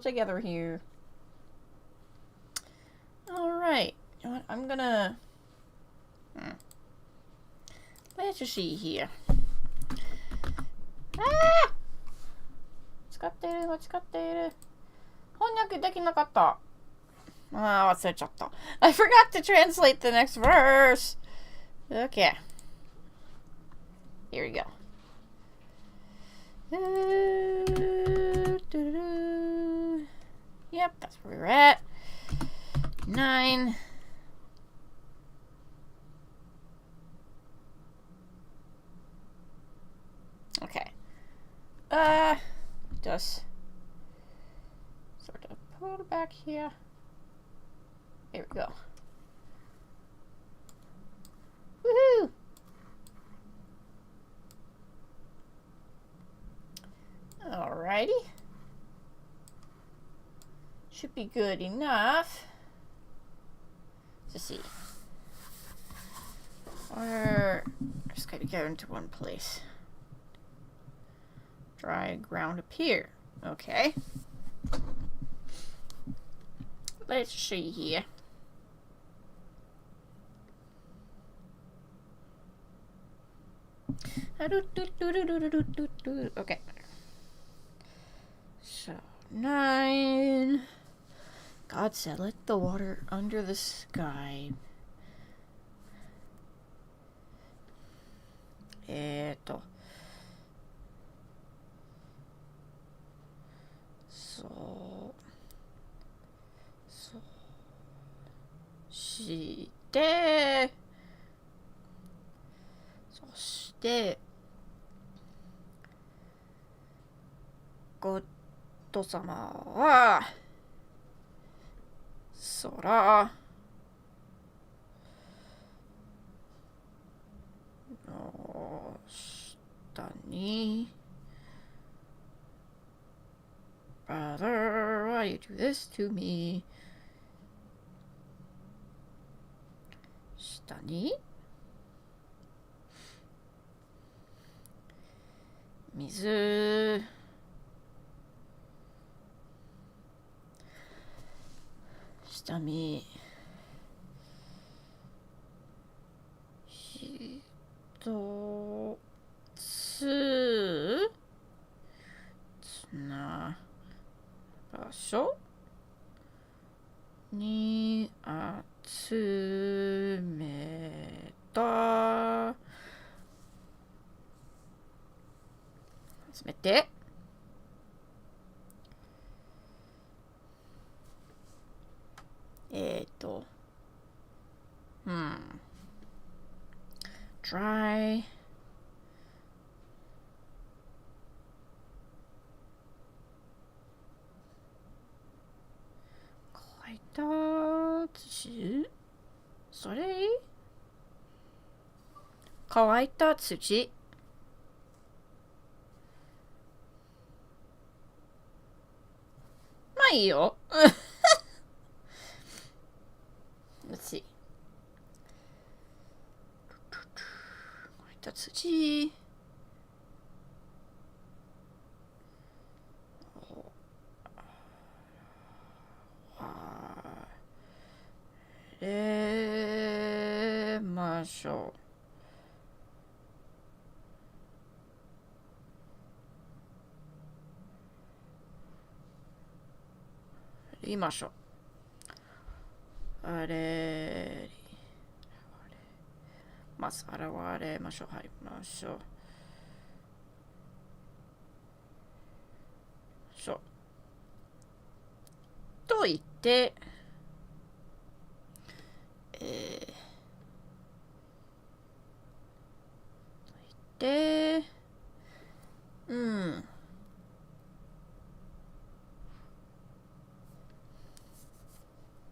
together here. Alright. You know what? I'm gonna... Let's just see here. 間違っている、間違っている。翻訳できなかった。忘れちゃった。I forgot to translate the next verse. Okay. Here we go. Yep, that's where we're at. 9. Okay. Just sort of pull it back here. There we go. Woohoo! Alrighty. Should be good enough. Let's see. Or just gotta go into one place. Dry ground up here. Okay. Let's see here. Okay. So, 9. God said, let the water under the sky. Soして、ゴッド様は、空の下に、Brother, why you do this to me? 下に水下にひとつな場所に集めた集めてdry乾いた土それいい乾いた土まあいいよLet's see. 乾いた土ましょういましょうあれます現れましょうはいましょうそうと言って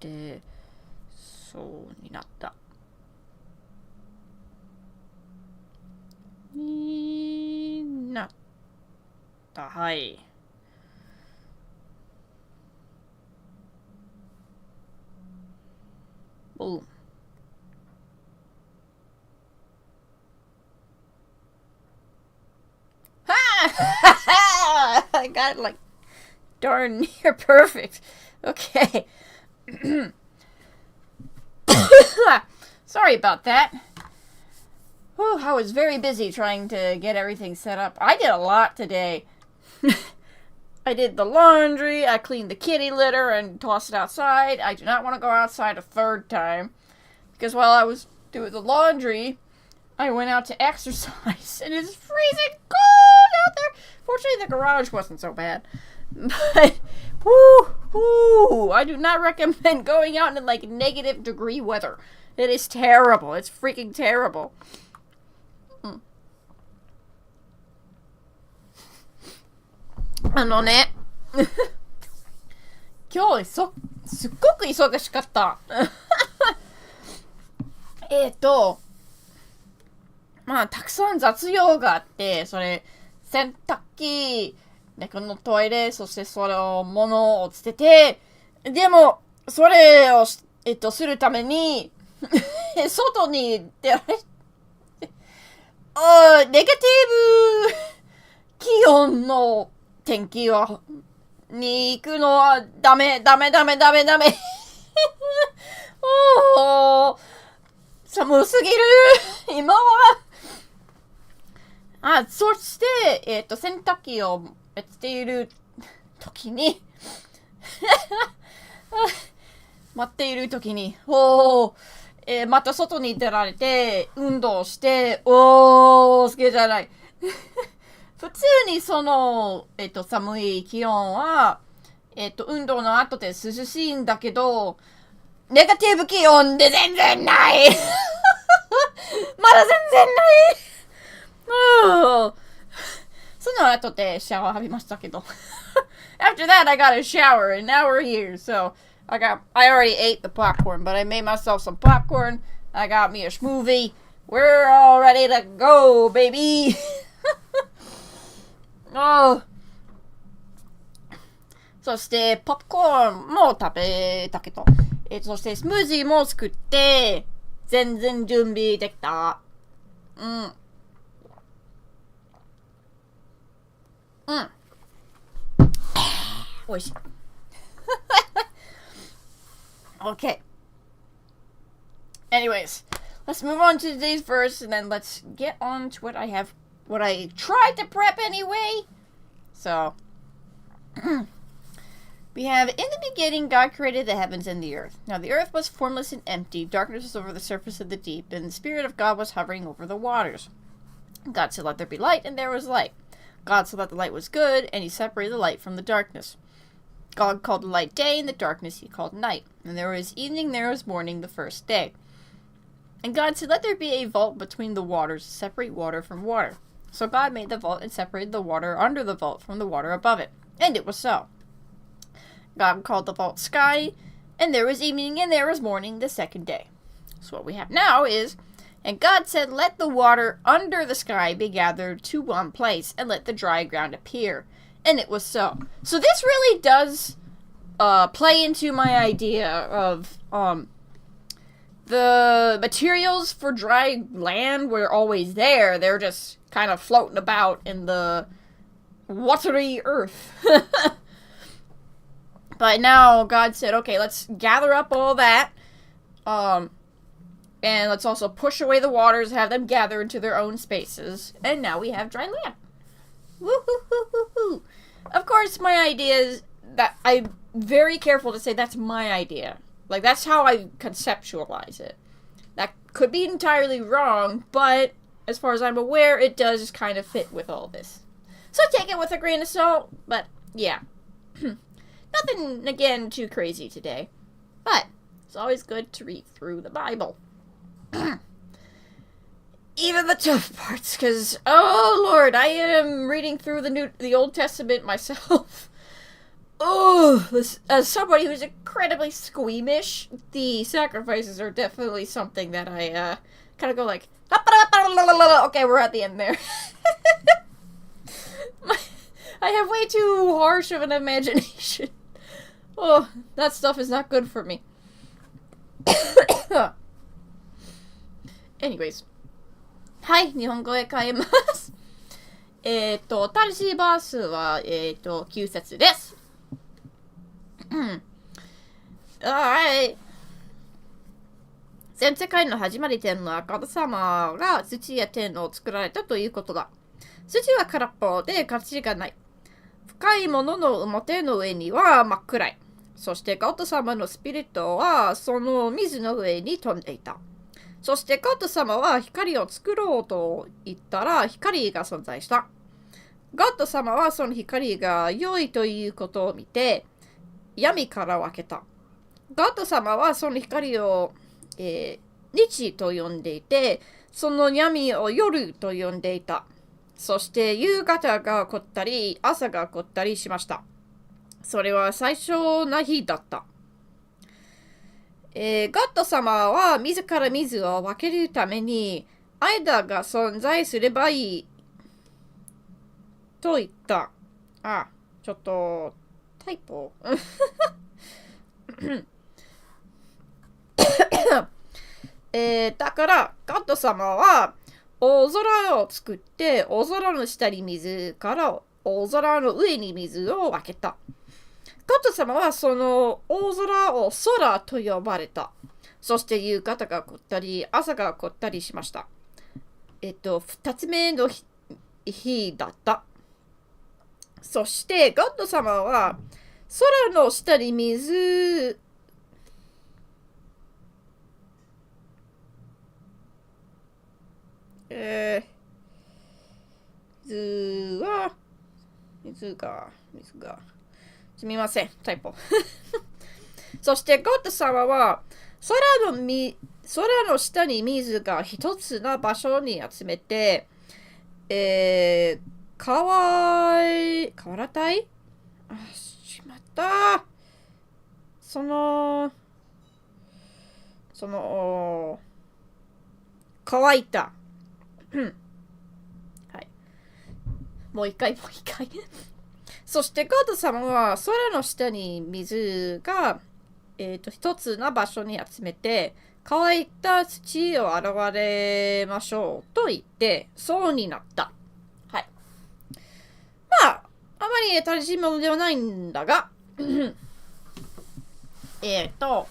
でそうになったになったはいボーンI got like darn near perfect. Okay. Sorry about that. Whew, I was very busy trying to get everything set up. I did a lot today. I did the laundry, I cleaned the kitty litter and tossed it outside. I do not want to go outside a third time. Because while I was doing the laundry, I went out to exercise. And it's freezing cold out there. Fortunately, the garage wasn't so bad. But, whoo, I do not recommend going out in like -degree weather. It is terrible. It's freaking terrible. 今日すっごく忙しかった。まあ、たくさん雑用があって、それ、洗濯機、猫のトイレ、そしてそれを物を捨てて、でも、それを、するために、外に出られ、ネガティブ気温の天気に行くのはダメ。寒すぎる。今は。そして、洗濯機をしている時に、待っている時に、また外に出られて、運動して、好きじゃない。普通にその、寒い気温は、運動の後で涼しいんだけど、ネガティブ気温で全然ないまだ全然ないその後でシャワー浴びましたけどAfter that, I got a shower, and now we're here. So, I already ate the popcorn, but I made myself some popcorn. I got me a smoothie. We're all ready to go, baby. そして、ポップコーンも食べたけど、そして、スムージーも作って、全然準備できた。美味しい。Okay. Anyways, let's move on to today's verse and then let's get on to what I tried to prep anyway. So, we have, in the beginning, God created the heavens and the earth. Now the earth was formless and empty, darkness was over the surface of the deep, and the Spirit of God was hovering over the waters. God said, "Let there be light," and there was light. God saw that the light was good, and he separated the light from the darkness. God called the light day, and the darkness he called night. And there was evening, there was morning, the first day. And God said, "Let there be a vault between the waters to separate water from water." So God made the vault and separated the water under the vault from the water above it. And it was so. God called the vault sky, and there was evening, and there was morning, the second day. So what we have now is, and God said, "Let the water under the sky be gathered to one place, and let the dry ground appear." And it was so. So this really does play into my idea of the materials for dry land were always there. They're just kind of floating about in the watery earth. But now God said, okay, let's gather up all that. And let's also push away the waters, have them gather into their own spaces. And now we have dry land. Woo-hoo-hoo-hoo-hoo. Of course, my idea is that I'm very careful to say that's my idea. Like, that's how I conceptualize it. That could be entirely wrong, but as far as I'm aware, it does kind of fit with all this. So take it with a grain of salt, but yeah. Nothing, again, too crazy today. But it's always good to read through the Bible. Even the tough parts, because, oh Lord, I am reading through the Old Testament myself. As somebody who's incredibly squeamish, the sacrifices are definitely something that I kind of go like, okay, we're at the end there. I have way too harsh of an imagination. Oh, that stuff is not good for me. Anyways. はい、日本語へ変えます。新しいバースは、9節です。はい。全世界の始まり点は神様が土や天を作られたということだ。土は空っぽで形がない。深いものの表の上には真っ暗い。そしてガッド様のスピリットはその水の上に飛んでいた。そしてガッド様は光を作ろうと言ったら光が存在した。ガッド様はその光が良いということを見て闇から分けた。ガッド様はその光を、日と呼んでいて、その闇を夜と呼んでいた。そして夕方が起こったり、朝が起こったりしました。それは最初な日だった。ガッド様は自ら水を分けるために、間が存在すればいいと言った。あ、ちょっと、タイプだから、ガッド様は、大空を作って、大空の下に水から大空の上に水を分けた。ガッド様はその大空を空と呼ばれた。そして夕方が起こったり、朝が起こったりしました。二つ目の日だった。そしてガッド様は空の下に水すみません、タイプ。そしてガッド様は空の下に水が一つの場所に集めて、川原体しまった。乾いた。はい。もう一回。そしてガッド様は空の下に水が、一つの場所に集めて、乾いた土を洗れましょうと言って、そうになった。はい。まあ、あまり正しいものではないんだが、私の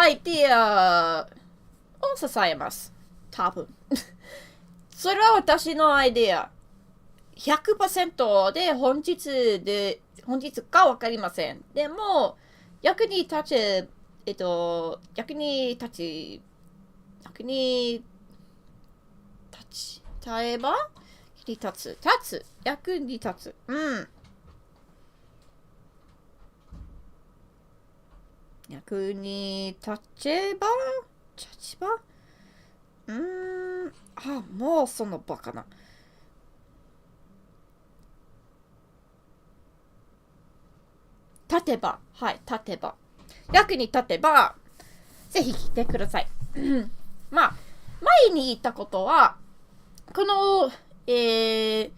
アイデアを支えます。多分。それは私のアイデア。100% で本日かわかりません。でも、役に立つ、うん。役に立ちばもうそのバカな。立てば。役に立てば、ぜひ来てください。まあ、前に言ったことは、この、歩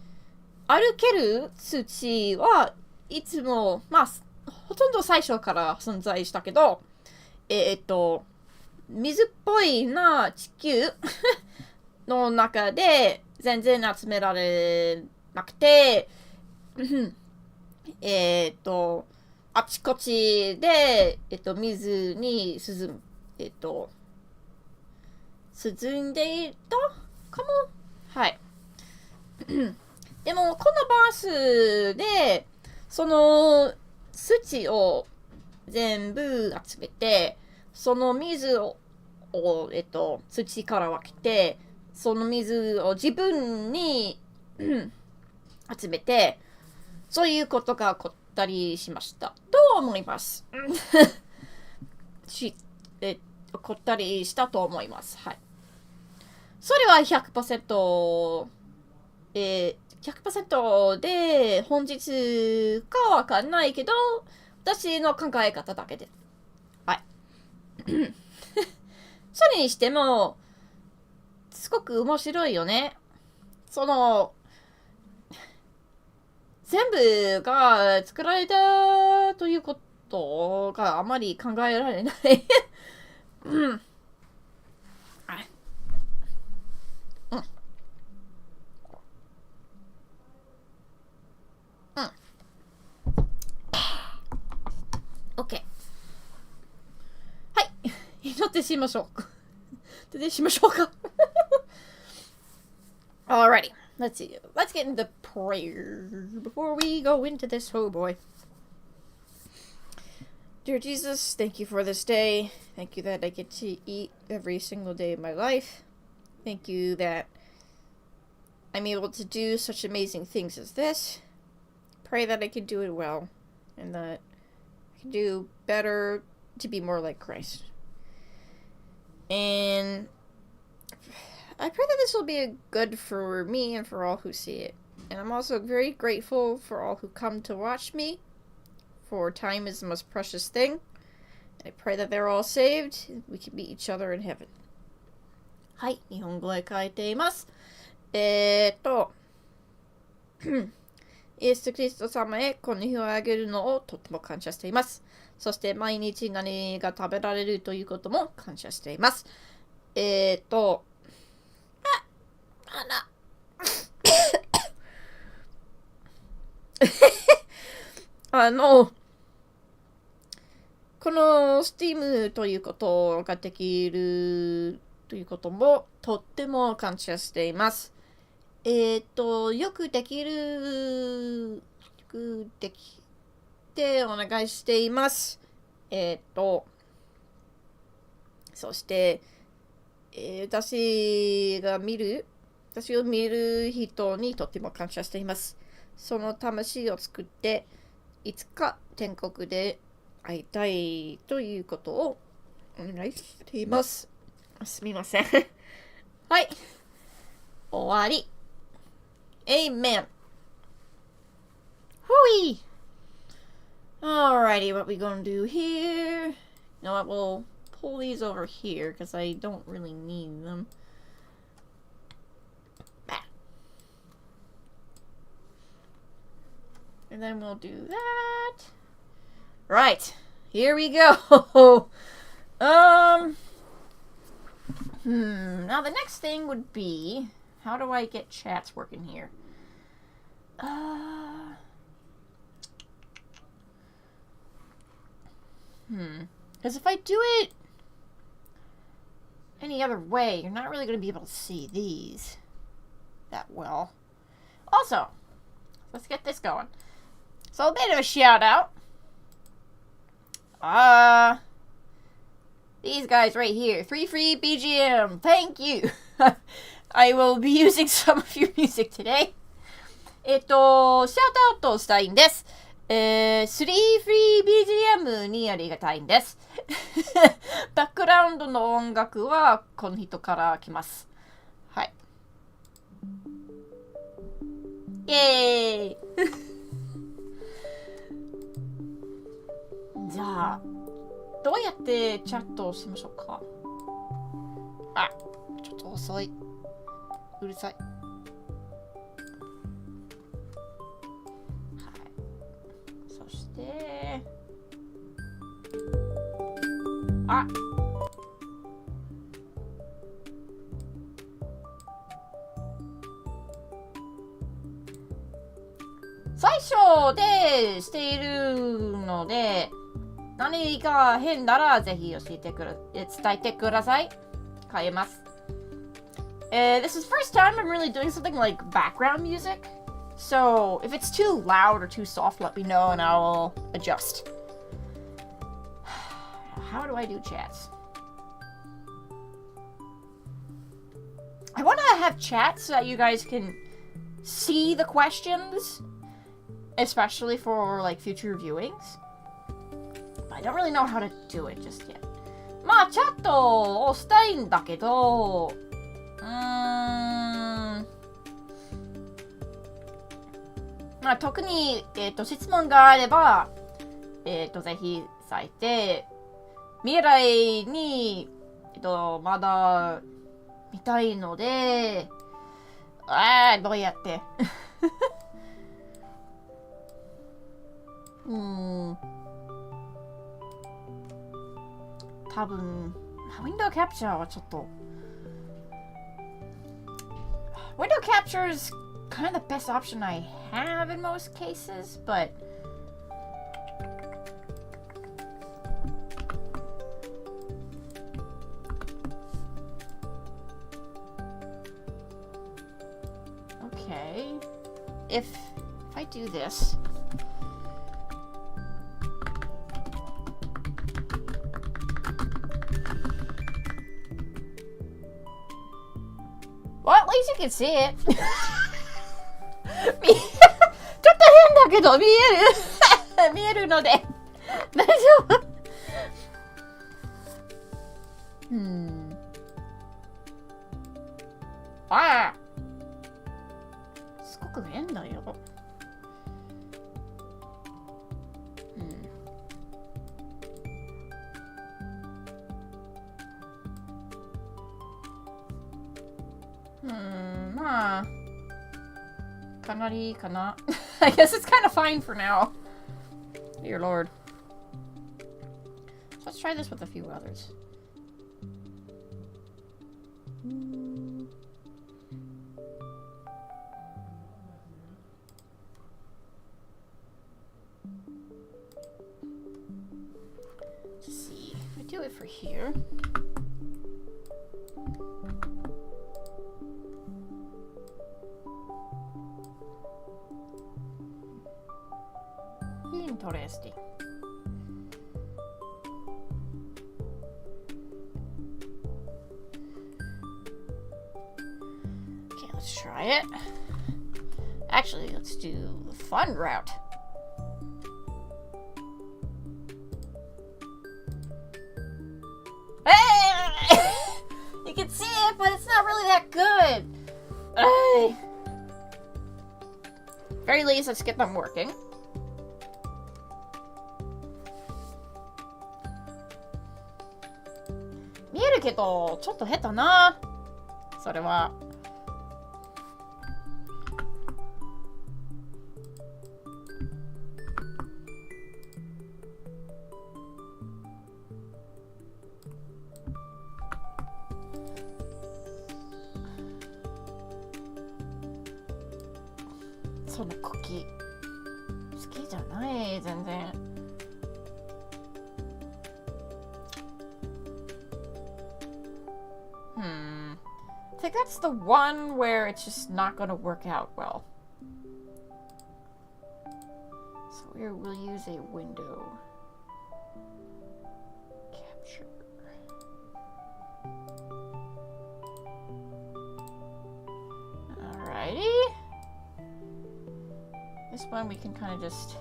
ける数値はいつも、まあ、ほとんど最初から存在したけど、水っぽいな地球の中で全然集められなくて、あちこちで、水に沈んでいたかも。はい。でも、このバースで、その、土を全部集めて、その水を、土から分けて、その水を自分に集めて、そういうことが起こったりしました。と思います。起こったりしたと思います。はい。それは100%、100% で本日かわかんないけど、私の考え方だけです。はい。それにしても、すごく面白いよね。全部が作られたということがあまり考えられない。うん。ってしましょう。徹底しましょうか。Alrighty. Let's see. Let's get into prayer before we go into this. Oh boy. Dear Jesus, thank you for this day. Thank you that I get to eat every single day of my life. Thank you that I'm able to do such amazing things as this. Pray that I can do it well and that I can do better to be more like Christ. And I pray that this will be good for me and for all who see it. And I'm also very grateful for all who come to watch me, for time is the most precious thing. I pray that they're all saved and we can meet each other in heaven. はい、日本語へ書いています。イエス・キリスト様へこの日をあげるのをとても感謝しています。そして毎日何が食べられるということも感謝しています。この Steam ということができるということもとっても感謝しています。よくできてお願いしています。そして、私を見る人にとっても感謝しています。その魂を作って、いつか天国で会いたいということをお願いしています。すみません。はい。終わり。Amen. Hooey! Alrighty, what we gonna do here? You know what, we'll pull these over here because I don't really need them. And then we'll do that. Right, here we go. Now the next thing would be, how do I get chats working here? Because if I do it any other way, you're not really going to be able to see these that well. Also, let's get this going. So a bit of a shout out. These guys right here. Free BGM. Thank you. I will be using some of your music today. シャウトアウトしたいんです。3フリー BGM にありがたいんです。バックグラウンドの音楽はこの人から来ます。はい。イエーイじゃあ、どうやってチャットをしましょうか。あ、ちょっと遅い。うるさい。はい。そして、あ、最初でしているので、何か変ならぜひ伝えてください。変えます。This is the first time I'm really doing something like background music. So if it's too loud or too soft, let me know and I'll adjust. How do I do chats? I want to have chats so that you guys can see the questions, especially for like future viewings. I don't really know how to do it just yet. まあチャットをしたいんだけど、まあ特に質問があればぜひ伝えて、未来にまだ見たいので、どうやって多分Window Capture はちょっと Window Capture is kind of the best option I have in most cases, but Okay. If I do this. Well, at least you can see it. ちょっと変だけど見える見えるので大丈夫。ああ、すごく変だよ。まあかなりかな。I guess it's kind of fine for now. Dear Lord. Let's try this with a few others. Let's see. If I do it for here. Interesting. Okay, let's try it. Actually, let's do the fun route. Hey! You can see it, but it's not really that good. Very least, let's get them working.見えるけどちょっと下手な。それは。その茎好きじゃない全然。I think that's the one where it's just not going to work out well. So we'll use a window capture. Alrighty. This one we can kind of just...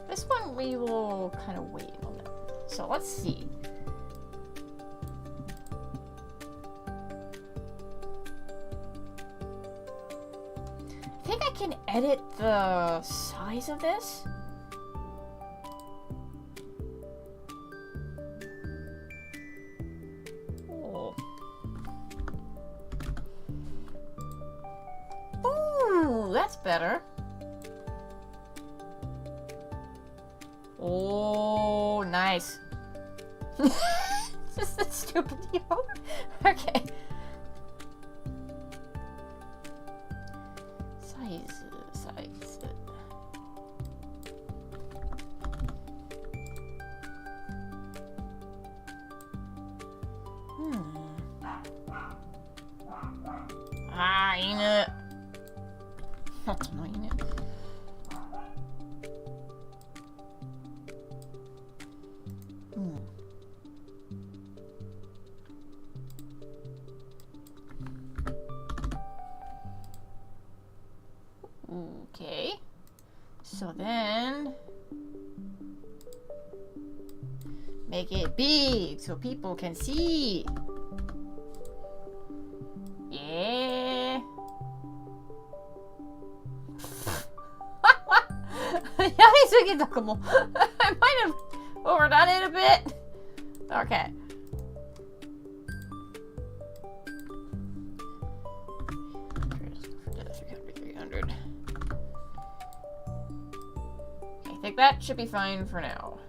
This one we will kind of wait on it. So let's see. I think I can edit the size of this. Oh. Ooh, that's better. Oh, nice. Just a stupid deal. Okay. Size. Ah, 犬。その犬。Okay, so then make it big so people can see. Yeah. やりすぎたかも。I might have overdone it a bit. Okay. I think that should be fine for now.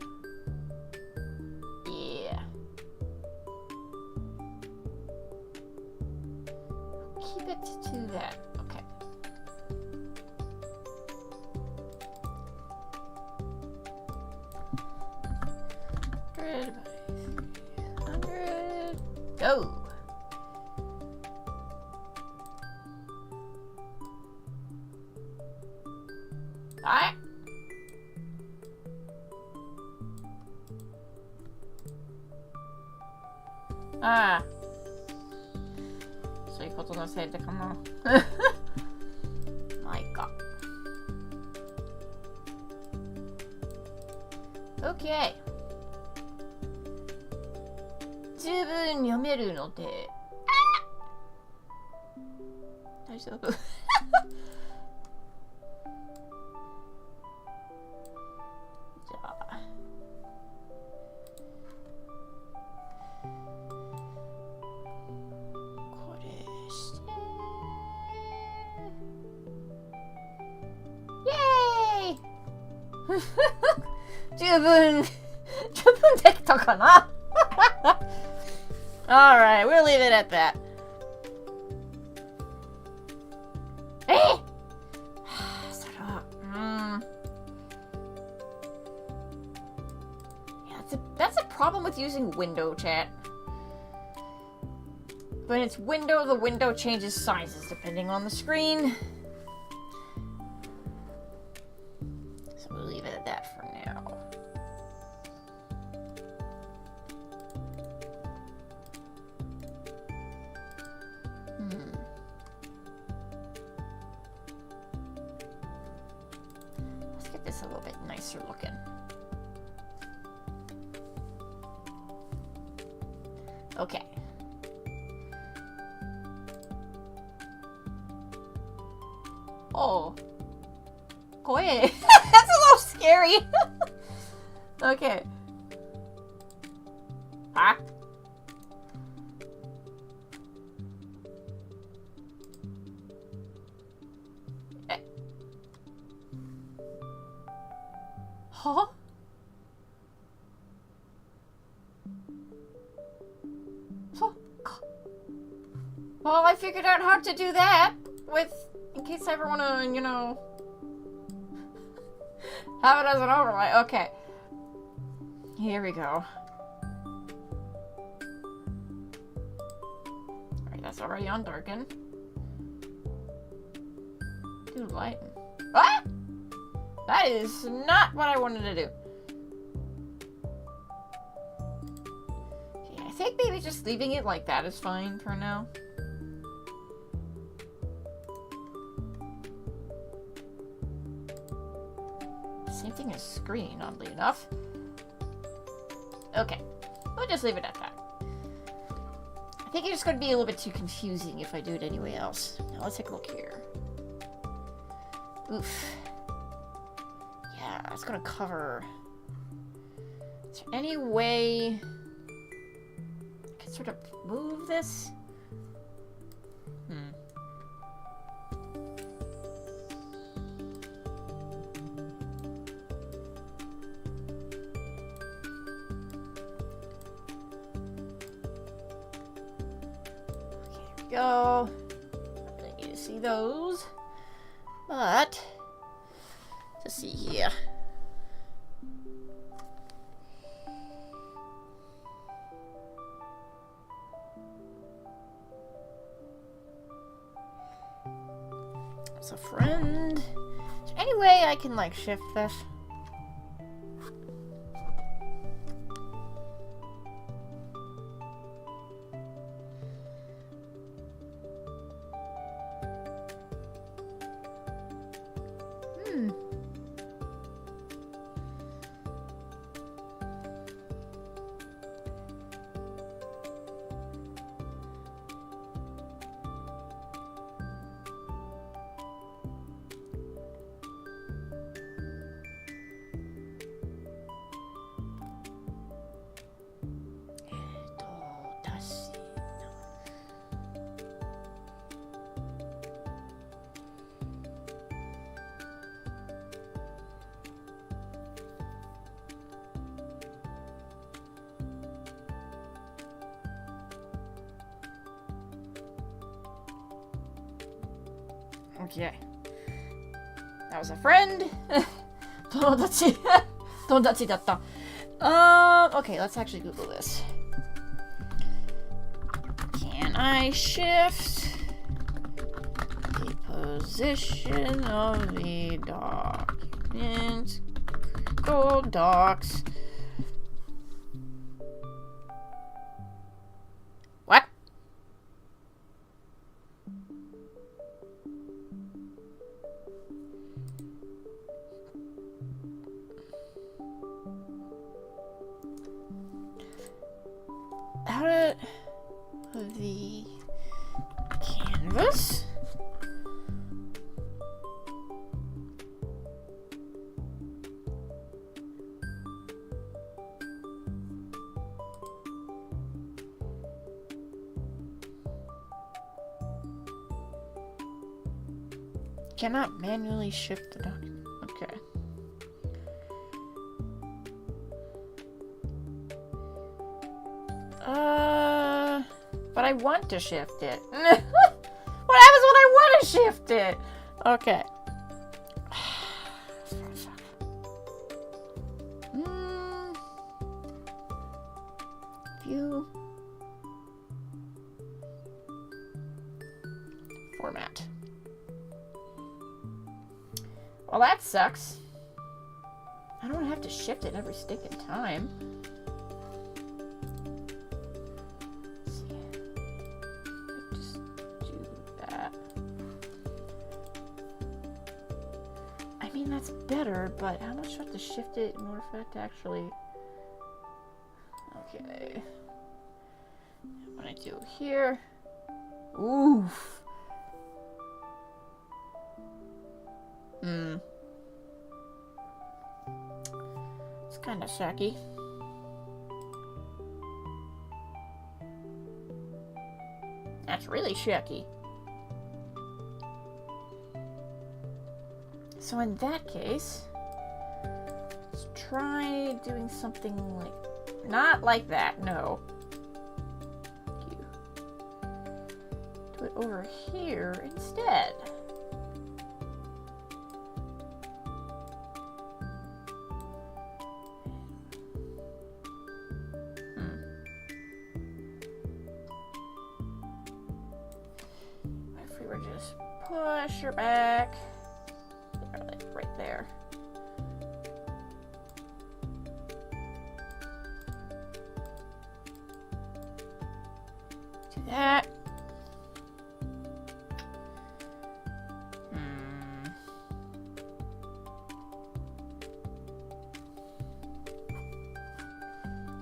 Yeah. Keep it to that. Okay. Divided by 300. go. Alright. Ah. そういうことのせいでかな。まあいいか。OK。十分読めるので。大丈夫。じゃあ。これして。イエーイ十分できたかなAlright, we'll leave it at that. それは、Yeah, that's a problem with using window chat. When it's window, the window changes sizes depending on the screen. So we'll leave it at that for now. Let's get this a little bit nicer looking. Okay. Oh. Koe. That's a little scary. Okay. Ah. Huh? Well, I figured out how to do that in case I ever want to, you know, have it as an overlay. Okay. Here we go. Alright, that's already undarkened. Do light. What? That is not what I wanted to do. Yeah, I think maybe just leaving it like that is fine for now. Same thing as screen, oddly enough. Okay, we'll just leave it at that. I think it's just going to be a little bit too confusing if I do it anyway else. Now let's take a look here. Oof. Yeah, it's going to cover... Is there any way I can sort of move this? Go. I really need to see those. But let's see here. As a friend. Is there any way I can like shift this? Okay. That was a friend. 友達友達だった。Okay, let's actually Google this. Can I shift the position of the document? Go docs. What? Out of the canvas. Cannot manually shift the document. Okay. But I want to shift it. What happens when I want to shift it? Okay. View. Format. Well, that sucks. I don't have to shift it every stinking time. Let's see. Just do that. I mean, that's better, but how much do I have to shift it in order for that to actually... Okay. What I do here... Oof. It's kind of sucky. That's really shaky. So in that case, let's try doing something like... Not like that, no. Do it over here instead. If we were just push her back, like right there. Do that.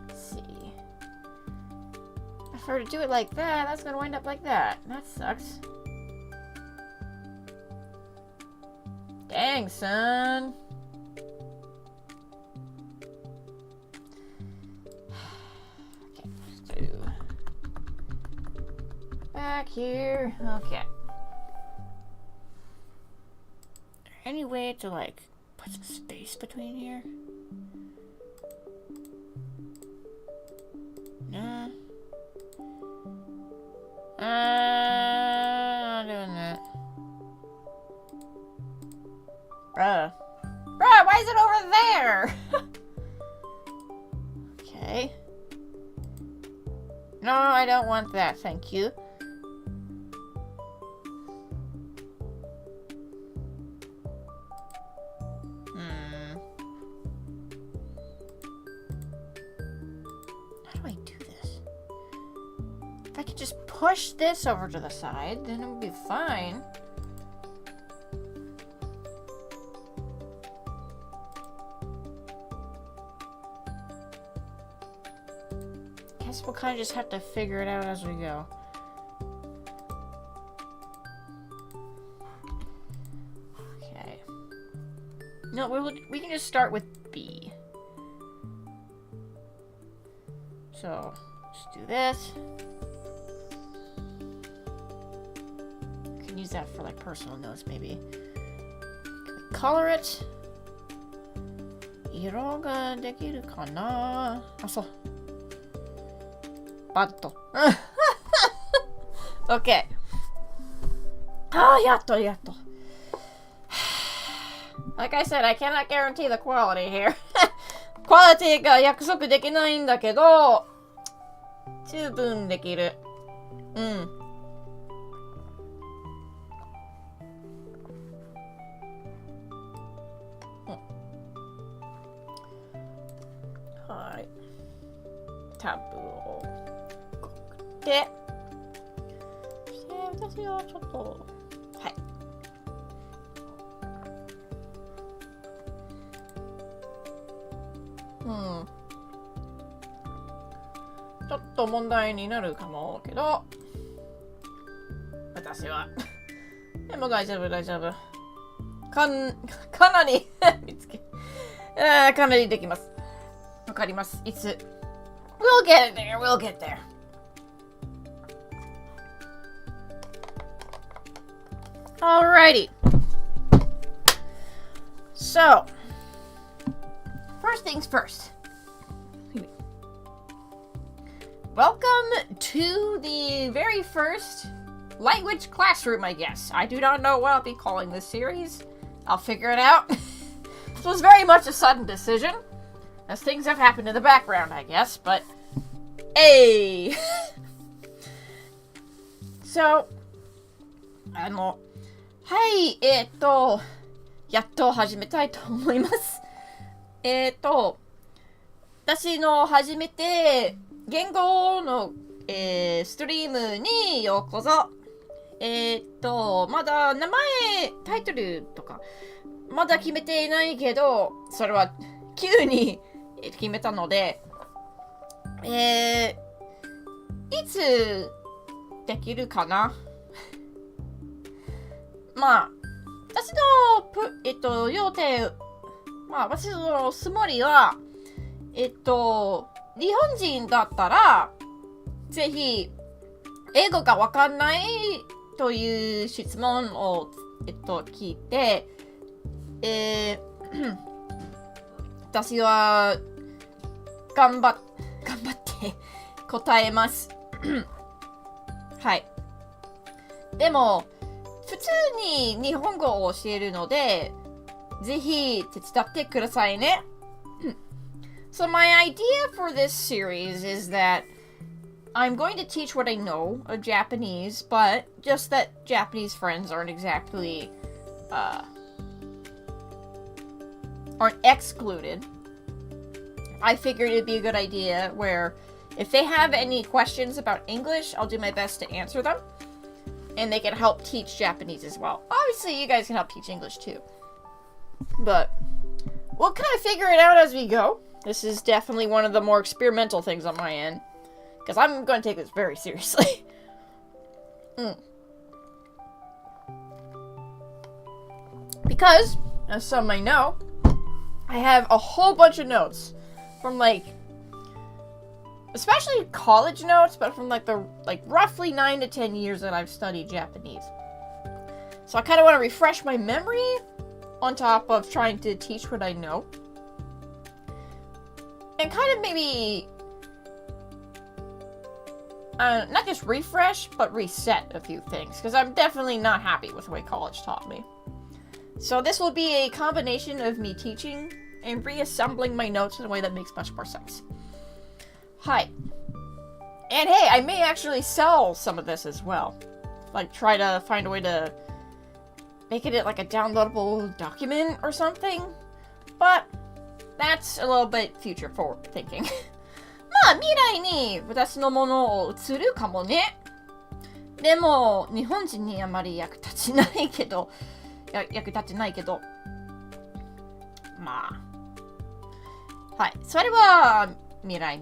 Let's see. If I were to do it like that, that's gonna wind up like that. That sucks. Dang, son. Okay, let's do back here. Okay. Any way to like put some space between here? No. Not doing that. Bruh, why is it over there? Okay. No, I don't want that, thank you. How do I do this? If I could just push this over to the side, then it would be fine. Guess we'll kind of just have to figure it out as we go. Okay. No, we can just start with B. So, just do this. You can use that for like personal notes, maybe. Can we color it? 色ができるかな? あ、そう。バット。Okay. Oh, やっと。Like I said, I cannot guarantee the quality here. Quality が約束できないんだけど、十分できる。うん。はい。タブを送って、私はちょっと、はい。ちょっと問題になるかもけど、私はでも大丈夫。かなり見つけかなりできます。わかります。いつ We'll get there. Alrighty. So, first things first. Welcome to the very first language classroom, I guess. I do not know what I'll be calling this series. I'll figure it out. This was very much a sudden decision, as things have happened in the background, I guess, but hey! So, はい、やっと始めたいと思います。私の初めて言語の、ストリームにようこそ。まだ名前、タイトルとか、まだ決めていないけど、それは急に決めたので、いつできるかなまあ、私の、要点、まあ、私のつもりは、日本人だったら、ぜひ、英語がわかんないという質問を、聞いて、私は、頑張って答えます。はい。でも、普通に日本語を教えるので、ぜひ手伝ってくださいね。So my idea for this series is that I'm going to teach what I know of Japanese, but just that Japanese friends aren't exactly, aren't excluded. I figured it'd be a good idea where if they have any questions about English, I'll do my best to answer them. And they can help teach Japanese as well. Obviously, you guys can help teach English too. But we'll kind of figure it out as we go. This is definitely one of the more experimental things on my end. Because I'm going to take this very seriously. Because, as some may know, I have a whole bunch of notes from especially college notes, but from roughly 9 to 10 years that I've studied Japanese. So I kind of want to refresh my memory on top of trying to teach what I know. And kind of maybe, not just refresh, but reset a few things. Because I'm definitely not happy with the way college taught me. So this will be a combination of me teaching and reassembling my notes in a way that makes much more sense. Hi. And hey, I may actually sell some of this as well. Try to find a way to make it like a downloadable document or something. But that's a little bit future forward thinking. まあ、未来に私のものを移るかもね。でも、日本人にあまり役立ってないけど。まあ。はい。それは、未来。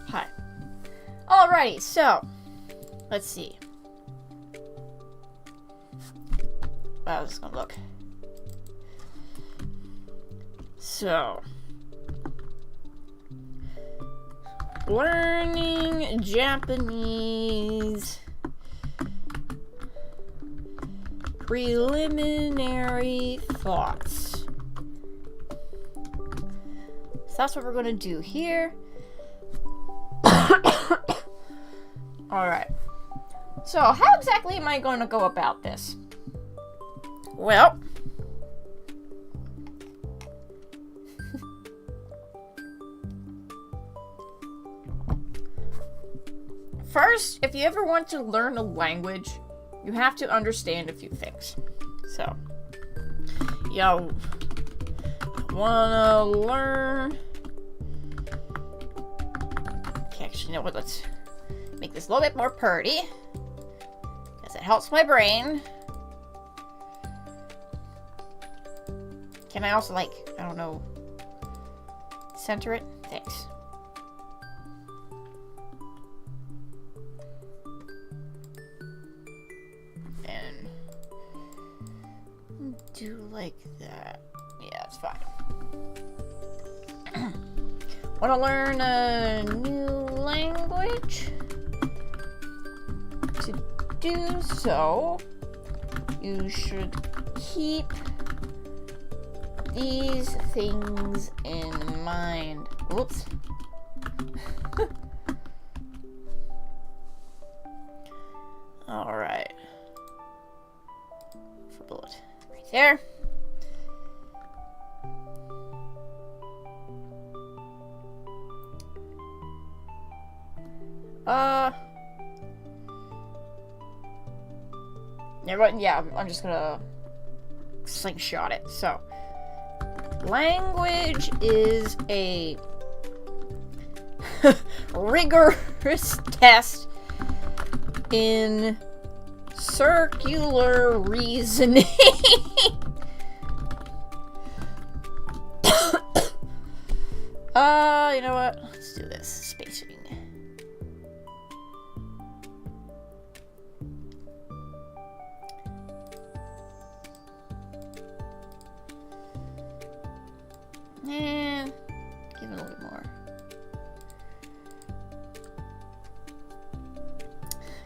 Hi. Alrighty, so let's see. I was just gonna look. So, learning Japanese preliminary thoughts. So that's what we're gonna do here. Alright. So, how exactly am I going to go about this? Well, First, if you ever want to learn a language, you have to understand a few things. So, wanna learn... Okay, actually, you know what? Let's make this a little bit more pretty, because it helps my brain. Can I also, like, I don't know, center it? Thanks. And do like that. Yeah, it's fine. Want to learn a new language? To do so, you should keep these things in mind. Oops. Alright. For bullet. Right there. Yeah, I'm just gonna slingshot it. So, language is a rigorous test in circular reasoning. You know what? Let's do this. Spacing. And give it a little bit more.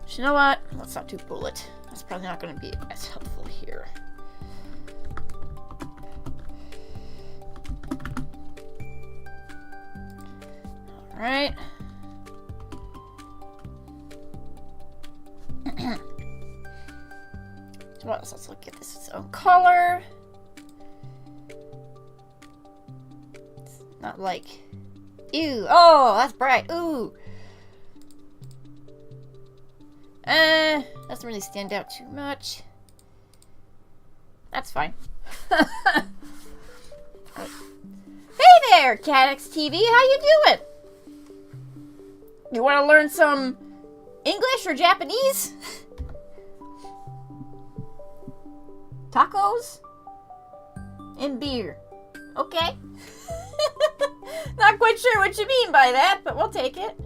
But you know what? Let's not do bullet. That's probably not going to be as helpful here. Alright. So what else? Let's look at this its own color. Not like, ew, oh, that's bright, ooh. Doesn't really stand out too much. That's fine. Hey there, CatXTV, how you doing? You want to learn some English or Japanese? Tacos? And beer. Okay. Not quite sure what you mean by that, but we'll take it.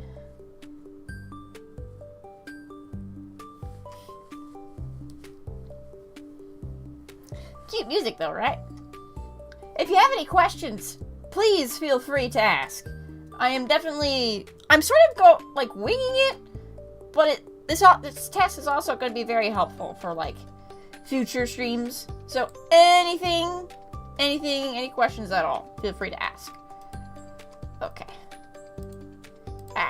Cute music though, right? If you have any questions, please feel free to ask. I'm sort of winging it, but this test is also going to be very helpful for like future streams. So anything, any questions at all, feel free to ask. Okay.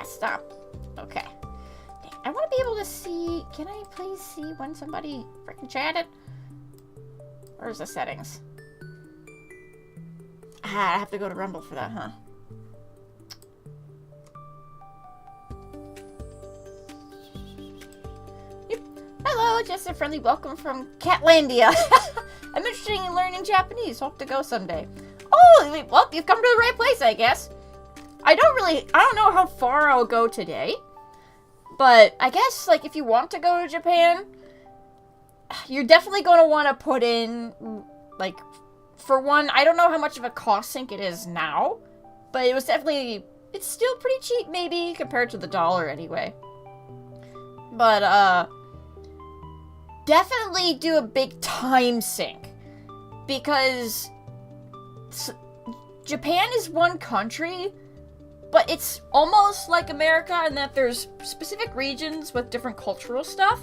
Stop. Okay. I want to be able to see, can I please see when somebody freaking chatted? Where's the settings? I have to go to Rumble for that, huh? Yep. Hello, just a friendly welcome from Catlandia. I'm interested in learning Japanese. Hope to go someday. Oh, well, you've come to the right place, I guess. I don't know how far I'll go today. But I guess, like, if you want to go to Japan, you're definitely going to want to put in, like, for one, I don't know how much of a cost sink it is now. But it's still pretty cheap, maybe, compared to the dollar anyway. But, definitely do a big time sink. Because Japan is one country, but it's almost like America in that there's specific regions with different cultural stuff.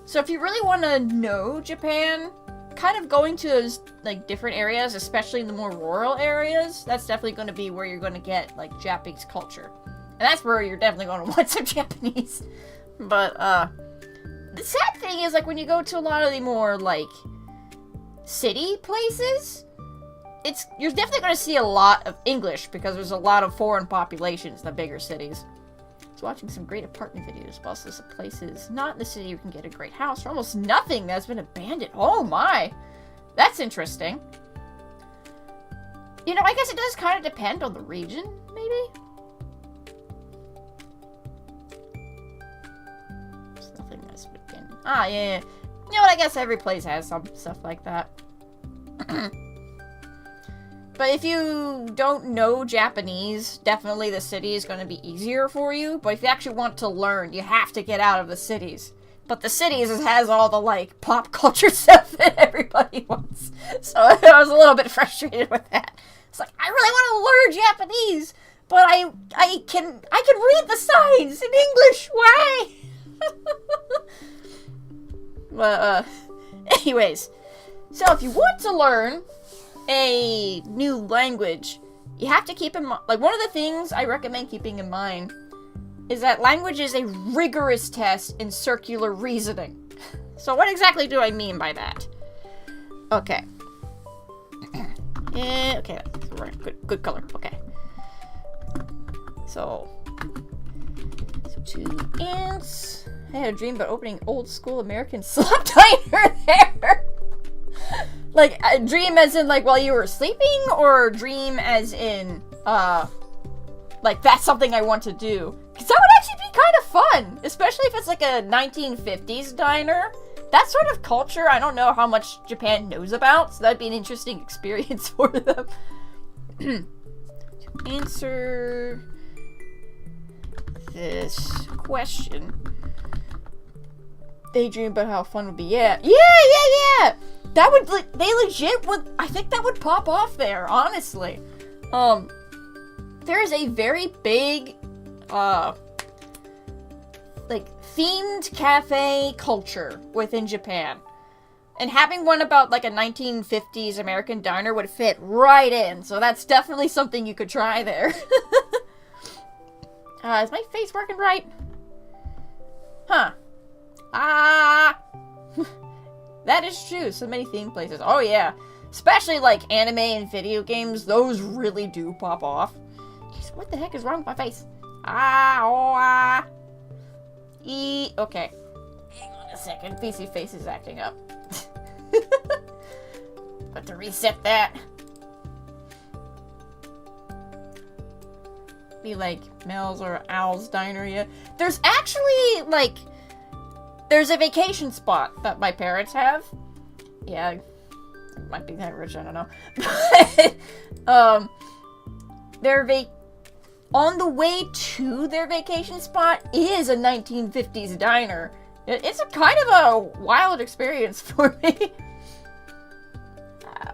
So if you really want to know Japan, kind of going to like different areas, especially in the more rural areas, that's definitely going to be where you're going to get like Japanese culture. And that's where you're definitely going to want some Japanese. But the sad thing is, like, when you go to a lot of the more like city places, you're definitely going to see a lot of English because there's a lot of foreign populations in the bigger cities. So watching some great apartment videos, but also some places not in the city you can get a great house for almost nothing that's been abandoned. Oh my! That's interesting. You know, I guess it does kind of depend on the region, maybe? There's nothing that's been... Ah, yeah. You know what, I guess every place has some stuff like that. But if you don't know Japanese, definitely the city is going to be easier for you. But if you actually want to learn, you have to get out of the cities. But the cities has all the, like, pop culture stuff that everybody wants. So I was a little bit frustrated with that. It's like, I really want to learn Japanese, but I can read the signs in English. Why? But, anyways. So if you want to learn a new language, you have to keep in mind, like, one of the things I recommend keeping in mind is that language is a rigorous test in circular reasoning. So what exactly do I mean by that? Okay. Okay, good color, okay. So 2 ants. I had a dream about opening old school American slop diner there. Like, a dream as in, like, while you were sleeping, or dream as in, like, that's something I want to do? Because that would actually be kind of fun, especially if it's, like, a 1950s diner. That sort of culture, I don't know how much Japan knows about, so that'd be an interesting experience for them. To answer this question, daydream about how fun would be. Yeah. That would, they legit would, I think that would pop off there, honestly. There is a very big, like, themed cafe culture within Japan. And having one about, like, a 1950s American diner would fit right in. So that's definitely something you could try there. Is my face working right? Huh. That is true. So many theme places. Oh, yeah. Especially, like, anime and video games. Those really do pop off. Jeez, what the heck is wrong with my face? Okay. Hang on a second. PC face is acting up. But to reset that. Be like Mel's or Owl's Diner, yeah. There's actually, like... There's a vacation spot that my parents have. Yeah, it might be that rich, I don't know. But, on the way to their vacation spot is a 1950s diner. It's a kind of a wild experience for me.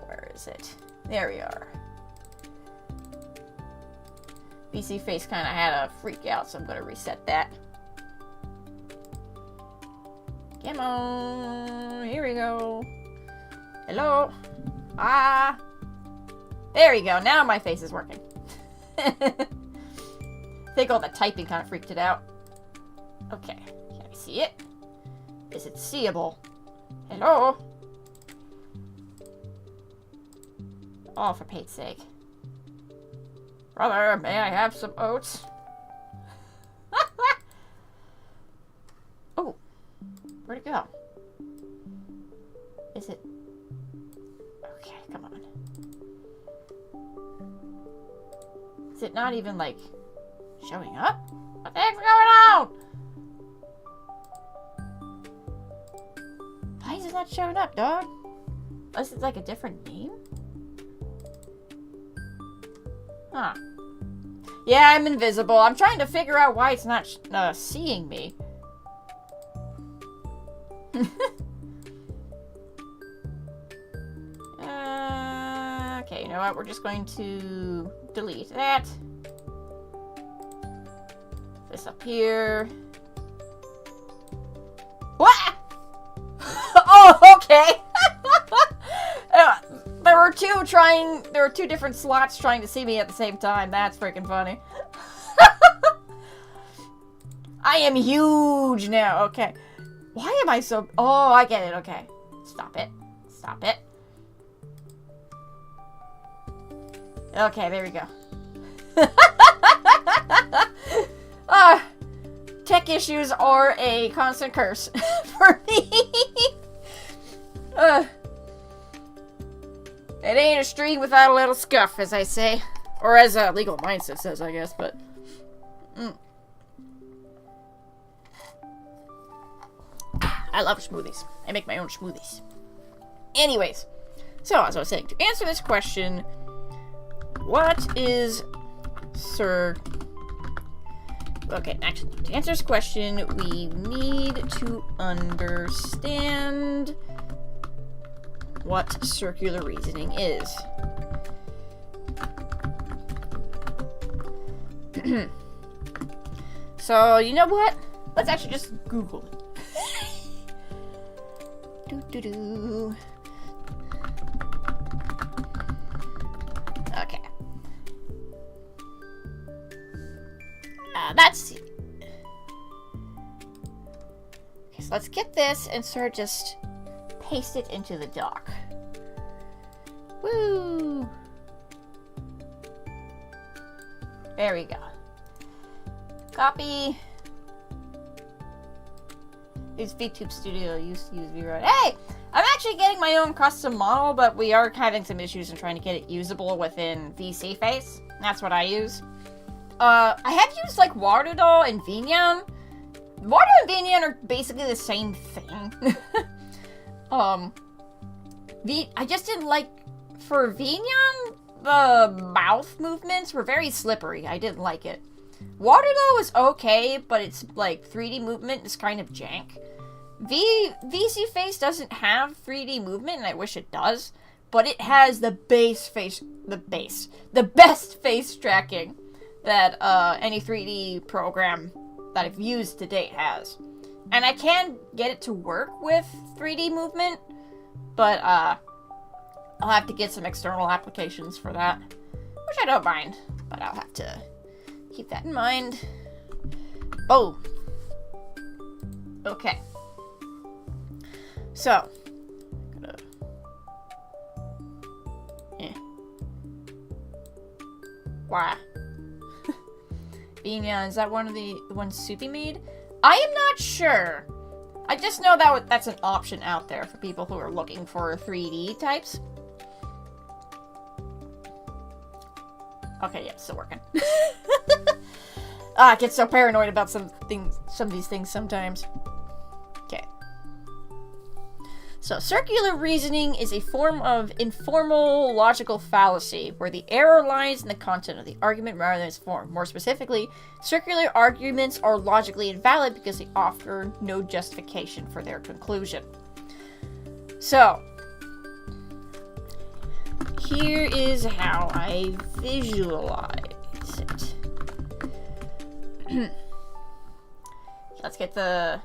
Where is it? There we are. BC face kind of had a freak out, so I'm going to reset that. Come on, here we go. Hello. There we go. Now my face is working. I think all the typing kind of freaked it out. Okay, can I see it? Is it seeable? Hello? Oh, for Pete's sake. Brother, may I have some oats? Oh. Where'd it go? Is it... Okay, come on. Is it not even, like, showing up? What the heck's going on? Why is it not showing up, dog? Unless it's, like, a different name? Huh. Yeah, I'm invisible. I'm trying to figure out why it's not seeing me. Okay, you know what? We're just going to delete that. This up here. What? Oh, okay. There were two different slots trying to see me at the same time. That's freaking funny. I am huge now. Okay. Why am I so... Oh, I get it. Okay. Stop it. Stop it. Okay, there we go. issues are a constant curse for me. It ain't a stream without a little scuff, as I say. Or as Legal Mindset says, I guess, but... I love smoothies. I make my own smoothies. Anyways, so as I was saying, to answer this question, what is Okay, actually, to answer this question, we need to understand what circular reasoning is. So, you know what? Let's actually just Google it. Okay. That's it. Okay, so let's get this and sort of just paste it into the doc. Woo! There we go. Copy. Use VTube Studio. Used to use VRoid. Hey! I'm actually getting my own custom model, but we are having some issues in trying to get it usable within VC Face. That's what I use. I have used like Waterdoll and Vinyan. Waterdoll and Vinyan are basically the same thing. I just didn't like, for Vinyan, the mouth movements were very slippery. I didn't like it. Waterdoll was okay, but it's like 3D movement is kind of jank. VC Face doesn't have 3D movement, and I wish it does, but it has the best face tracking that any 3D program that I've used to date has. And I can get it to work with 3D movement, but I'll have to get some external applications for that, which I don't mind, but I'll have to keep that in mind. Boom. Okay. So, why? Bina, is that one of the ones Soupy made? I am not sure. I just know that that's an option out there for people who are looking for 3D types. Okay, yeah, it's still working. I get so paranoid about some of these things sometimes. Okay. So, circular reasoning is a form of informal logical fallacy, where the error lies in the content of the argument rather than its form. More specifically, circular arguments are logically invalid because they offer no justification for their conclusion. So, here is how I visualize it. Let's get the...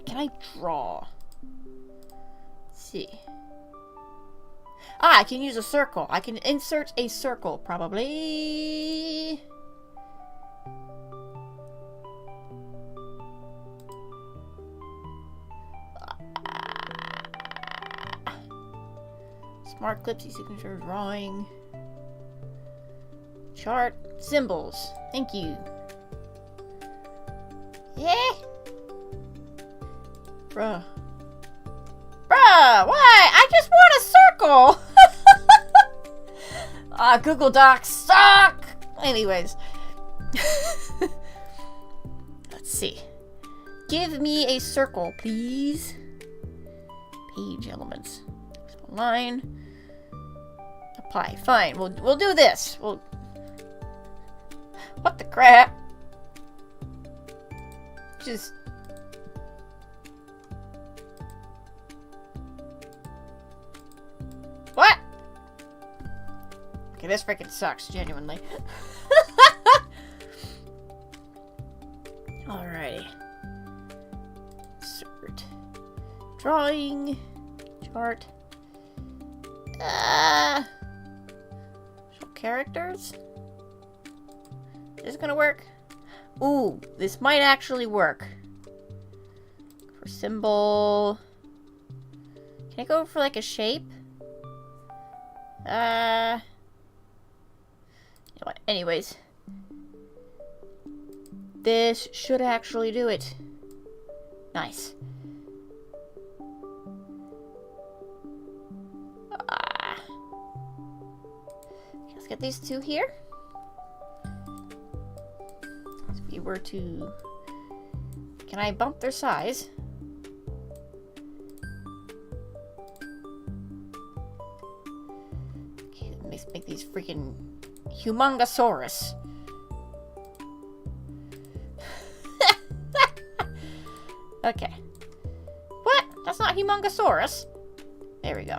Can I draw? Let's see. I can use a circle. I can insert a circle, probably. Smart clips, signature drawing. Chart, symbols. Thank you. Yeah. Bruh. Bruh, why? I just want a circle! Google Docs suck! Anyways. Let's see. Give me a circle, please. Page elements. Line. Apply. Fine. We'll do this. What the crap? Just... What? Okay, this freaking sucks, genuinely. Alrighty. Insert. Drawing. Chart. Show characters? Is this gonna work? Ooh, this might actually work. For symbol... Can I go for like a shape? You know what? Anyways. This should actually do it. Nice. Let's get these two here. If we were to... Can I bump their size? Okay, let's make these freaking humongosaurus. Okay. What? That's not humongosaurus. There we go.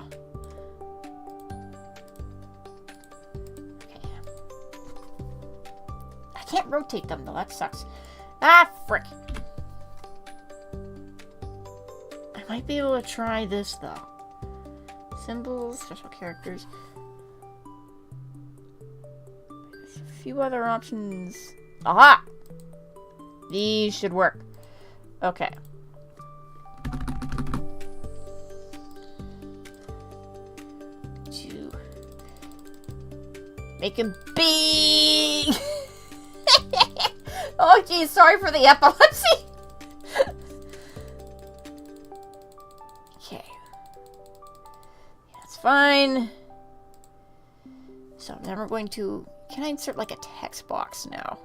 Okay. I can't rotate them though. That sucks. Ah, frick. I might be able to try this though. Symbols, special characters. There's a few other options. Aha! These should work. Okay. To make him big. Oh geez, sorry for the epilepsy. Okay. That's fine. So then we're going to... Can I insert like a text box now?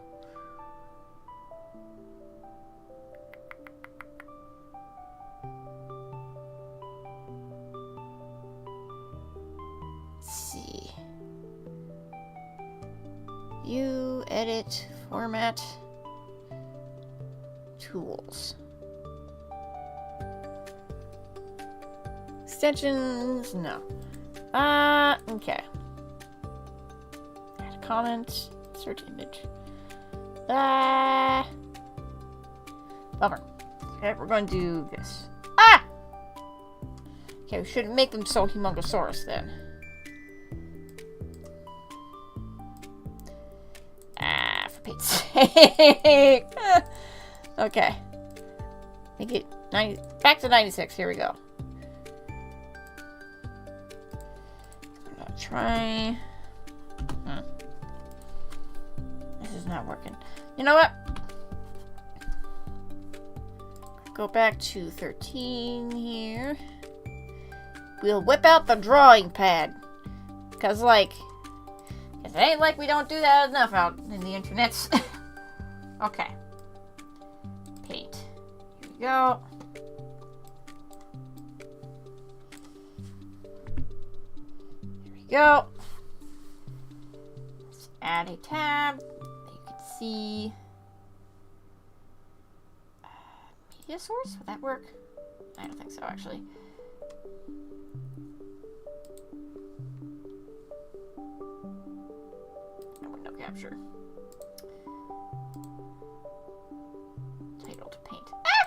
View, edit, format, tools. Extensions, no. Okay. Add a comment, search image. Bummer. Okay, we're going to do this. Ah! Okay, we shouldn't make them so humongosaurus then. Okay. Make it 90, back to 96. Here we go. I'm gonna try. This is not working. You know what? Go back to 13 here. We'll whip out the drawing pad. Because, like, it ain't like we don't do that enough out in the internets. Okay. Paint. Here we go. Here we go. Let's add a tab that you can see. Media source? Would that work? I don't think so, actually. Window capture. Title to paint. Ah!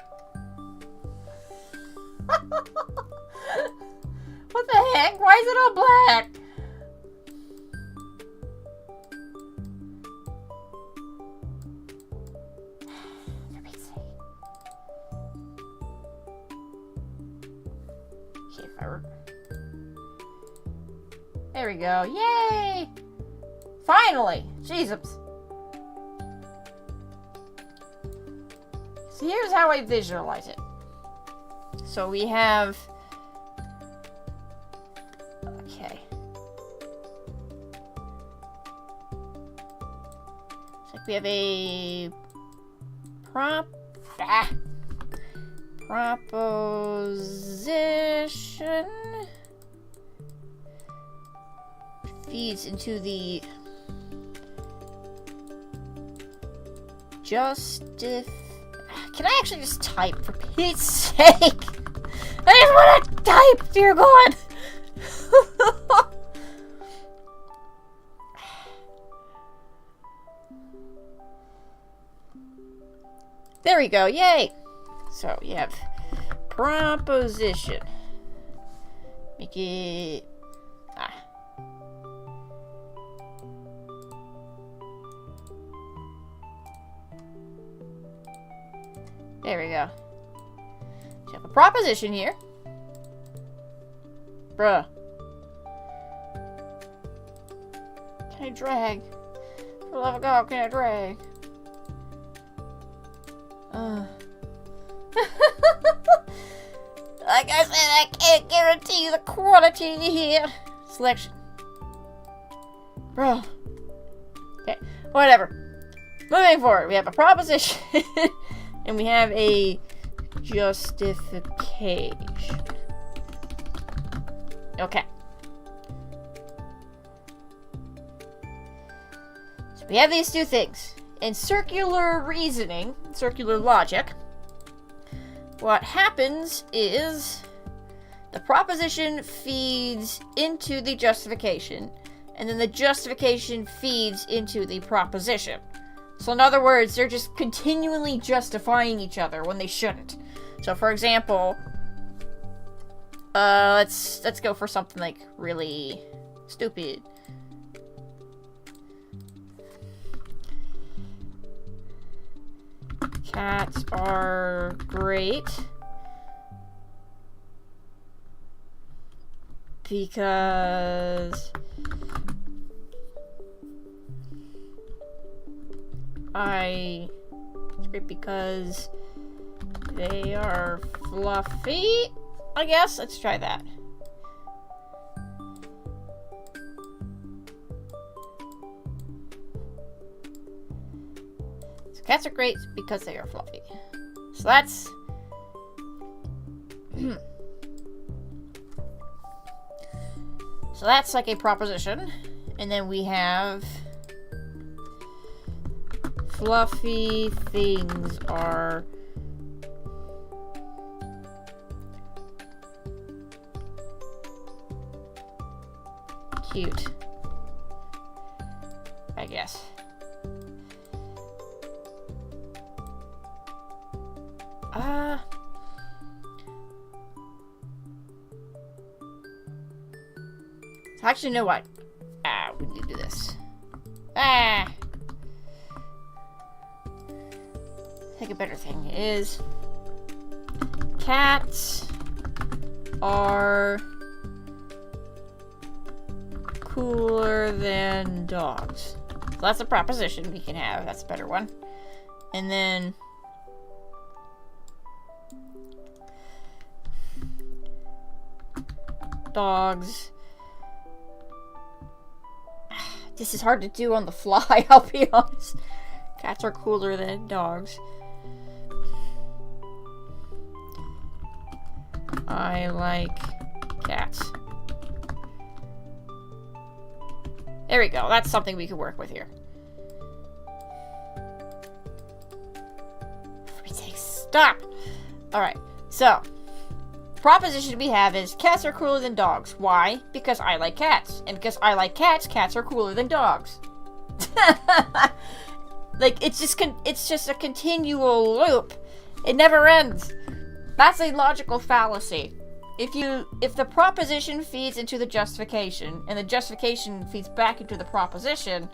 What the heck? Why is it all black? For Pete's sake. Okay, if I were... There we go. Yay! Finally! Jesus. So here's how I visualize it. So we have... Okay. It's like we have a... proposition... feeds into the... Can I actually just type, for Pete's sake? I just want to type, dear God! There we go, yay! So, you have proposition. Make it... There we go. So you have a proposition here. Bruh. Can I drag? For the love of God, can I drag? Like I said, I can't guarantee the quality here. Selection. Bro. Okay, whatever. Moving forward, we have a proposition and we have a justification. Okay. So we have these two things. In circular reasoning, circular logic, what happens is the proposition feeds into the justification, and then the justification feeds into the proposition. So in other words, they're just continually justifying each other when they shouldn't. So for example, let's go for something like really stupid. Cats are great because it's great because they are fluffy, I guess. Let's try that. So cats are great because they are fluffy. So that's so that's like a proposition. And then we have fluffy things are cute, I guess. Actually, you know what? We need to do this. I think a better thing is cats are cooler than dogs. So that's a proposition we can have. That's a better one. And then dogs. This is hard to do on the fly, I'll be honest. Cats are cooler than dogs. I like cats. There we go. That's something we could work with here. Stop! Alright, so proposition we have is cats are cooler than dogs. Why? Because I like cats. And because I like cats, cats are cooler than dogs. Like, it's just a continual loop. It never ends. That's a logical fallacy. If the proposition feeds into the justification, and the justification feeds back into the proposition,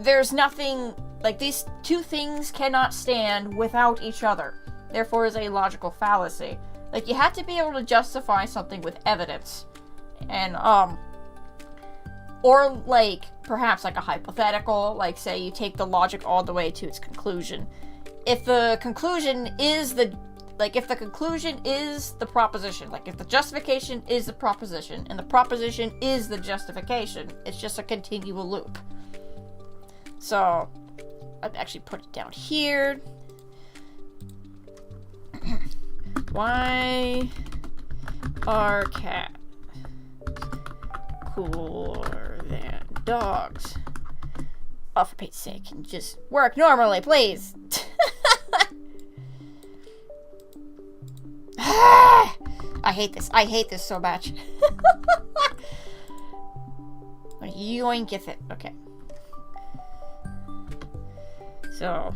there's nothing, like, these two things cannot stand without each other. Therefore, is a logical fallacy. Like, you have to be able to justify something with evidence. And, or, like, perhaps, like, a hypothetical. Like, say you take the logic all the way to its conclusion. If the conclusion is if the conclusion is the proposition, like, if the justification is the proposition, and the proposition is the justification, it's just a continual loop. So, I've actually put it down here. Why are cats cooler than dogs? Oh, for Pete's sake, can you just work normally, please? I hate this. I hate this so much. Yoink it. Okay. So,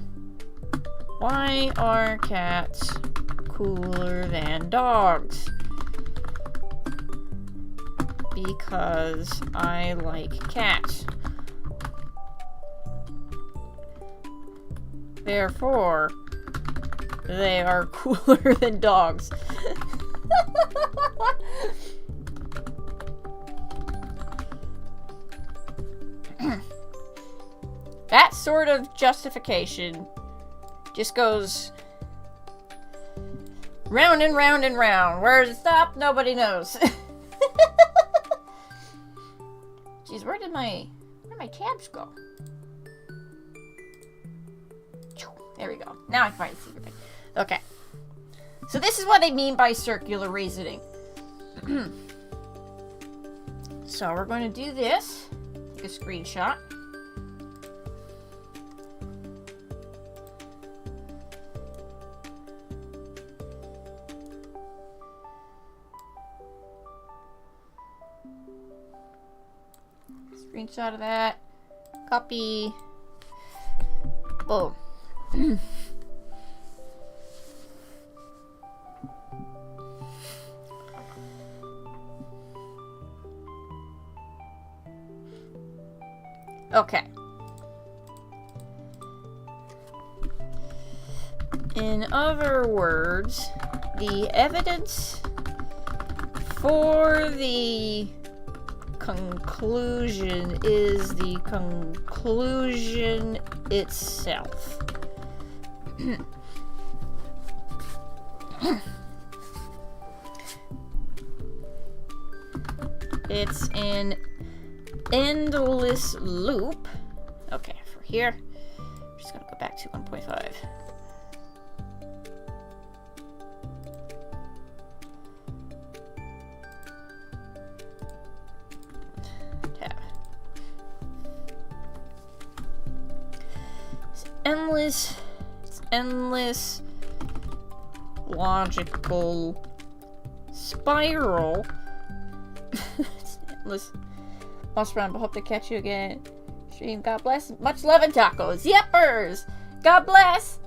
why are cats cooler than dogs? Because I like cats. Therefore, they are cooler than dogs. That sort of justification Just goes round and round and round. Where does it stop? Nobody knows. Jeez, where'd my tabs go? There we go. Now I can finally see everything. Okay. So this is what they mean by circular reasoning. So we're going to do this. Take a screenshot. Screenshot of that. Copy. Boom. Okay. In other words, the evidence for the conclusion is the conclusion itself. It's an endless loop. Okay, for here, I'm just gonna go back to 1.5. Tab. It's endless logical spiral. It's endless. Lost around, but hope to catch you again. Stream, God bless. Much love and tacos. Yeppers! God bless!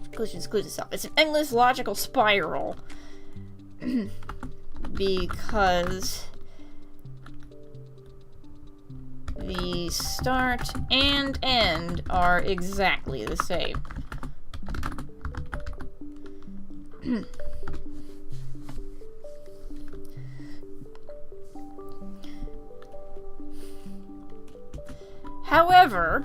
Conclusion includes itself. It's an endless logical spiral. Because the start and end are exactly the same. However,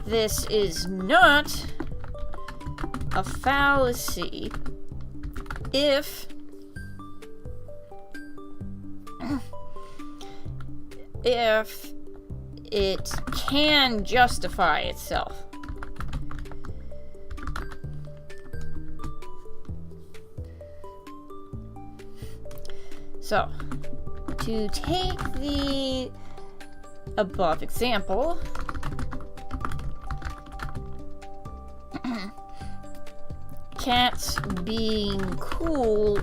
this is not a fallacy if it can justify itself. So, to take the above example, cats being cool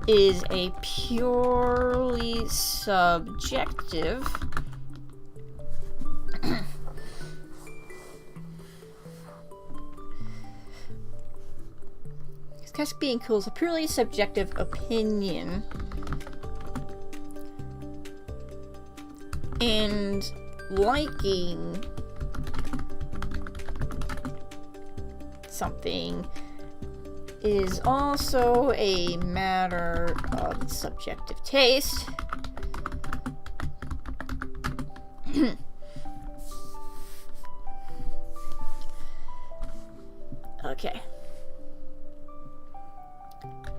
is a purely subjective cats being cool is a purely subjective opinion. And liking something is also a matter of subjective taste. Okay.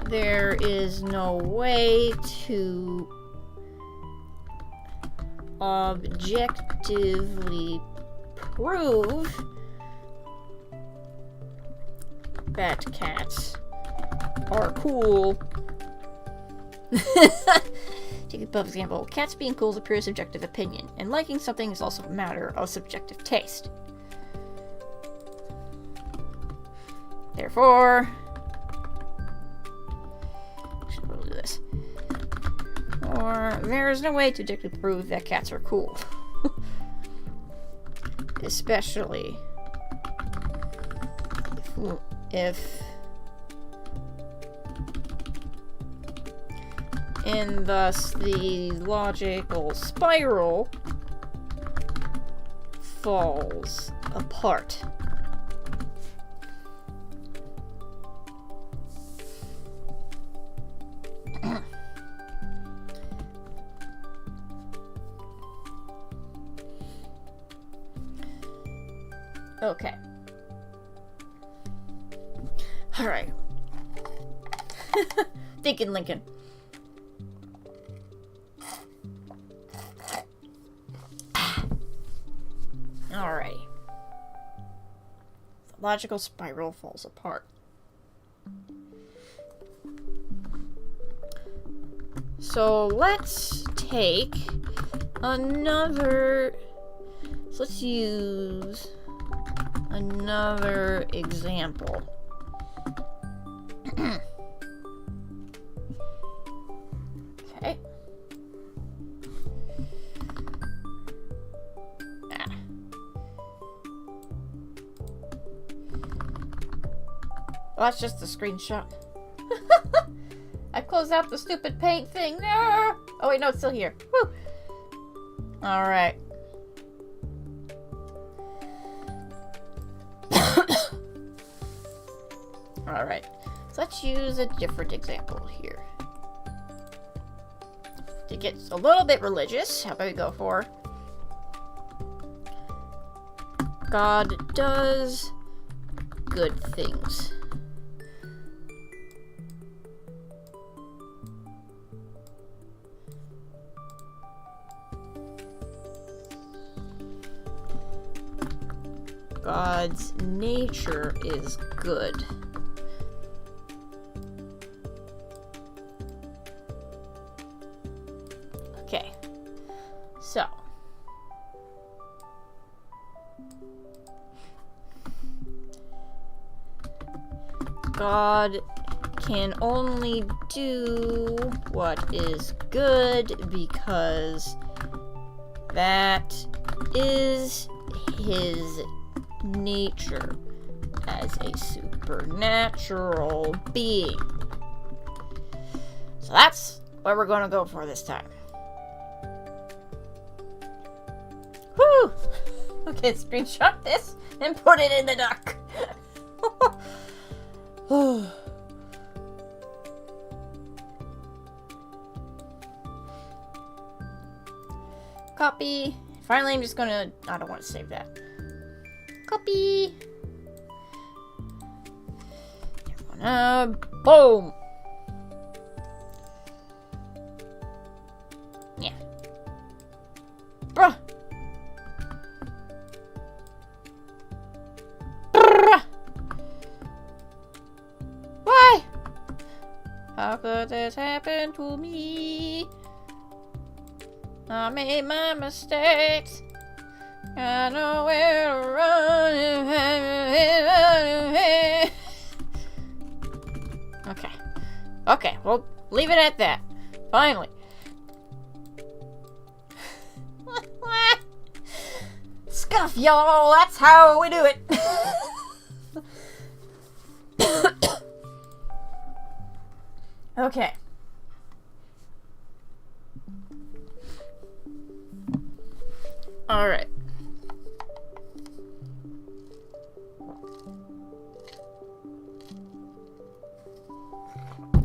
There is no way to objectively prove that cats are cool. Take the above example. Cats being cool is a pure subjective opinion, and liking something is also a matter of subjective taste. Therefore, we'll do this. Or there is no way to objectively prove that cats are cool. Especially if and thus the logical spiral falls apart. Okay. Alright. Thinking Lincoln. Alrighty. The logical spiral falls apart. So let's take another... Let's use another example. Okay. Well, that's just a screenshot. I closed out the stupid paint thing. No! Oh wait, no, it's still here. Woo! Alright. Alright. So let's use a different example here. To get a little bit religious, how about we go for God does good things. God's nature is good. Okay, so God can only do what is good because that is his nature as a supernatural being. So that's what we're going to go for this time. Whew! Okay, screenshot this and put it in the dock. Copy. Finally, I'm just gonna... I don't want to save that. Copy. Boom. Yeah. Bruh. Bruh. Why? How could this happen to me? I made my mistakes. I know where to run. Okay. Okay, we'll leave it at that. Finally. Scuff, y'all. That's how we do it. Okay. All right.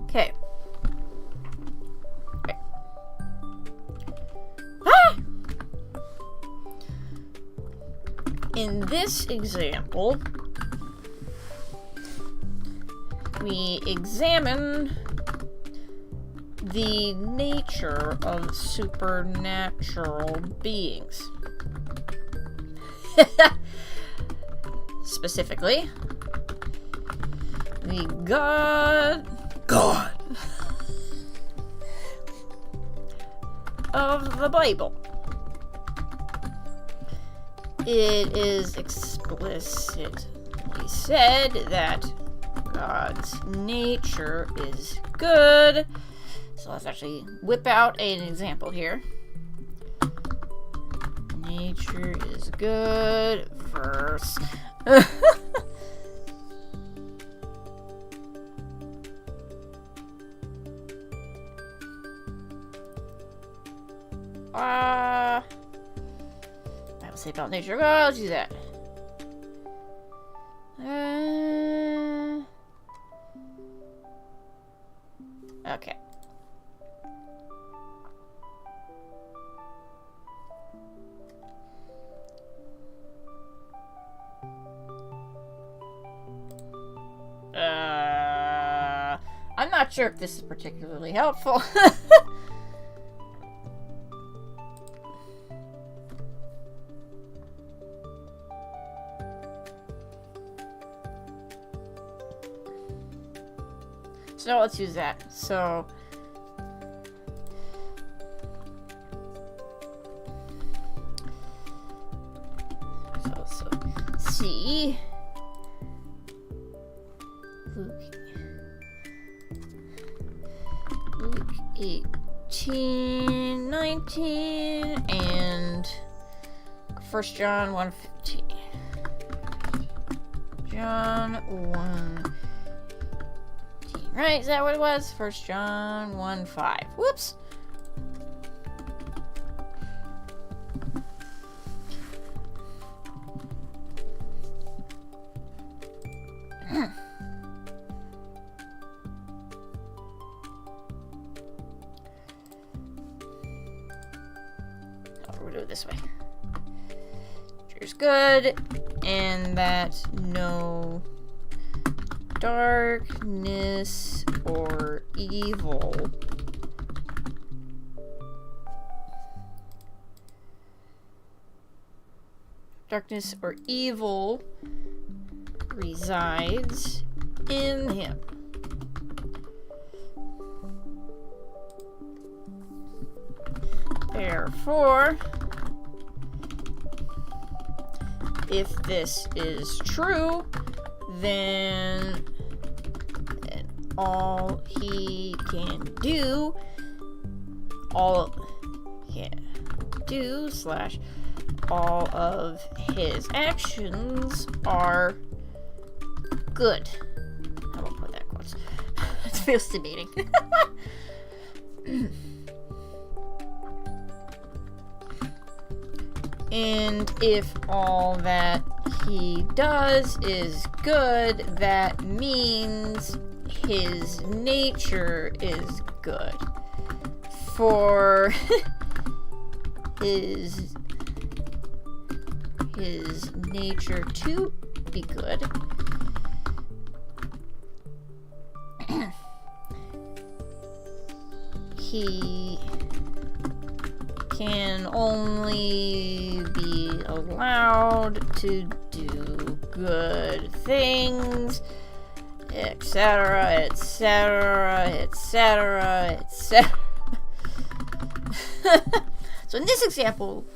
Okay. Ah! In this example, we examine the nature of supernatural beings. Specifically, the God of the Bible. It is explicitly said that God's nature is good. So let's actually whip out an example here. Nature is good, verse. I will say about nature. Oh, I'll do that. Okay. Not sure if this is particularly helpful. So let's use that. So C Luke 18, 19, and 1 John 1:15. John 1. Right, is that what it was? 1 John 1:5. Whoops. We'll do it this way. Nature's good, and that no darkness or evil resides in him. Therefore, if this is true, then all he can do all of his actions are good. How about put that quotes? It feels debating. And if all that he does is good, that means his nature is good. For his nature to be good, he can only be allowed to do good things, etc., etc., etc., etc. So in this example,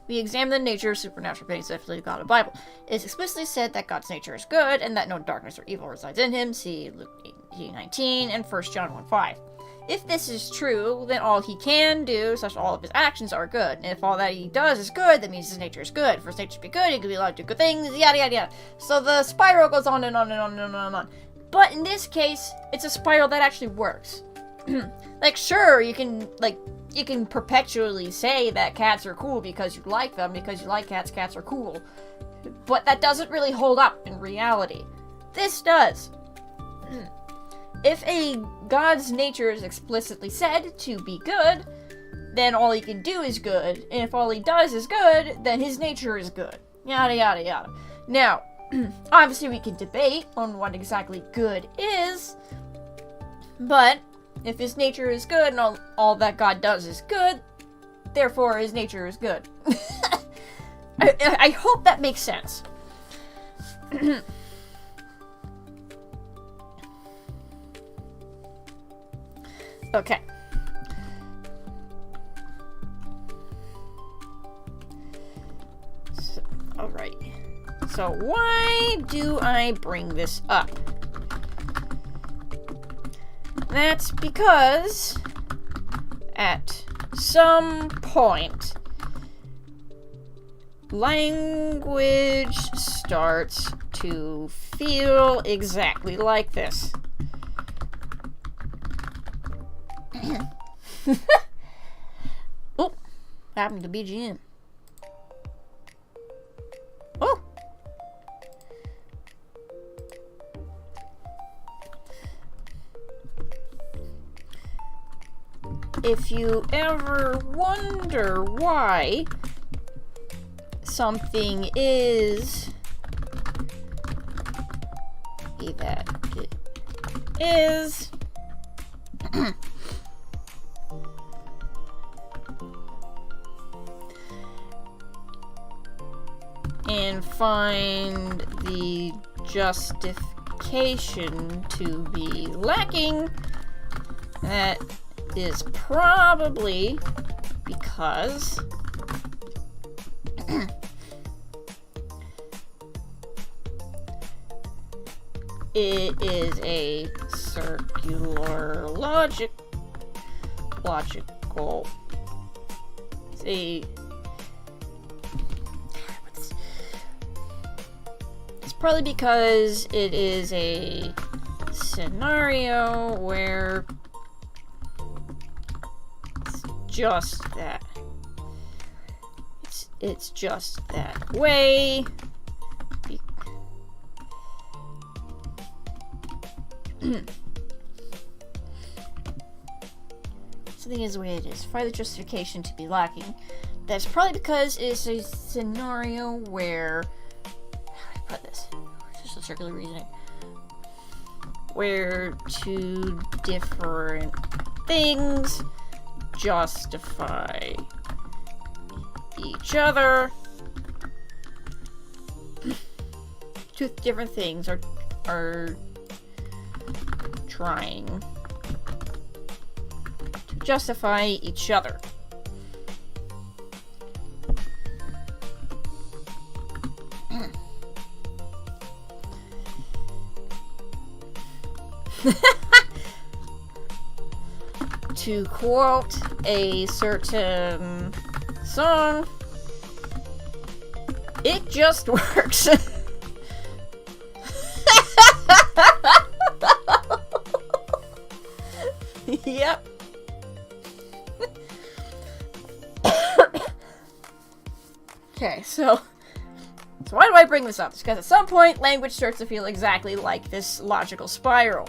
we examine the nature of supernatural beings that the God of the Bible. It is explicitly said that God's nature is good and that no darkness or evil resides in him. See Luke 18:19 and 1 John 1:5. If this is true, then all he can do, such all of his actions are good. And if all that he does is good, that means his nature is good. For his nature to be good, he can be allowed to do good things, yada yada yada. So the spiral goes on and on and on and on and on. But in this case, it's a spiral that actually works. Like, sure, you can perpetually say that cats are cool because you like them, because you like cats, cats are cool. But that doesn't really hold up in reality. This does. If a God's nature is explicitly said to be good, then all he can do is good. And if all he does is good, then his nature is good. Yada yada yada. Now, obviously we can debate on what exactly good is, but if his nature is good and all that God does is good, therefore his nature is good. I hope that makes sense. Okay. So, alright. So why do I bring this up? That's because at some point, language starts to feel exactly like this. Oh, happened to BGM. Oh. If you ever wonder why something is that it is, and find the justification to be lacking, that is probably because it is a circular logical. It's probably because it is a scenario where it's just that. It's just that way. Something is the way it is. Find the justification to be lacking. That's probably because it's a scenario where... How do I put this? It's just a circular reasoning. Where two different things justify each other. Two different things are trying to justify each other. To quote a certain song, it just works. Yep. Okay, so why do I bring this up? It's because at some point, language starts to feel exactly like this logical spiral.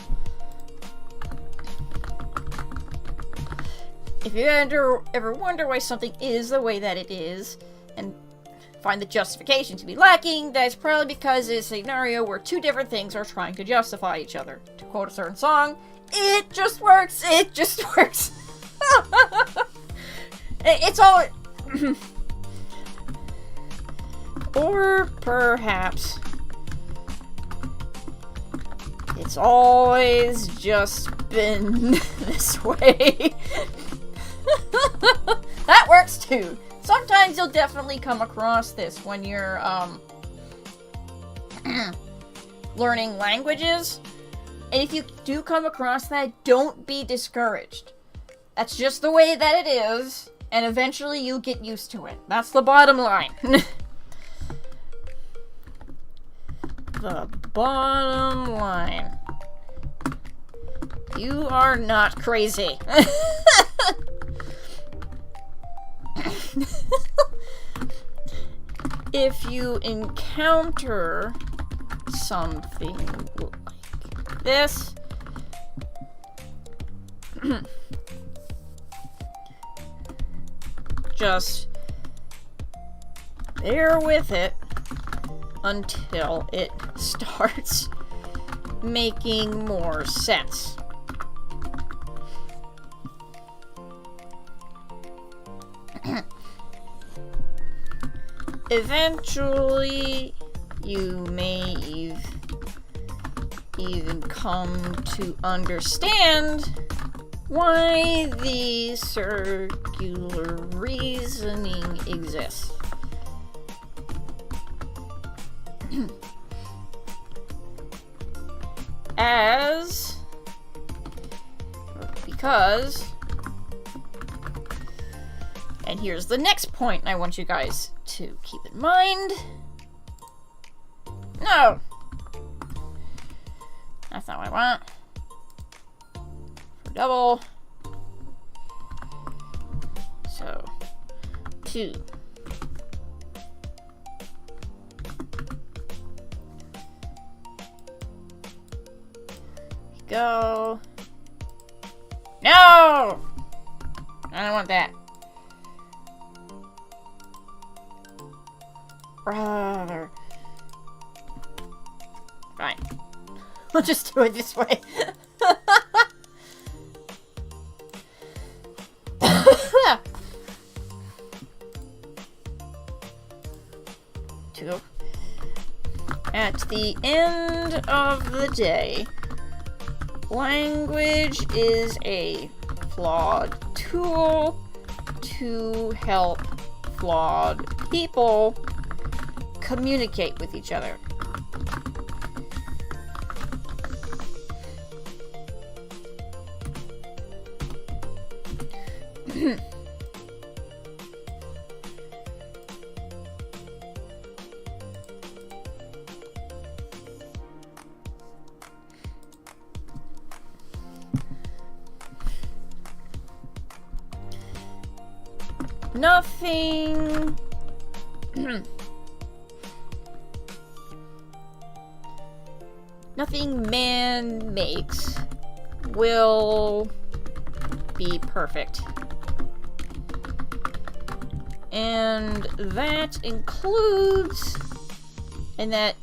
If you ever wonder why something is the way that it is, and find the justification to be lacking, that's probably because it's a scenario where two different things are trying to justify each other. To quote a certain song, it just works, it just works. It's all... Or perhaps it's always just been this way. That works too. Sometimes you'll definitely come across this when you're learning languages. And if you do come across that, don't be discouraged. That's just the way that it is, and eventually you'll get used to it. That's the bottom line. The bottom line. You are not crazy. If you encounter something like this, just bear with it until it starts making more sense. Eventually, you may even come to understand why the circular reasoning exists. Because, and here's the next point I want you guys to keep in mind. No! That's not what I want. For double. So, 2. Go. No! I don't want that. Brother. Fine. We'll just do it this way. to. At the end of the day, language is a flawed tool to help flawed people communicate with each other. Nothing man makes will be perfect. And that includes, that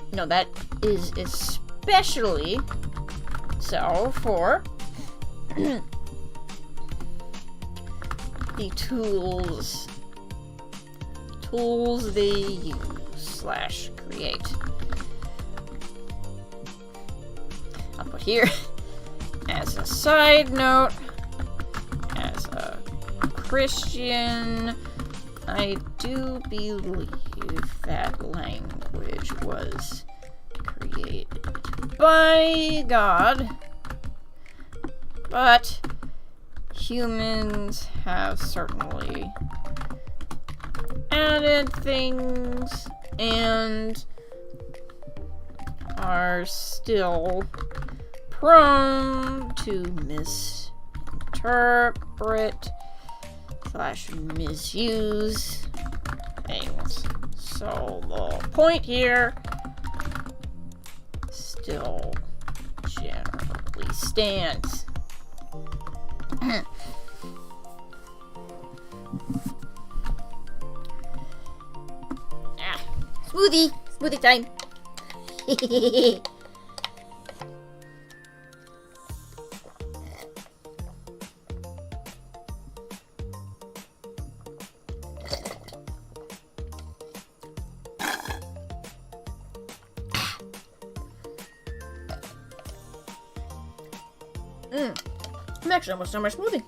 is especially so for the tools they use / create. I'll put here as a side note, as a Christian, I do believe that language was created by God, but humans have certainly added things and are still prone to misinterpret / misuse things. So the point here still generally stands. Smoothie time. I'm actually almost done my smoothie.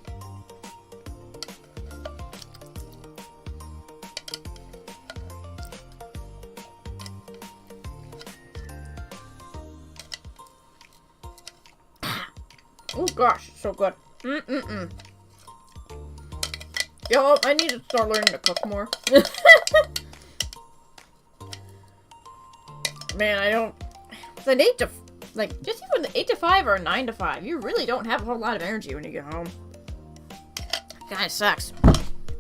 Oh gosh, so good. Yo, I need to start learning to cook more. Man, I don't. It's an 8 to, just even 8 to 5 or 9 to 5, you really don't have a whole lot of energy when you get home. Kinda sucks.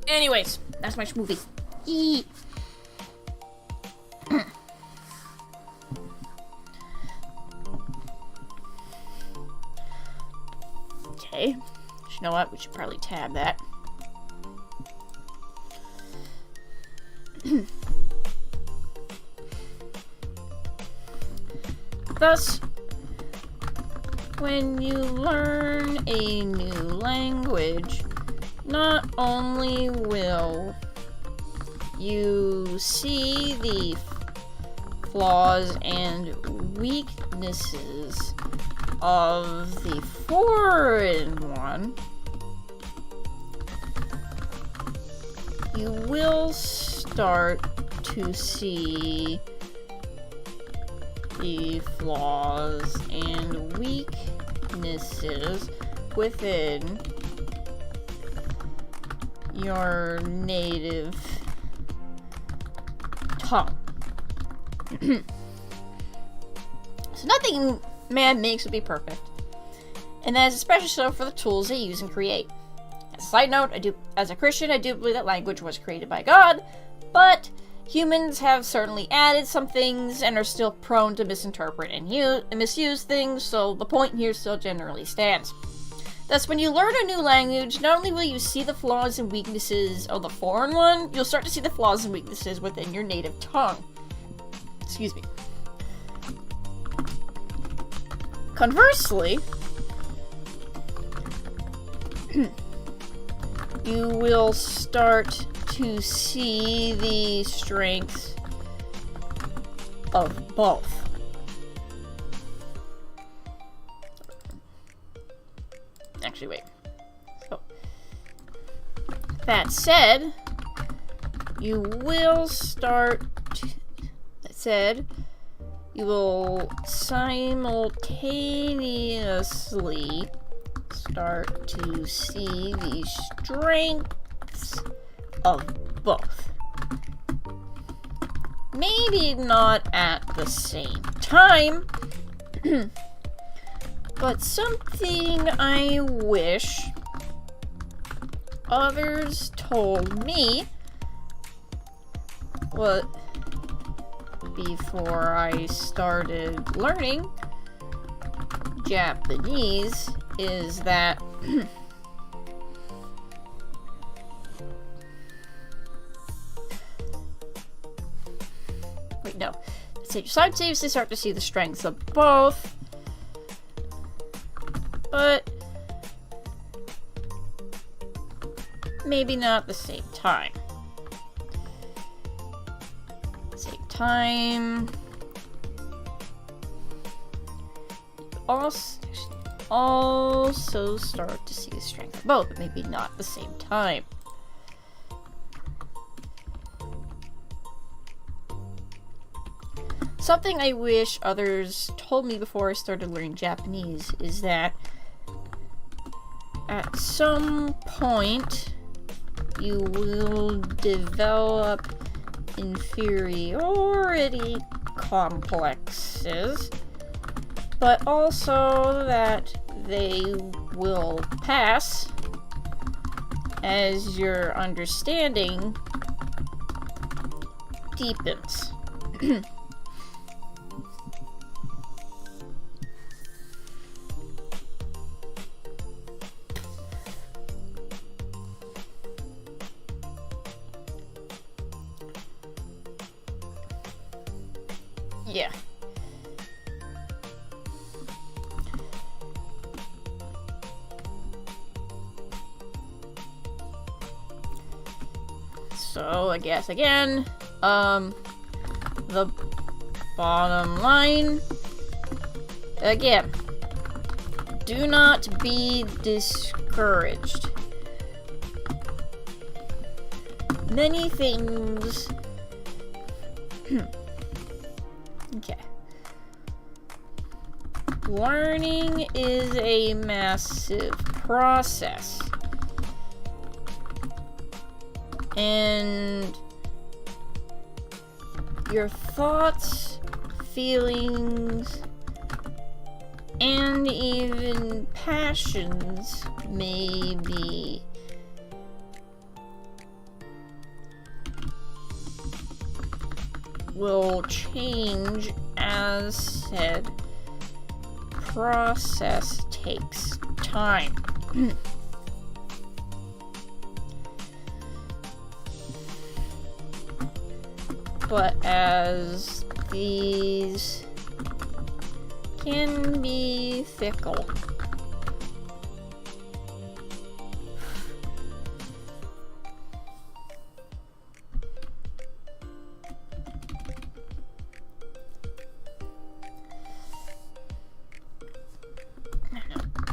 Anyways, that's my smoothie. Eee. Okay. You know what? We should probably tab that. Thus, when you learn a new language, not only will you see the flaws and weaknesses of the foreign one, you will start to see the flaws and weaknesses within your native tongue. So nothing man makes will be perfect, and that is especially so for the tools they use and create. As a side note, as a Christian, I do believe that language was created by God, but humans have certainly added some things and are still prone to misinterpret and misuse things, so the point here still generally stands. Thus, when you learn a new language, not only will you see the flaws and weaknesses of the foreign one, you'll start to see the flaws and weaknesses within your native tongue. Excuse me. Conversely, you will start to see the strengths of both. Actually, wait. So, that said, you will simultaneously start to see the strengths of both. Maybe not at the same time, but something I wish others told me before I started learning Japanese is that wait, no. Simultaneously start to see the strengths of both, but maybe not at the same time. Also start to see the strength of both, but maybe not at the same time. Something I wish others told me before I started learning Japanese is that at some point you will develop inferiority complexes, but also that they will pass as your understanding deepens. Yeah. So, I guess again, the bottom line, again, do not be discouraged. Many things okay. Learning is a massive process. And your thoughts, feelings, and even passions maybe will change as said process takes time. But as these can be fickle,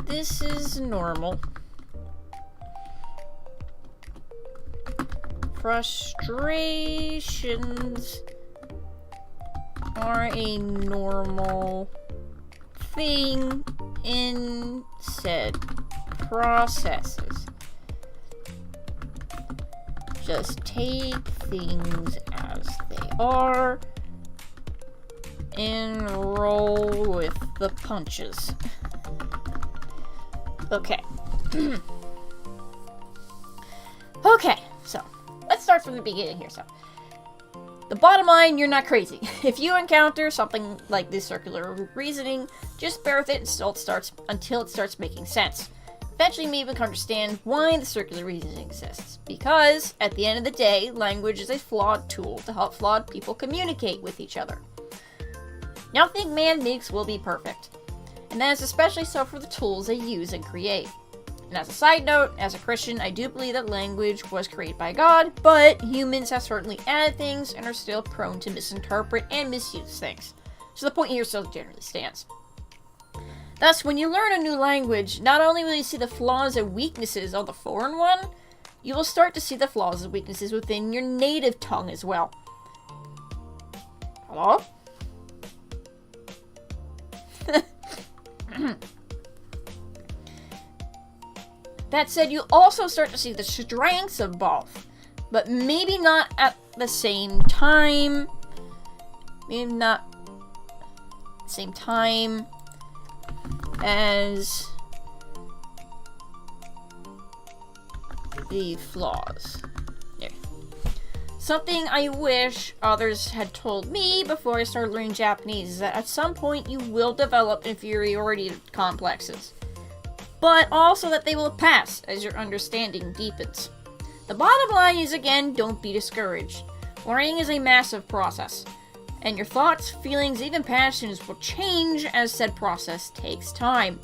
this is normal. Frustrations are a normal thing in said processes. Just take things as they are and roll with the punches. Okay. Okay, so let's start from the beginning here. So, the bottom line, you're not crazy. If you encounter something like this circular reasoning, just bear with it until it starts making sense. Eventually, you may even understand why the circular reasoning exists. Because, at the end of the day, language is a flawed tool to help flawed people communicate with each other. Nothing man makes will be perfect. And that is especially so for the tools they use and create. And as a side note, as a Christian, I do believe that language was created by God, but humans have certainly added things and are still prone to misinterpret and misuse things. So the point here still generally stands. Thus, when you learn a new language, not only will you see the flaws and weaknesses of the foreign one, you will start to see the flaws and weaknesses within your native tongue as well. Hello? That said, you also start to see the strengths of both, but maybe not at the same time. Maybe not at the same time as the flaws. There. Something I wish others had told me before I started learning Japanese is that at some point you will develop inferiority complexes, but also that they will pass as your understanding deepens. The bottom line is, again, don't be discouraged. Learning is a massive process, and your thoughts, feelings, even passions will change as said process takes time.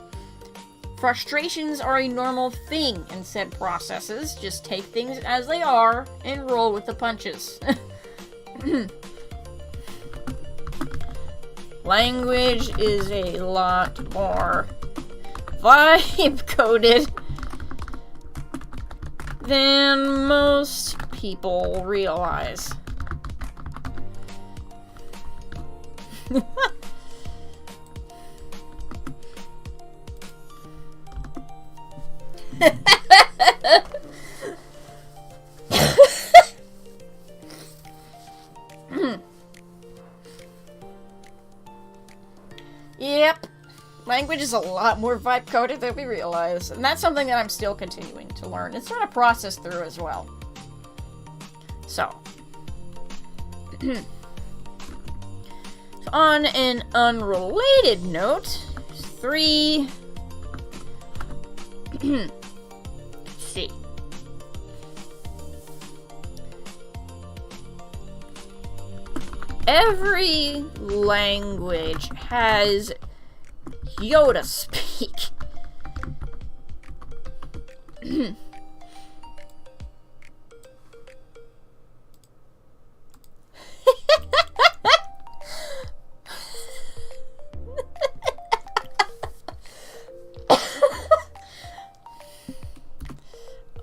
Frustrations are a normal thing in said processes. Just take things as they are and roll with the punches. Language is a lot more vibe-coded than most people realize. Yep. Language is a lot more vibe-coded than we realize, and that's something that I'm still continuing to learn. It's trying to process through as well. So. On an unrelated note, 3... see. Every language has Yoda speak.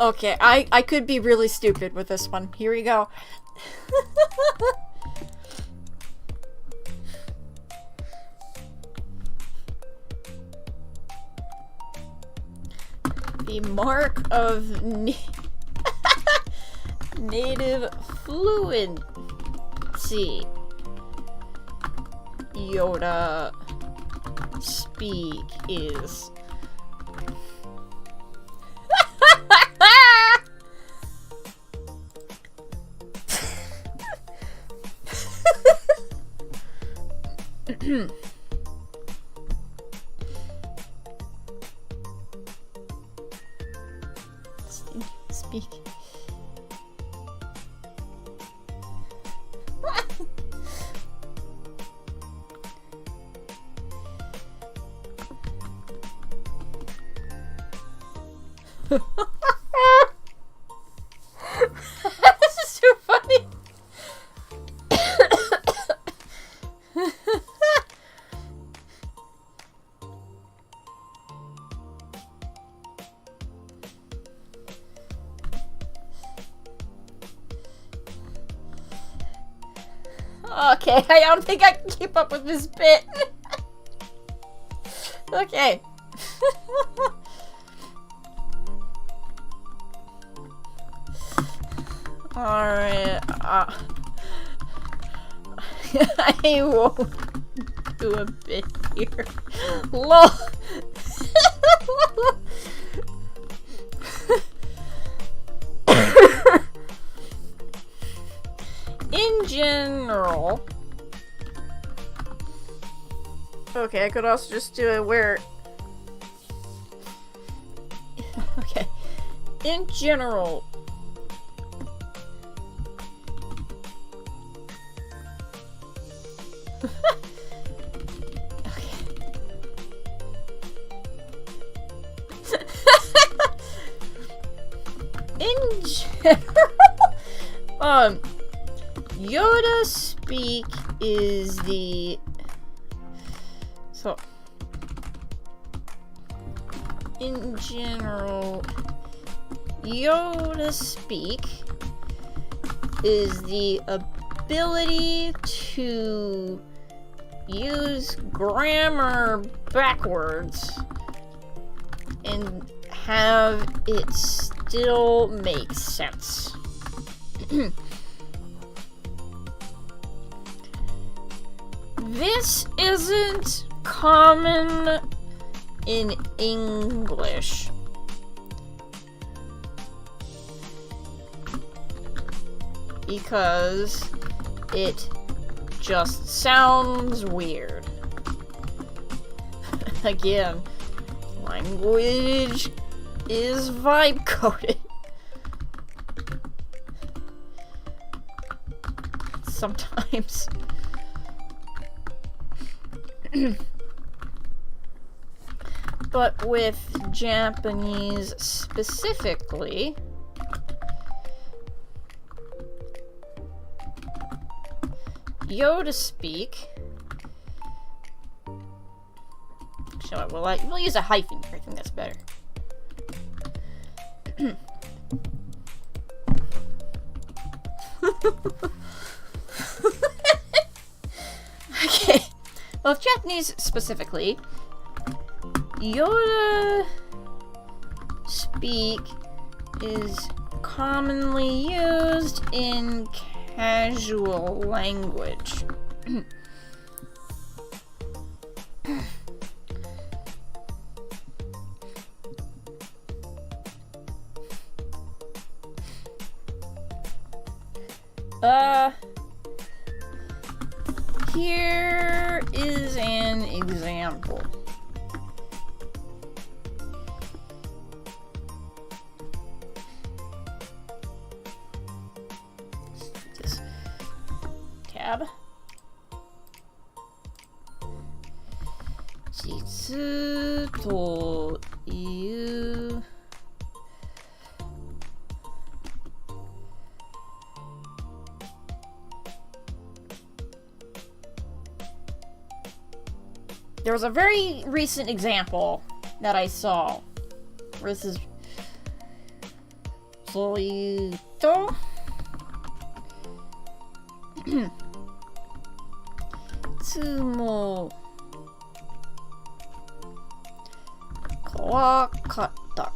Okay, I could be really stupid with this one. Here we go. The mark of native fluency. Yoda speak is... Speak. This is so funny. Okay, I don't think I can keep up with this bit. Okay. Alright, I won't do a bit here. LOL. In general... Okay, I could also just do it where... Okay. In general... Yoda speak is the... So, in general, Yoda speak is the ability to use grammar backwards and have it still make sense. This isn't common in English. Because it just sounds weird. Again, language is vibe coded. Sometimes. But with Japanese specifically, Yoda speak. So we'll use a hyphen here. I think that's better. Okay. Well, Japanese specifically, Yoda speak is commonly used in casual language. Here is an example. Just tab. 実というThere was a very recent example that I saw. Where this is そういうとつも怖かった。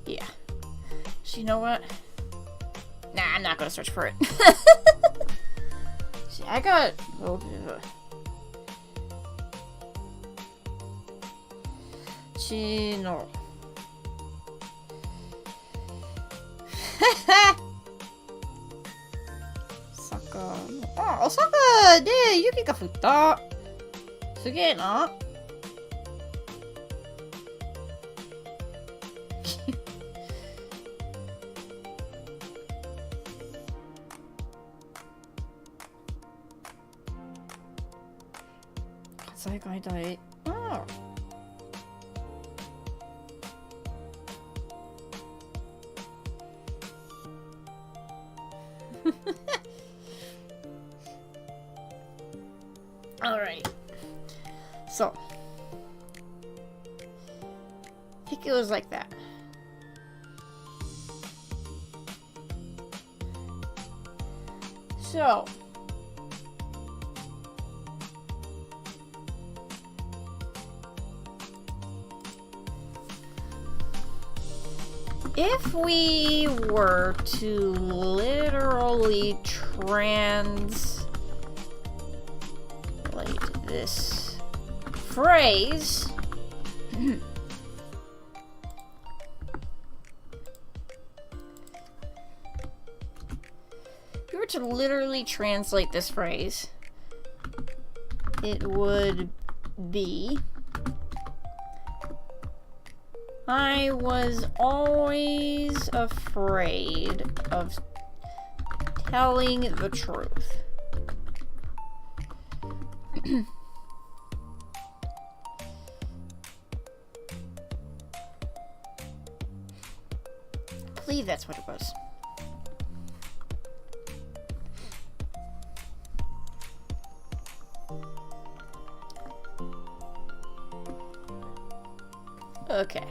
Yeah. So you know what? Nah, I'm not gonna search for it. See, I got... Chino. Osaka. あ、Osaka で雪が降った。すげえな。再開大。ああ。Alright. So, I think it was like that. So, if we were to literally translate this phrase, if we were to literally translate this phrase, it would be, I was always afraid of telling the truth. believe that's what it was. Okay.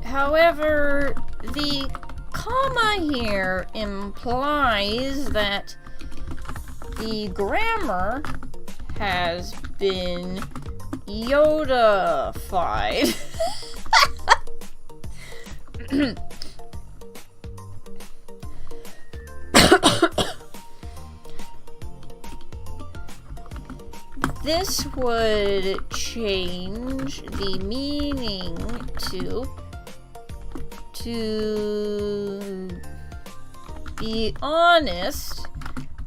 However, the comma here implies that the grammar has been Yoda-fied. This would change the meaning to be honest,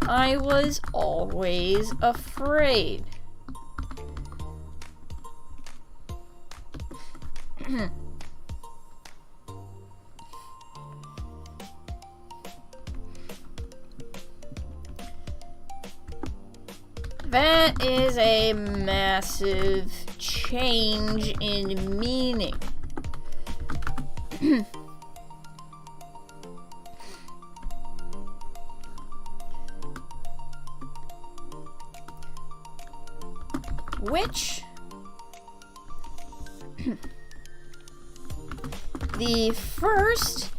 I was always afraid. That is a massive change in meaning. Which the first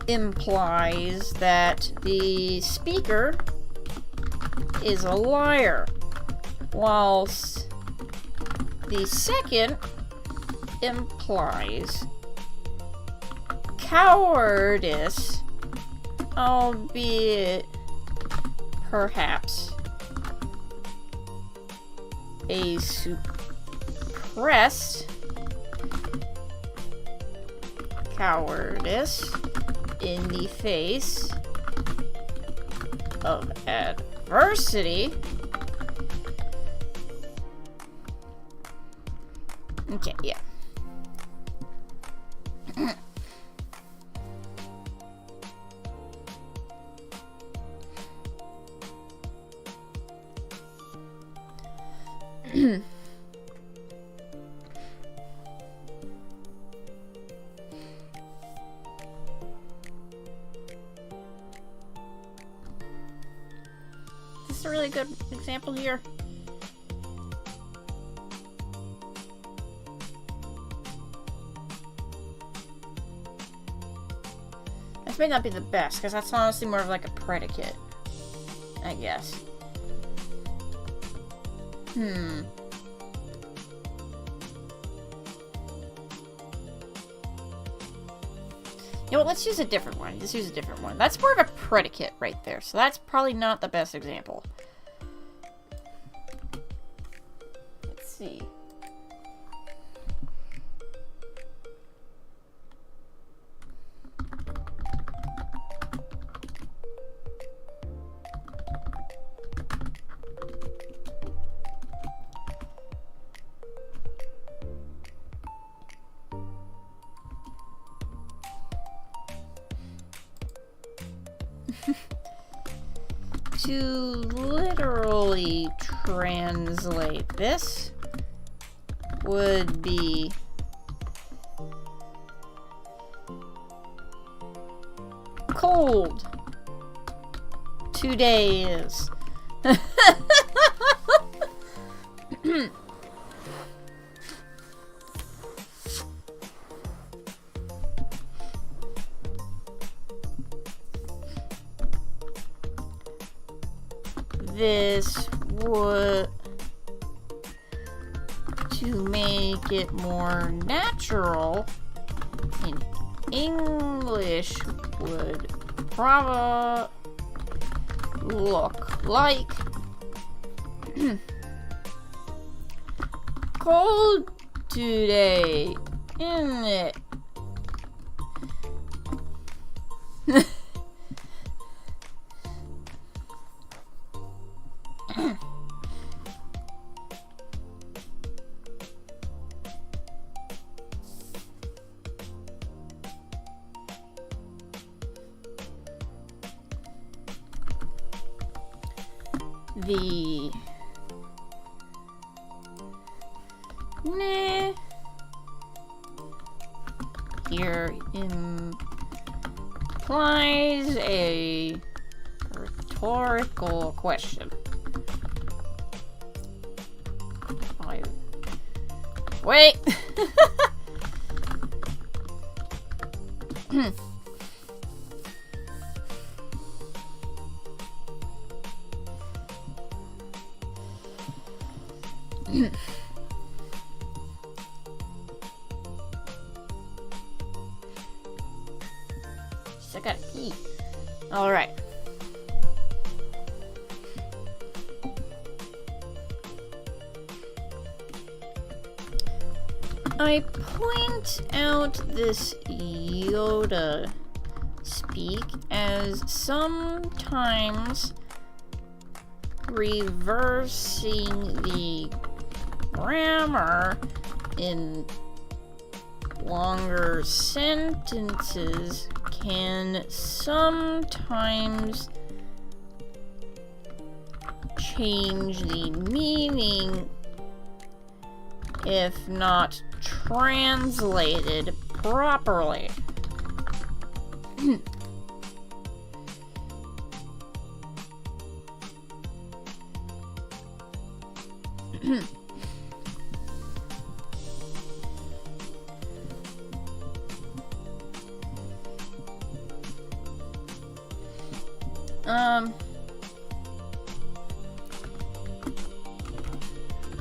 implies that the speaker is a liar, whilst the second implies cowardice, albeit perhaps a suppressed cowardice in the face of adversity. Okay, yeah. This is a really good example here. This may not be the best, because that's honestly more of like a predicate, I guess. You know what, let's use a different one. Let's use a different one. That's more of a predicate right there, so that's probably not the best example. Let's see. To literally translate this would be cold 2 days. This would, to make it more natural in English, would probably look like cold today, isn't it? The here implies a rhetorical question. Wait! I gotta pee. Alright. I point out this Yoda speak as sometimes reversing the grammar in longer sentences can sometimes change the meaning if not translated properly.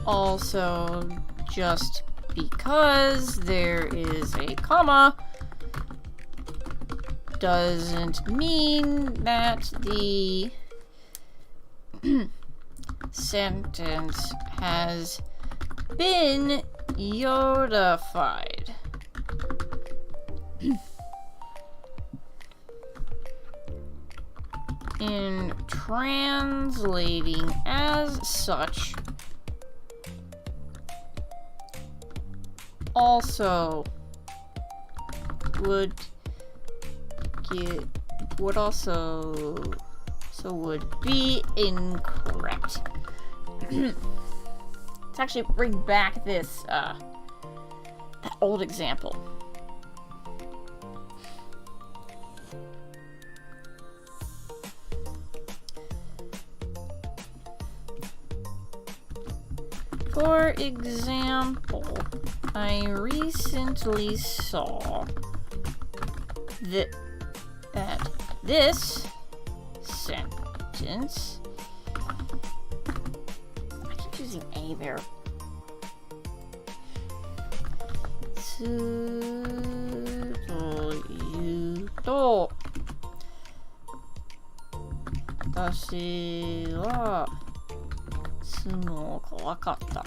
Also, just because there is a comma doesn't mean that the sentence has been Yodified. In translating as such, also would be incorrect. Let's actually bring back this that old example. For example, I recently saw that this sentence, I keep using A there. すというと、私はすの怖かった。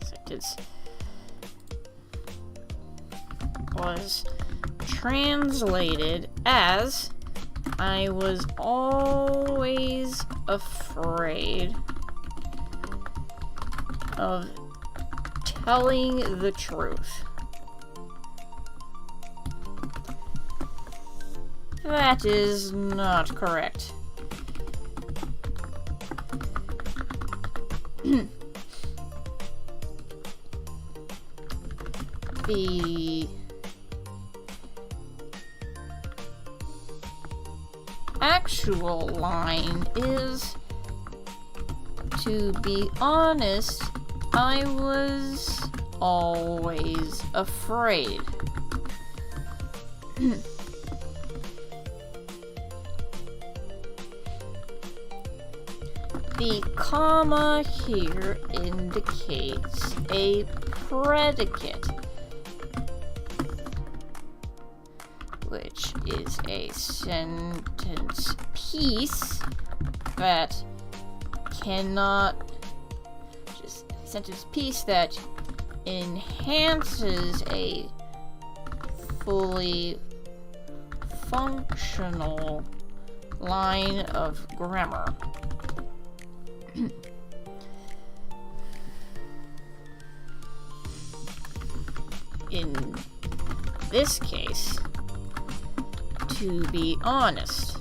Sentence was translated as I was always afraid of telling the truth. That is not correct. The actual line is, to be honest, I was always afraid. The comma here indicates a predicate, which is a sentence piece that cannot, just a sentence piece that enhances a fully functional line of grammar. In this case, to be honest,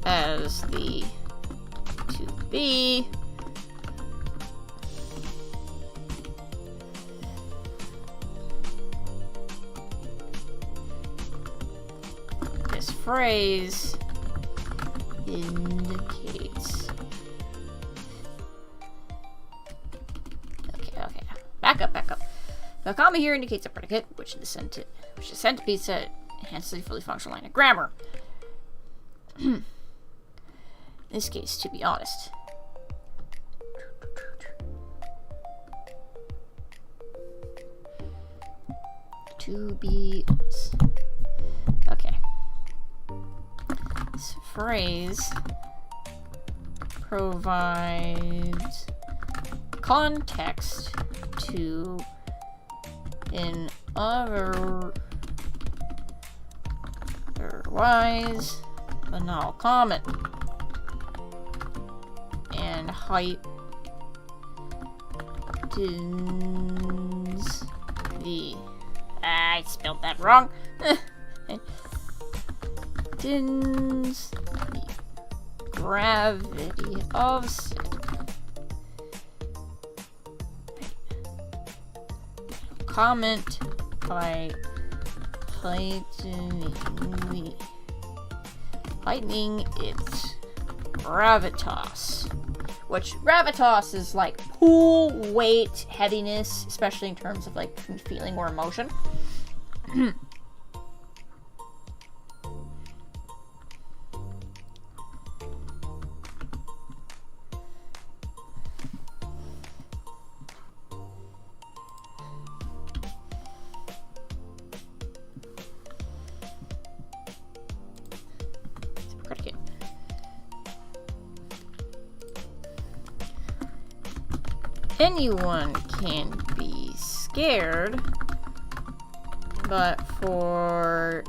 as the to be. This phrase indicates. Okay. Back up. The comma here indicates a predicate, which is sent to be said, enhances a fully functional line of grammar. In this case, to be honest. To be honest. Okay. This phrase provides context to an otherwise banal comment and heightens the I spelled that wrong. Heightens the gravity of said comment by heightening its gravitas. Which gravitas is like pull, weight, heaviness, especially in terms of like feeling or emotion. Anyone can be scared, but for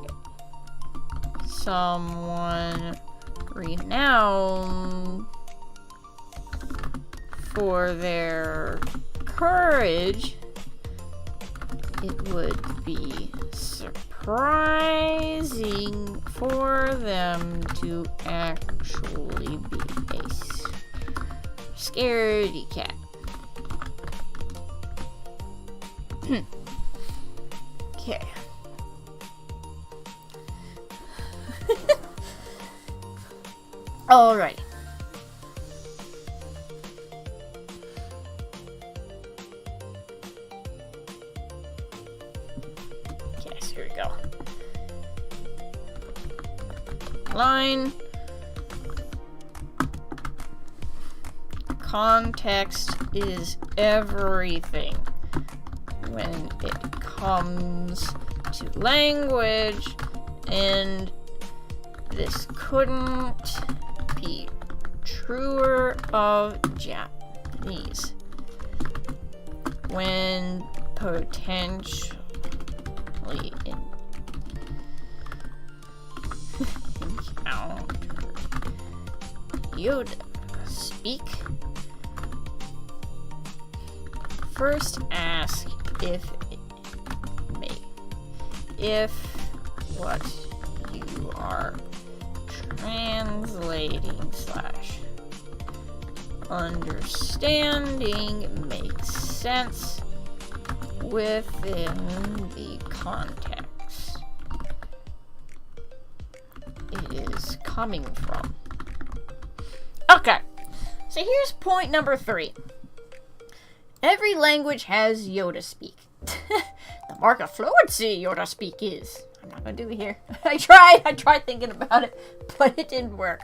someone renowned for their courage, it would be surprising for them to actually be a scaredy cat. Okay. Alright. Okay, so here we go. Line. Context is everything when it comes to language, and this couldn't be truer of Japanese. When potentially encounter Yoda speak, first ask if what you are translating / understanding makes sense within the context it is coming from. Okay, so here's point number 3. Every language has Yoda speak. The mark of fluency Yoda speak is. I'm not gonna do it here. I tried thinking about it, but it didn't work.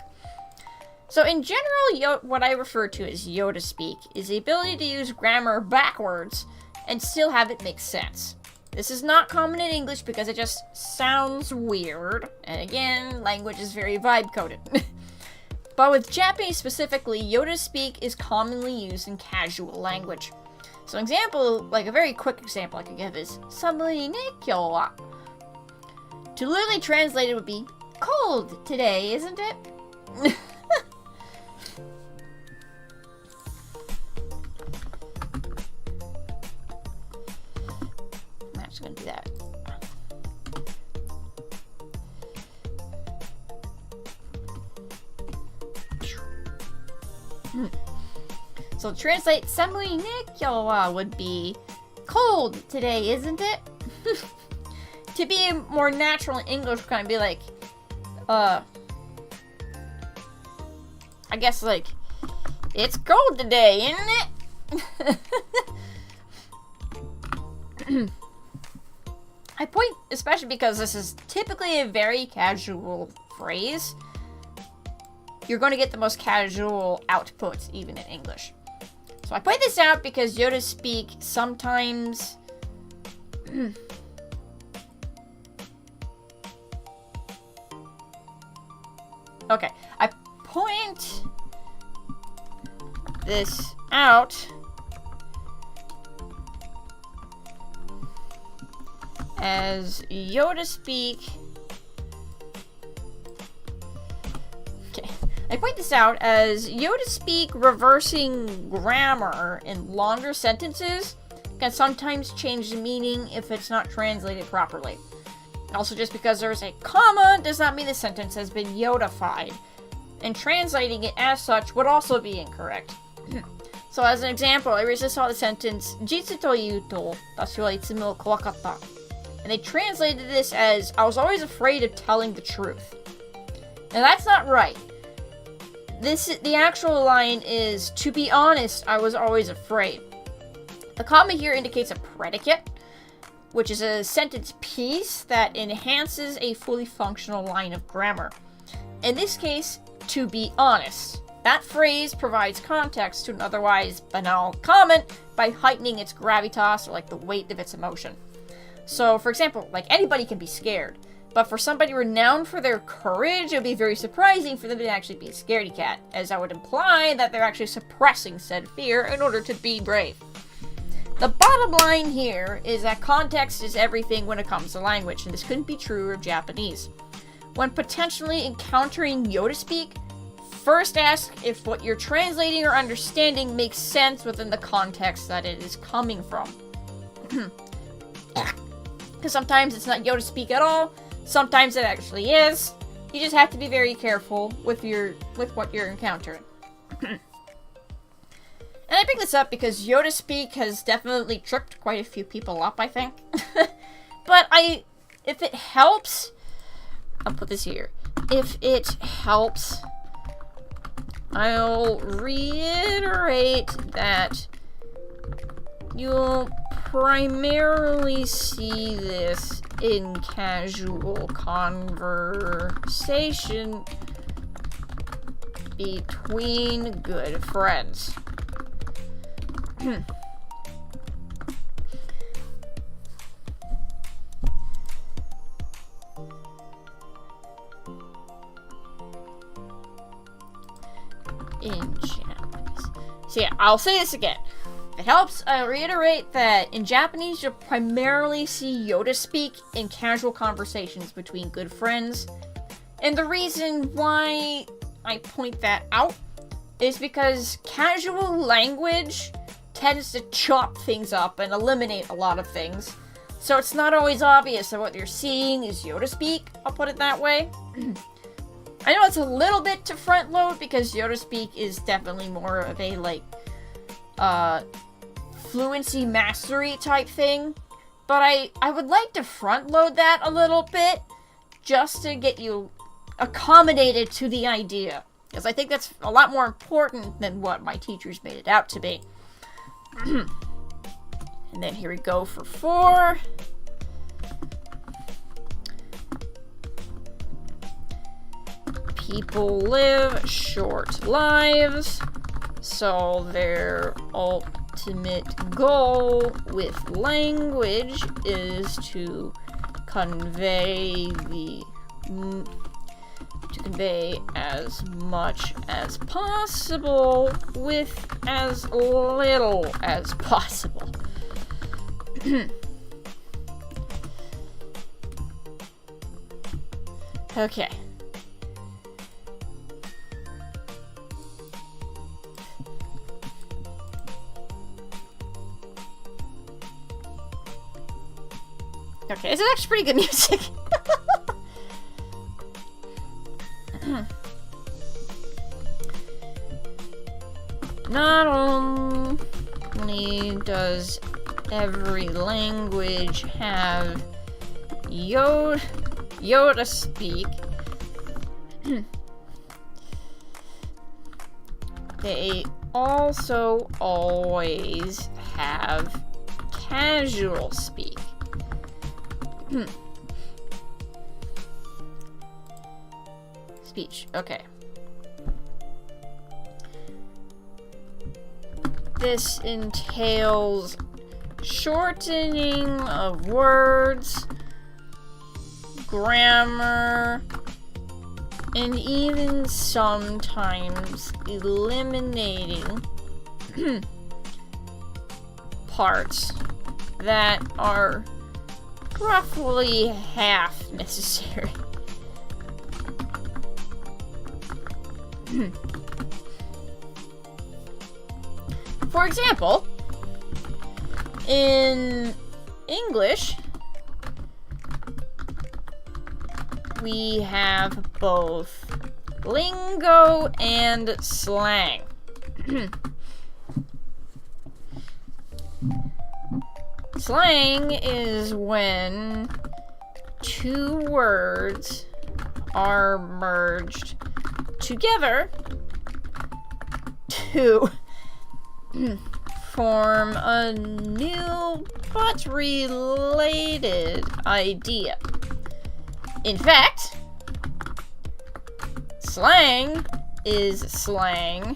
So in general, what I refer to as Yoda speak is the ability to use grammar backwards and still have it make sense. This is not common in English because it just sounds weird. And again, language is very vibe coded. But with Japanese specifically, Yoda speak is commonly used in casual language. So an example, like a very quick example I could give is "Samui ne kyou wa." To literally translate it would be "cold today, isn't it?" I'm just gonna do that. So translate "寒いね今日は" would be cold today, isn't it? To be more natural in English, kind of be like, I guess like, it's cold today, isn't it? I point especially because this is typically a very casual phrase. You're going to get the most casual output even in English. So I point this out because Yoda speak sometimes okay, I point this out as Yoda speak. Okay, I point this out as Yoda speak reversing grammar in longer sentences can sometimes change the meaning if it's not translated properly. Also, just because there's a comma does not mean the sentence has been Yoda-fied, and translating it as such would also be incorrect. So as an example, I recently saw the sentence, "Jitsu to iu to, watashi wa itsumo kawakatta." And they translated this as, "I was always afraid of telling the truth." Now that's not right. The actual line is, "To be honest, I was always afraid." The comma here indicates a predicate, which is a sentence piece that enhances a fully functional line of grammar. In this case, "to be honest." That phrase provides context to an otherwise banal comment by heightening its gravitas, or like the weight of its emotion. So, for example, like anybody can be scared, but for somebody renowned for their courage, it would be very surprising for them to actually be a scaredy cat, as that would imply that they're actually suppressing said fear in order to be brave. The bottom line here is that context is everything when it comes to language, and this couldn't be truer of Japanese. When potentially encountering Yoda speak, first ask if what you're translating or understanding makes sense within the context that it is coming from. Because sometimes it's not Yoda speak at all, sometimes it actually is. You just have to be very careful with what you're encountering. And I bring this up because Yoda speak has definitely tripped quite a few people up, I think. But if it helps, I'll put this here. If it helps, I'll reiterate that you'll primarily see this in casual conversation between good friends. In Japanese. So yeah, I'll say this again. If it helps, I'll reiterate that in Japanese, you'll primarily see Yoda speak in casual conversations between good friends. And the reason why I point that out is because casual language tends to chop things up and eliminate a lot of things. So it's not always obvious that what you're seeing is Yoda speak, I'll put it that way. I know it's a little bit to front load because Yoda speak is definitely more of a fluency mastery type thing. But I would like to front load that a little bit just to get you accommodated to the idea. Because I think that's a lot more important than what my teachers made it out to be. And then here we go for 4. People live short lives, so their ultimate goal with language is to convey as much as possible with as little as possible. Okay. Okay, this is actually pretty good music. Not only does every language have Yoda speak, they also always have casual speak. Speech, okay. This entails shortening of words, grammar, and even sometimes eliminating parts that are roughly half necessary. For example, in English, we have both lingo and slang. Slang is when two words are merged together to form a new but related idea. In fact, slang is slang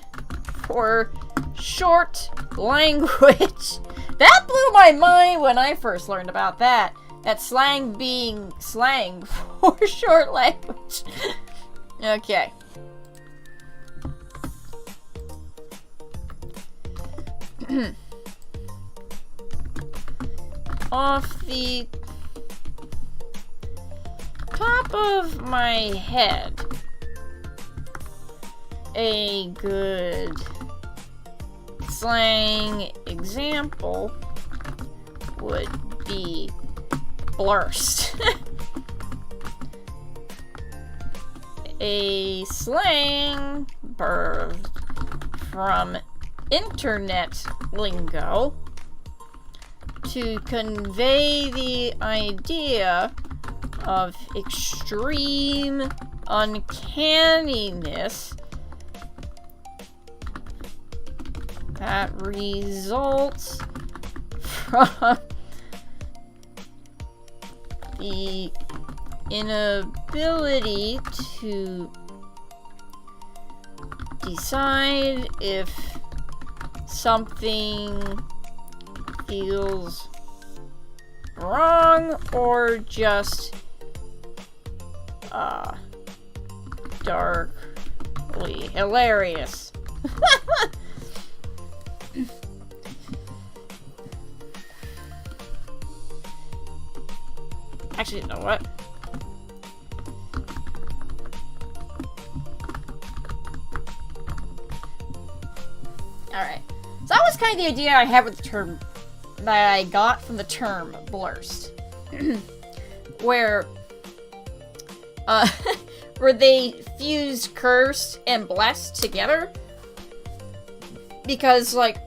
for short language. That blew my mind when I first learned about that. That slang being slang for short language. Okay. Off the top of my head, a good slang example would be blurst. A slang birthed from internet lingo to convey the idea of extreme uncanniness that results from the inability to decide if something feels wrong or just darkly hilarious. Actually, you know what? Alright. So that was kind of the idea I had with the term that I got from the term blurst. where they fused cursed and blessed together. Because, like,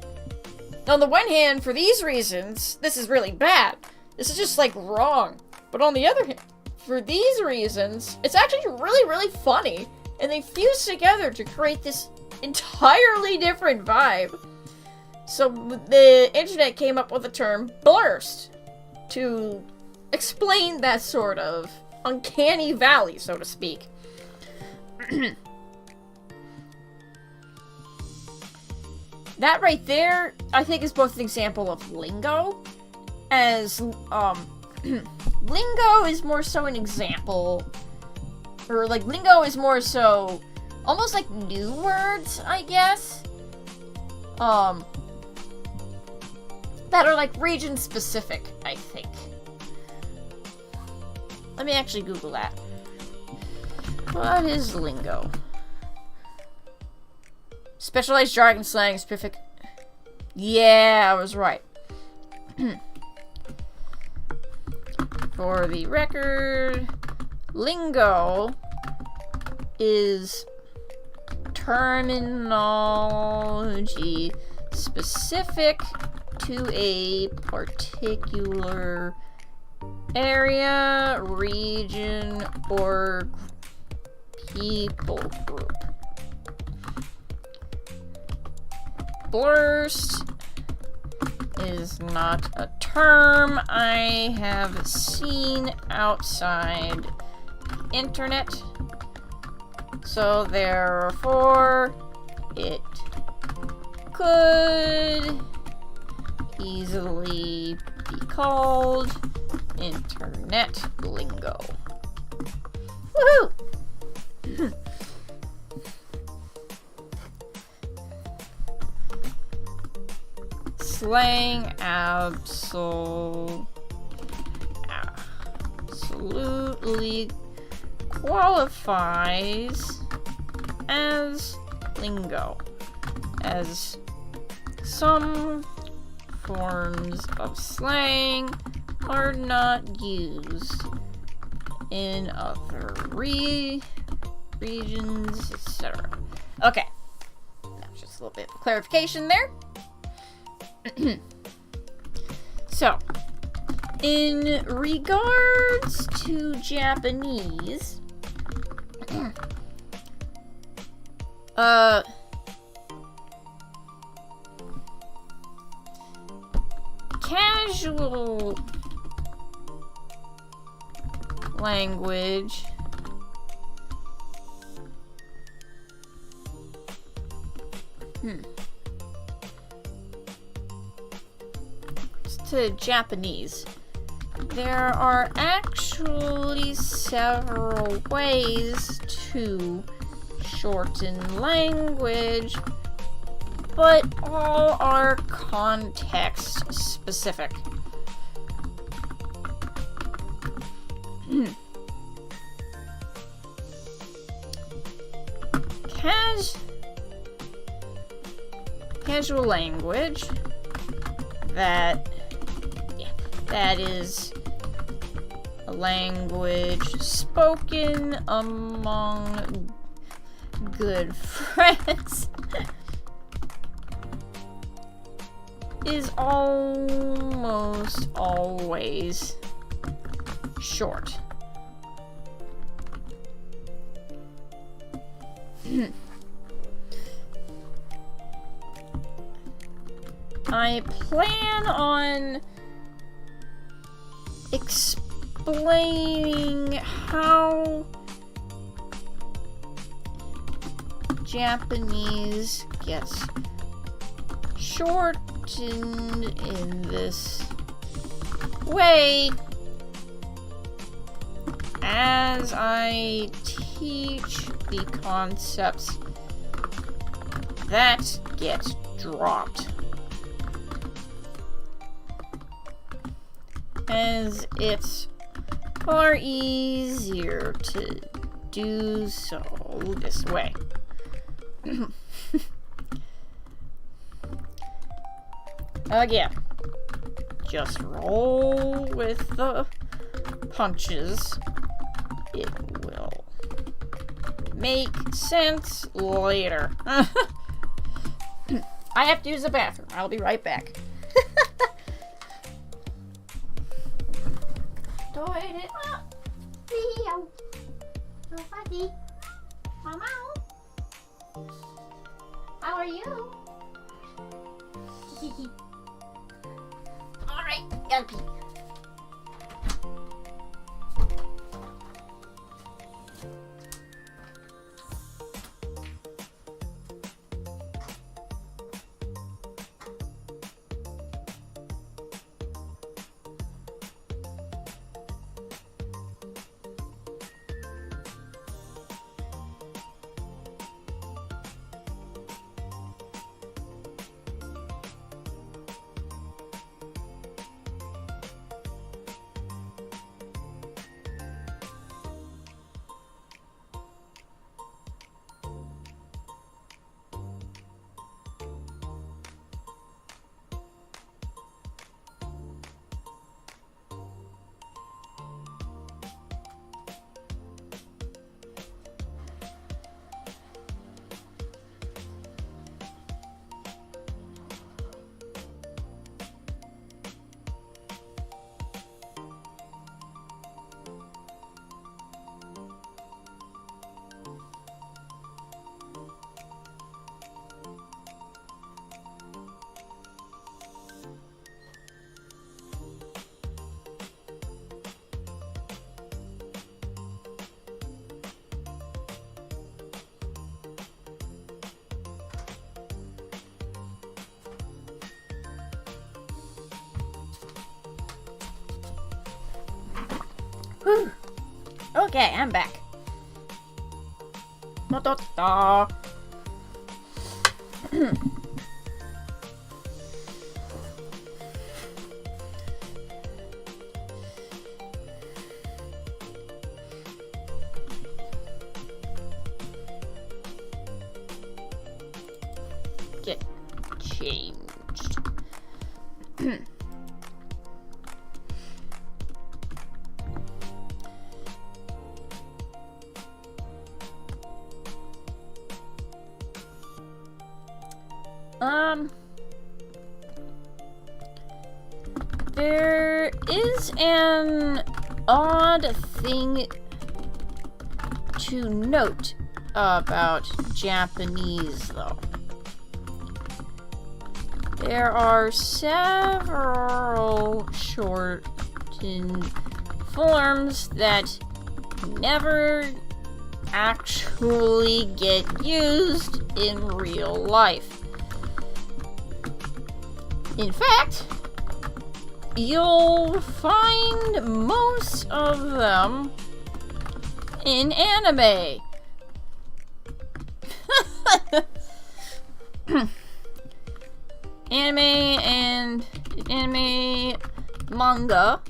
on the one hand, for these reasons, this is really bad. This is just, like, wrong. But on the other hand, for these reasons, it's actually really, really funny. And they fused together to create this entirely different vibe. So the internet came up with the term blurst to explain that sort of uncanny valley, so to speak. That right there, I think, is both an example of lingo, as, lingo is more so an example, or, like, lingo is more so almost like new words, I guess, that are, like, region-specific, I think. Let me actually Google that. What is lingo? Specialized jargon, slang, specific... Yeah, I was right. For the record, lingo is terminology specific to a particular area, region, or people group. Blurst is not a term I have seen outside the internet, so therefore it could easily be called internet lingo. Woohoo! Slang absolutely qualifies as lingo, as some forms of slang are not used in other regions, etc. Okay, now just a little bit of clarification there. So, in regards to Japanese, casual language to Japanese, there are actually several ways to shorten language, but all are context specific. Casual language that is a language spoken among good friends is almost always short. I plan on explaining how Japanese gets shortened in this way as I teach the concepts that get dropped, as it's far easier to do so this way. Again, just roll with the punches. It will make sense later. I have to use the bathroom. I'll be right back. Toilet up. Leo. Nobody. Mama. How are you? Alright, gotta pee. Whew. Okay, I'm back. Da-da-da. Get changed. There is an odd thing to note about Japanese, though. There are several shortened forms that never actually get used in real life. In fact, you'll find most of them in anime. Anime, manga,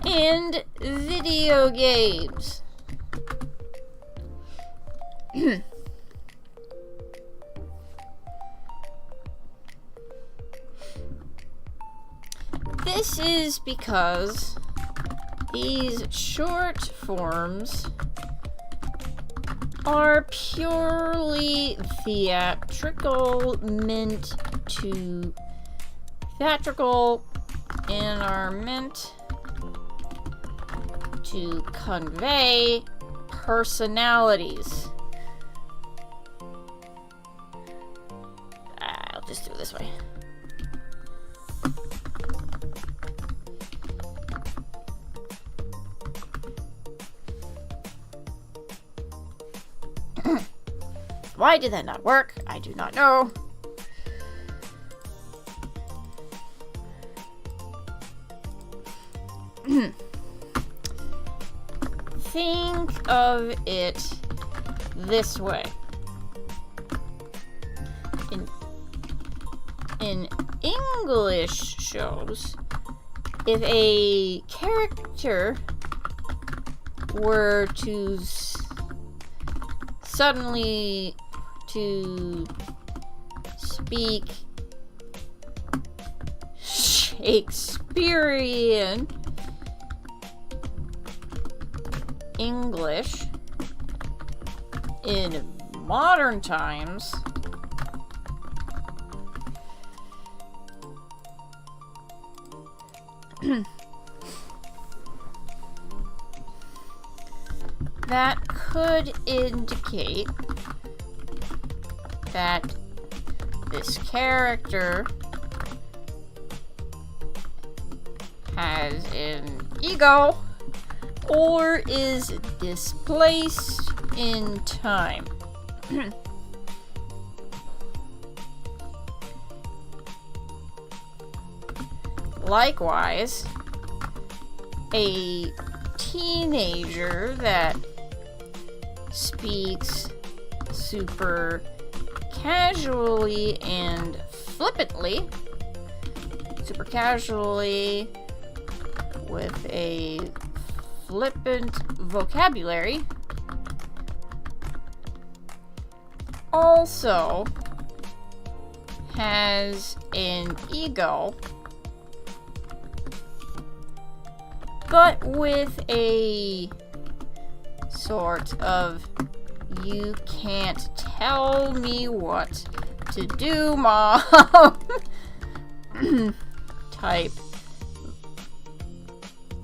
and video games. This is because these short forms are purely theatrical and are meant to convey personalities. I'll just do it this way. Why did that not work? I do not know. Think of it this way. In English shows, if a character were to suddenly to speak Shakespearean English in modern times, that could indicate that this character has an ego or is displaced in time. Likewise, a teenager that speaks super casually and flippantly, with a flippant vocabulary, also has an ego, but with a sort of "you can't tell me what to do, Mom" type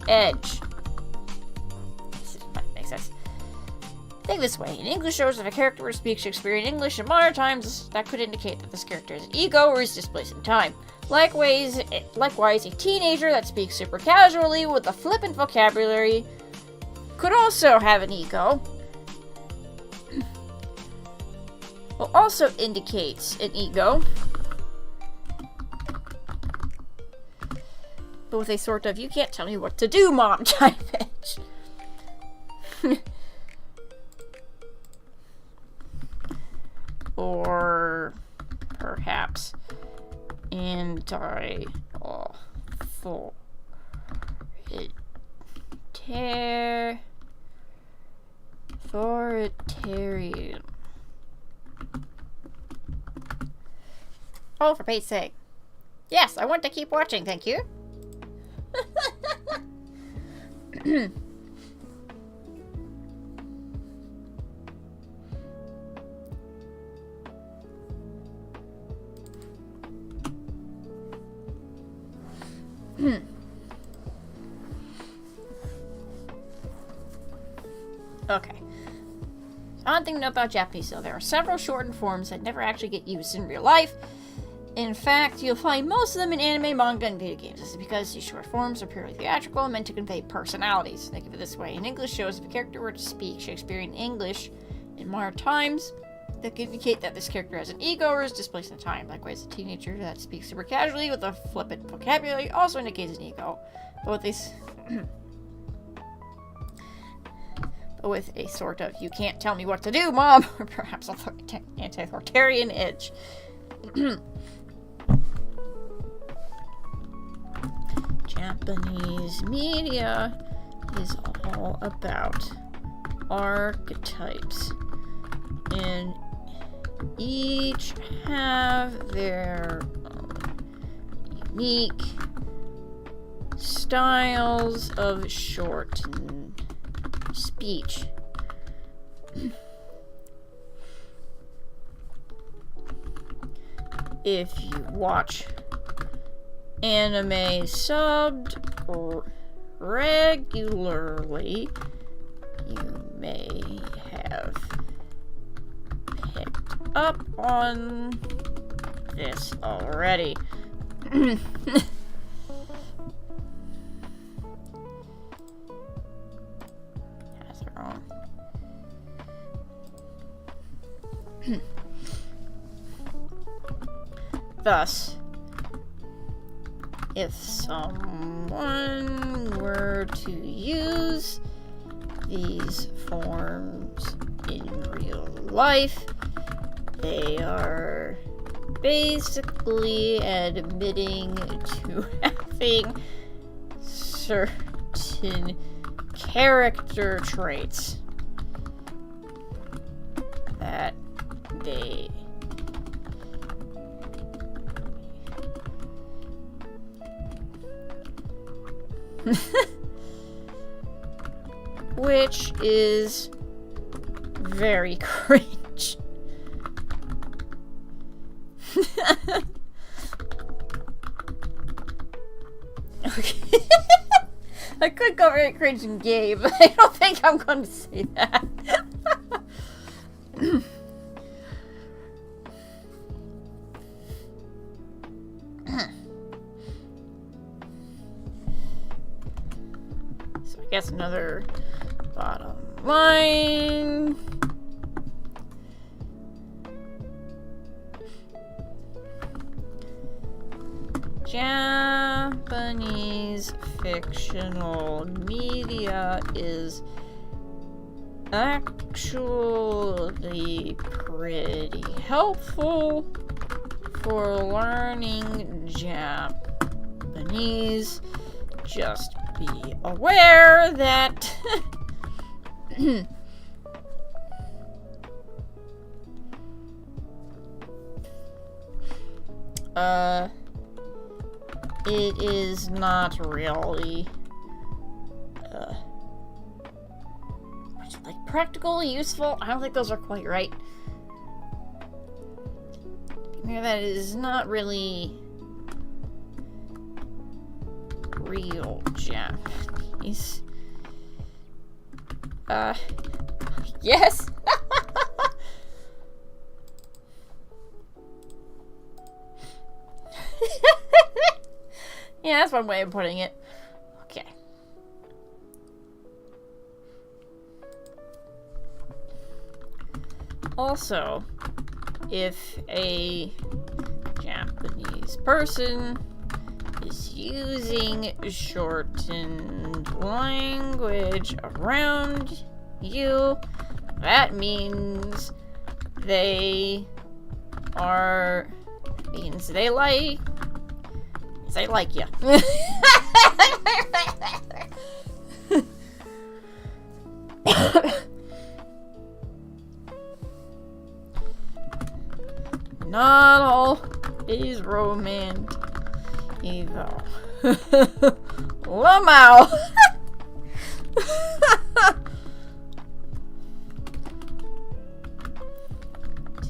edge. This makes sense. Think this way. In English shows, if a character speaks Shakespearean English in modern times, that could indicate that this character has an ego or is displaced in time. Likewise, a teenager that speaks super casually with a flippant vocabulary could also have an ego. Well, also indicates an ego, but with a sort of "you can't tell me what to do, Mom" type edge. or perhaps anti-authoritarian. Oh, for Pete's sake. Yes, I want to keep watching, thank you. Okay. One thing to know about Japanese, though, there are several shortened forms that never actually get used in real life. In fact, you'll find most of them in anime, manga, and video games. This is because these short forms are purely theatrical and meant to convey personalities. Think of it this way. In English shows, if a character were to speak Shakespearean English in modern times, that could indicate that this character has an ego or is displaced in time. Likewise, a teenager that speaks super casually with a flippant vocabulary also indicates an ego. But with a sort of, you can't tell me what to do, mom, or perhaps anti-authoritarian edge. Japanese media is all about archetypes, and each have their unique styles of shortened speech. If you watch anime subbed regularly, you may have picked up on this already. That's wrong. Thus, if someone were to use these forms in real life, they are basically admitting to having certain character traits that they which is very cringe. Okay. I could go very cringe and gay, but I don't think I'm going to say that. So I guess another bottom line. Japanese fictional media is actually pretty helpful for learning Japanese. Just be aware that it is not really like practical, useful. I don't think those are quite right. Yeah, that is not really real Japanese. Yes. Yeah, that's one way of putting it. Okay. Also, if a Japanese person is using shortened language around you, that means they means they like you. Not all is romantic, though. Lamau.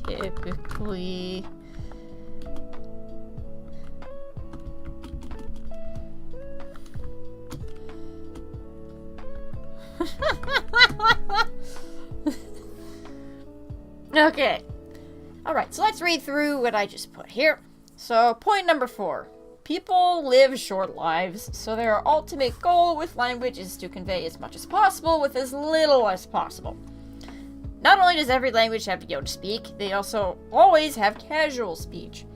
Typically. Okay. Alright, so let's read through what I just put here. So, point number 4. People live short lives, so their ultimate goal with language is to convey as much as possible with as little as possible. Not only does every language have yo to speak, they also always have casual speech.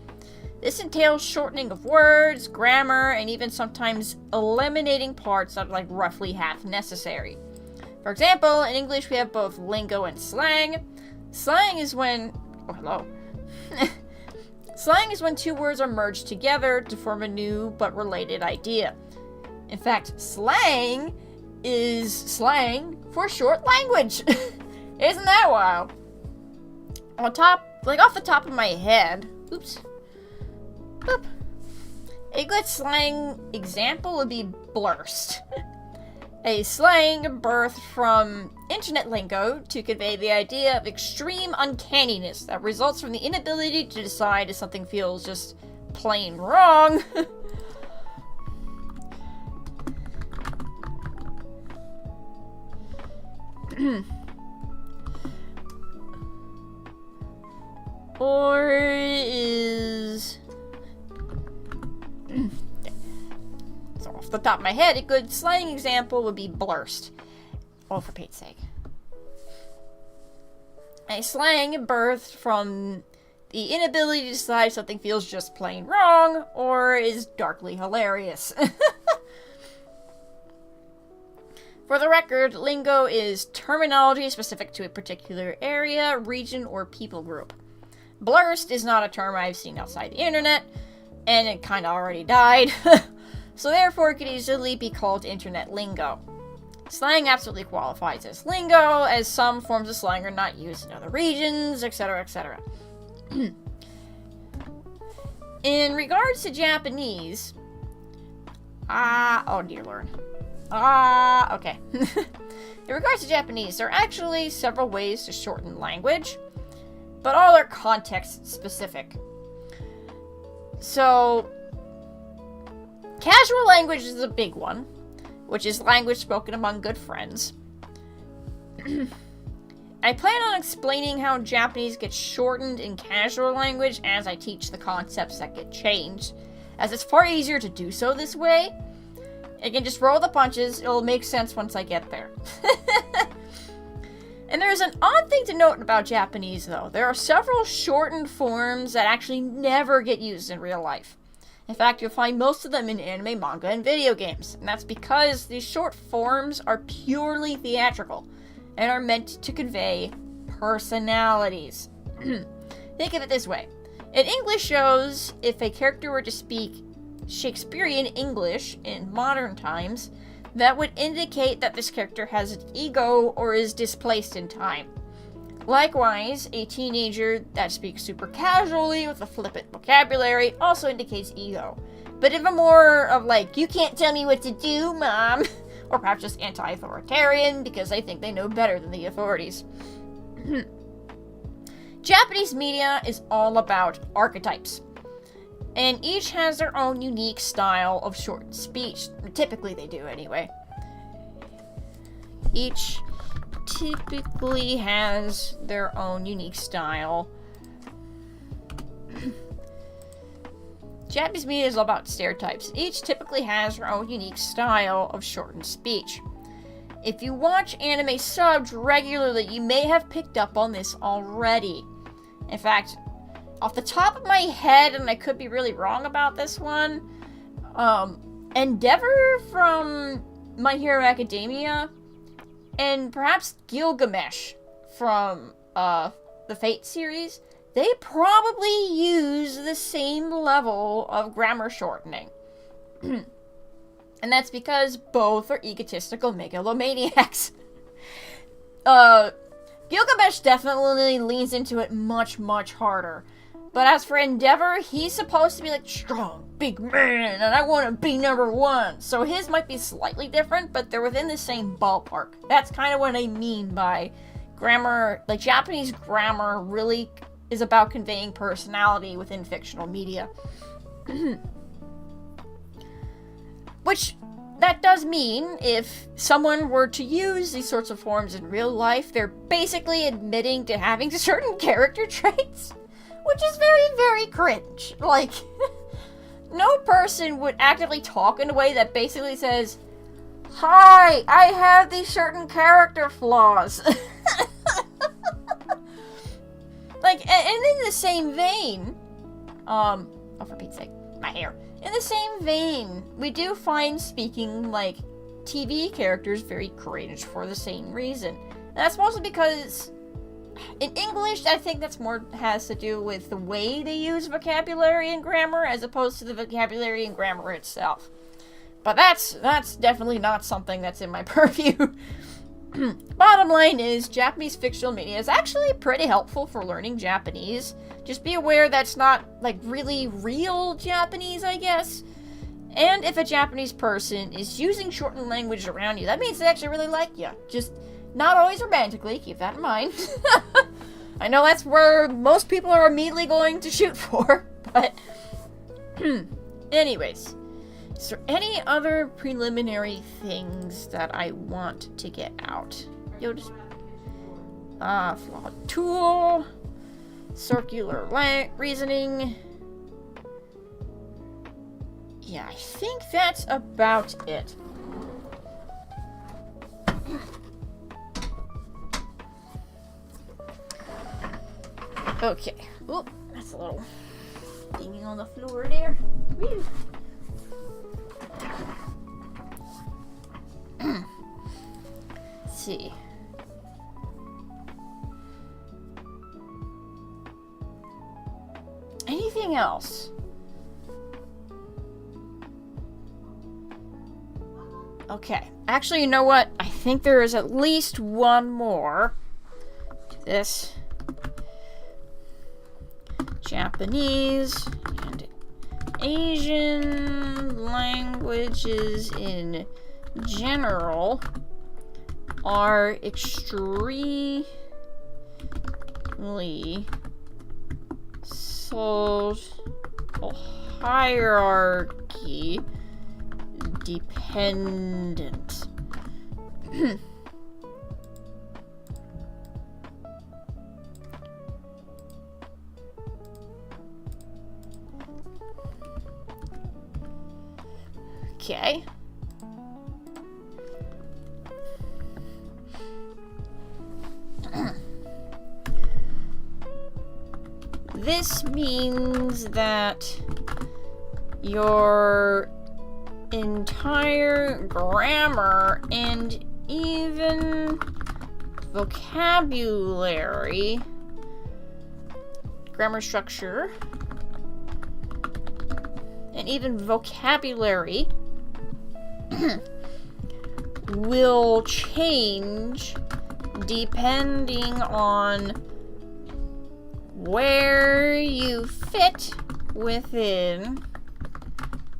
This entails shortening of words, grammar, and even sometimes eliminating parts that are like roughly half necessary. For example, in English we have both lingo and slang. Slang is when... Oh, hello. Slang is when two words are merged together to form a new but related idea. In fact, slang is slang for short language. Isn't that wild? Off the top of my head, oops. Boop. A good slang example would be blurst. A slang birthed from internet lingo to convey the idea of extreme uncanniness that results from the inability to decide if something feels just plain wrong. Or is... So off the top of my head, a good slang example would be blurst. Oh, for Pete's sake. A slang birthed from the inability to decide if something feels just plain wrong or is darkly hilarious. For the record, lingo is terminology specific to a particular area, region, or people group. Blurst is not a term I've seen outside the internet, and it kinda already died, so therefore it could easily be called internet lingo. Slang absolutely qualifies as lingo, as some forms of slang are not used in other regions, etc., etc. In regards to Japanese... oh dear lord. Okay. In regards to Japanese, there are actually several ways to shorten language, but all are context specific. So, casual language is a big one, which is language spoken among good friends. I plan on explaining how Japanese gets shortened in casual language as I teach the concepts that get changed, as it's far easier to do so this way. I can just roll the punches, it'll make sense once I get there. And there's an odd thing to note about Japanese, though. There are several shortened forms that actually never get used in real life. In fact, you'll find most of them in anime, manga, and video games. And that's because these short forms are purely theatrical and are meant to convey personalities. Think of it this way. In English shows, if a character were to speak Shakespearean English in modern times, that would indicate that this character has an ego or is displaced in time. Likewise, a teenager that speaks super casually with a flippant vocabulary also indicates ego, but even more of like, you can't tell me what to do, mom, or perhaps just anti-authoritarian because they think they know better than the authorities. Japanese media is all about archetypes, and each has their own unique style of short speech. Typically they do, anyway. Each typically has their own unique style. Japanese media is all about stereotypes. Each typically has their own unique style of shortened speech. If you watch anime subbed regularly, you may have picked up on this already. In fact, off the top of my head, and I could be really wrong about this one, Endeavor from My Hero Academia, and perhaps Gilgamesh from the Fate series, they probably use the same level of grammar shortening. And that's because both are egotistical megalomaniacs. Gilgamesh definitely leans into it much, much harder. But as for Endeavor, he's supposed to be like strong, big man, and I want to be number one. So his might be slightly different, but they're within the same ballpark. That's kind of what I mean by grammar. Like, Japanese grammar really is about conveying personality within fictional media. Which, that does mean if someone were to use these sorts of forms in real life, they're basically admitting to having certain character traits. Which is very, very cringe. Like, no person would actively talk in a way that basically says, "Hi, I have these certain character flaws." Like, and in the same vein, oh, for Pete's sake, my hair. In the same vein, we do find speaking like TV characters very cringe for the same reason. And that's mostly because in English, I think that's more has to do with the way they use vocabulary and grammar as opposed to the vocabulary and grammar itself. But that's definitely not something that's in my purview. Bottom line is, Japanese fictional media is actually pretty helpful for learning Japanese. Just be aware that's not, like, really real Japanese, I guess. And if a Japanese person is using shortened language around you, that means they actually really like you. Just not always romantically, keep that in mind. I know that's where most people are immediately going to shoot for, but anyways. Is there any other preliminary things that I want to get out? Flawed tool, circular reasoning. Yeah, I think that's about it. Okay. Oh, that's a little dinging on the floor there. Woo. Let's see. Anything else? Okay. Actually, you know what? I think there is at least one more to this. Japanese and Asian languages in general are extremely social hierarchy dependent. Okay. This means that your entire grammar and even vocabulary, grammar structure, and even vocabulary will change depending on where you fit within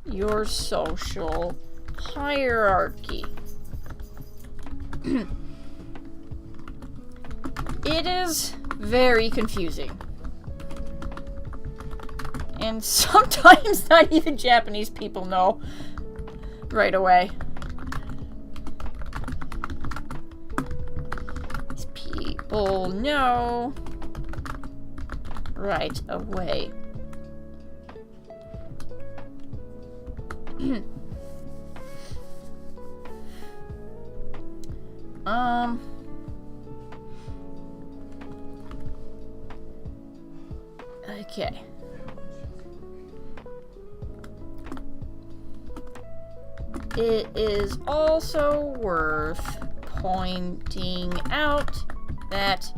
your social hierarchy. It is very confusing. And sometimes not even Japanese people know right away. These people know right away. Okay. It is also worth pointing out that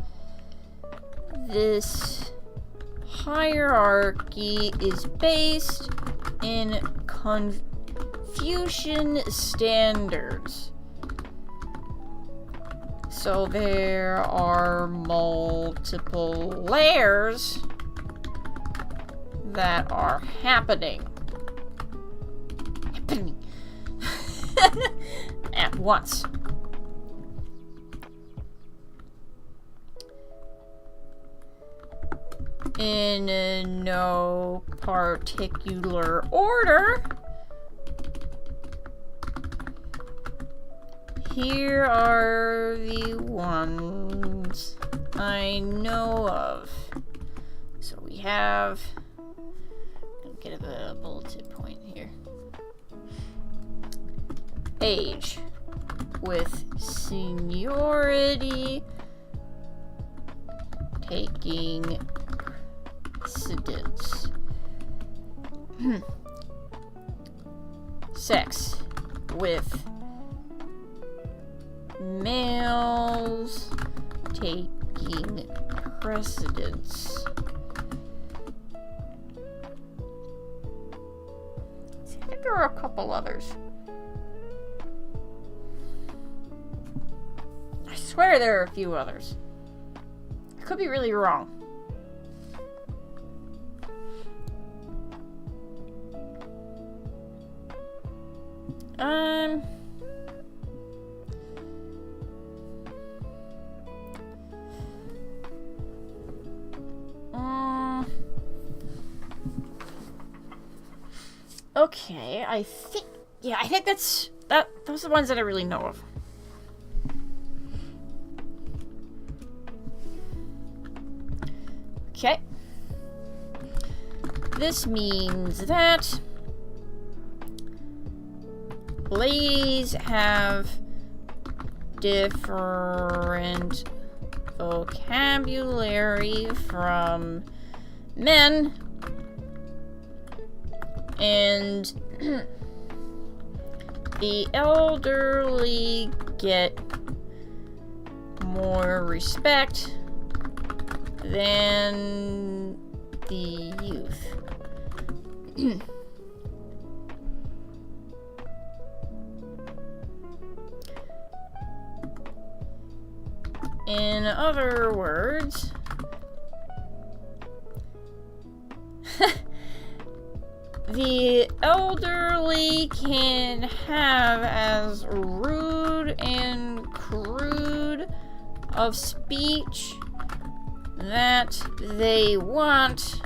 this hierarchy is based in Confucian standards. So there are multiple layers that are happening at once. In no particular order, here are the ones I know of. So we have, I'll get a bulleted point here. Age, with seniority taking precedence. Sex, with males taking precedence. I think there are a couple others. I swear there are a few others. I could be really wrong. Okay, I think those are the ones that I really know of. Okay. This means that ladies have different vocabulary from men, and the elderly get more respect than the youth. In other words, the elderly can have as rude and crude of speech that they want,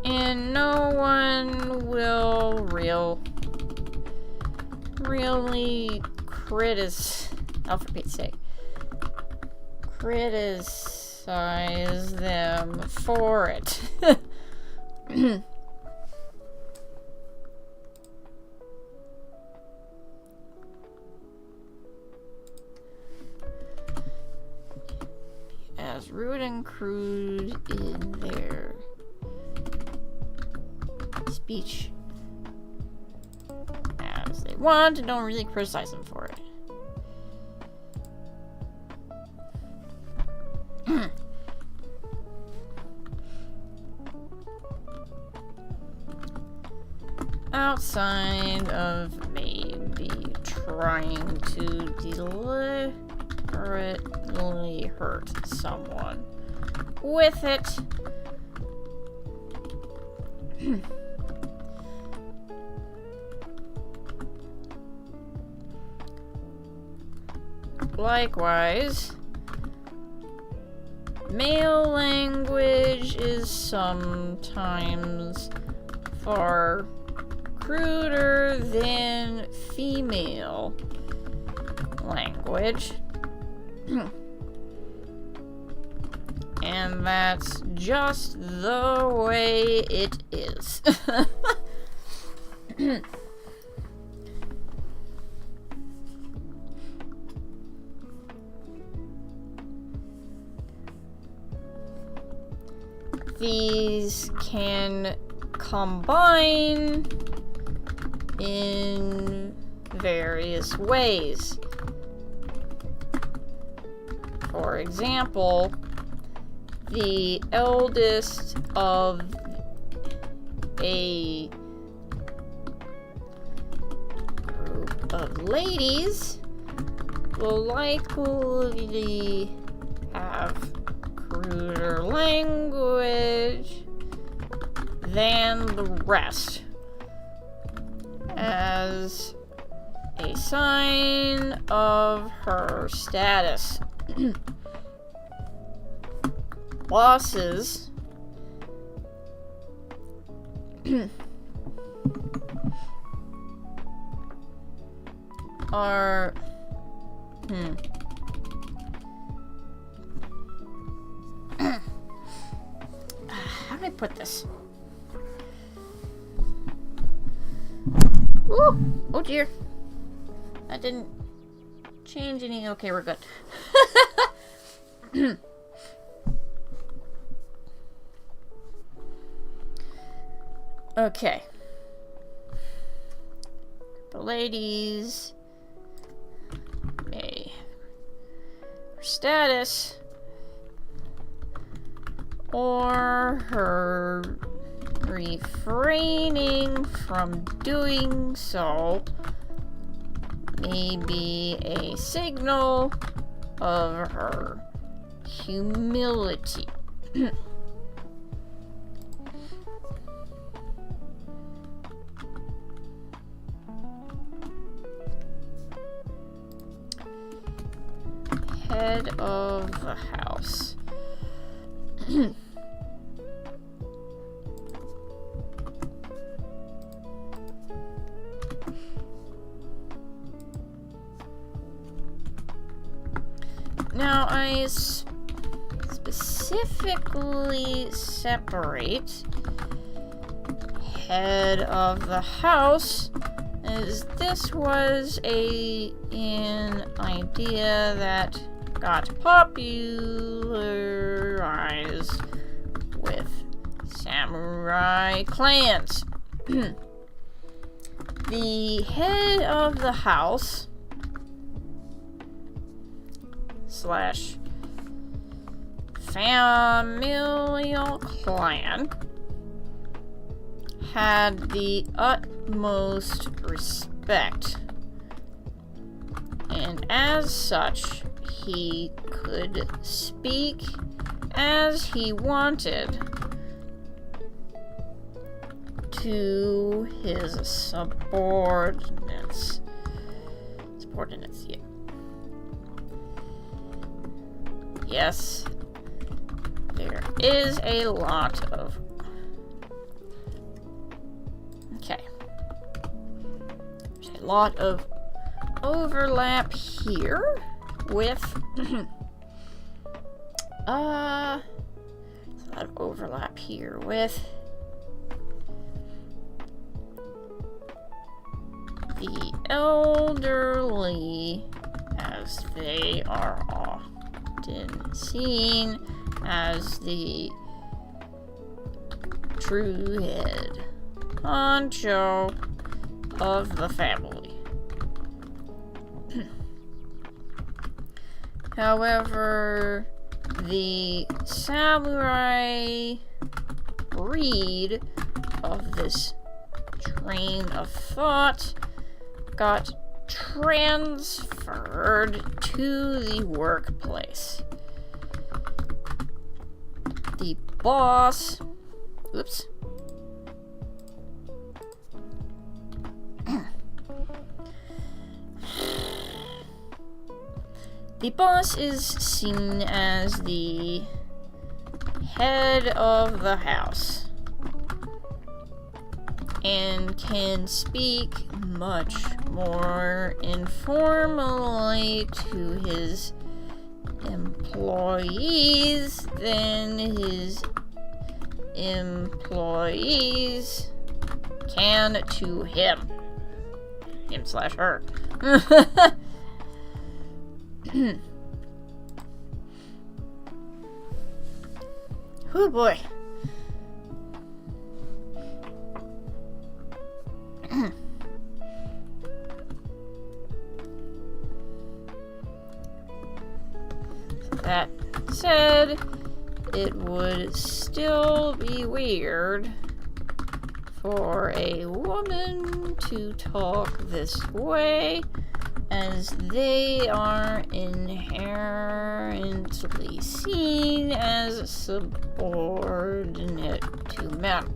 and no one will really criticize them for it. As rude and crude in their speech as they want, and don't really criticize them for it. Outside of maybe trying to deliberately hurt someone with it. Likewise, male language is sometimes far cruder than female language. And that's just the way it is. These can combine in various ways. For example, the eldest of a group of ladies will likely have cruder language than the rest, as a sign of her status. Bosses are how do I put this? Ooh, oh dear. That didn't change any. Okay, we're good. Okay. The ladies may her status or her refraining from doing so may be a signal of her humility. Head of the house. Now I specifically separate head of the house, as this was an idea that got popularized with samurai clans. The head of the house / familial clan had the utmost respect, and as such he could speak as he wanted to his subordinates. Yeah. Yes, there is a lot of... Okay. There's a lot of overlap here with... there's a lot of overlap here with the elderly, as they are often seen as the true head honcho of the family. However, the samurai breed of this train of thought got transferred to the workplace. The boss... Oops. The boss is seen as the head of the house and can speak much more informally to his employees than his employees can to him. Him/her. Oh boy. That said, it would still be weird for a woman to talk this way, as they are inherently seen as subordinate to men.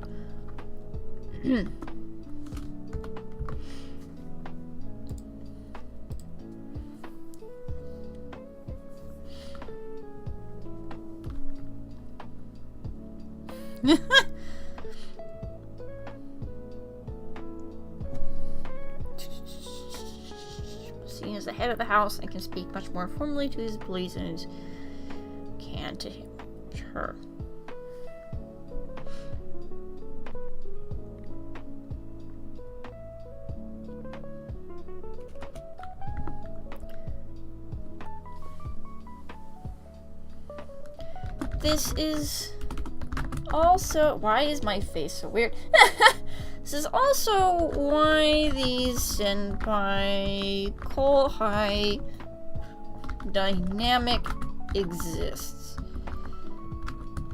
Seen as the head of the house and can speak much more formally to his employees than his can to her. This is also... Why is my face so weird? This is also why the senpai kohai dynamic exists.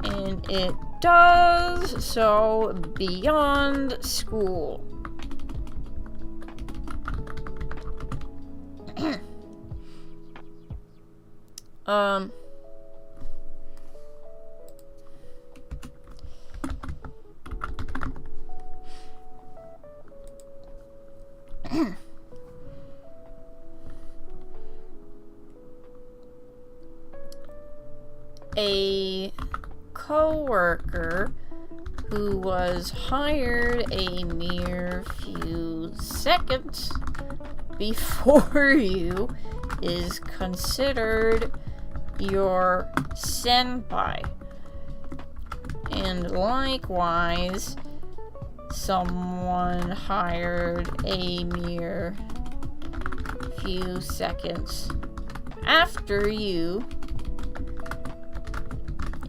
And it does so beyond school. A coworker who was hired a mere few seconds before you is considered your senpai. And likewise, someone hired a mere few seconds after you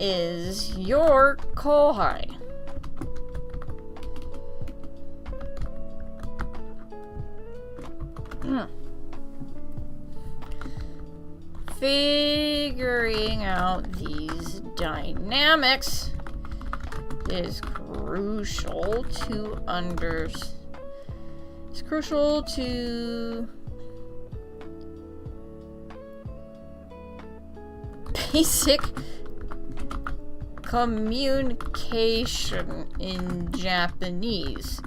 is your kohai. Figuring out these dynamics is crucial to It's crucial to basic communication in Japanese.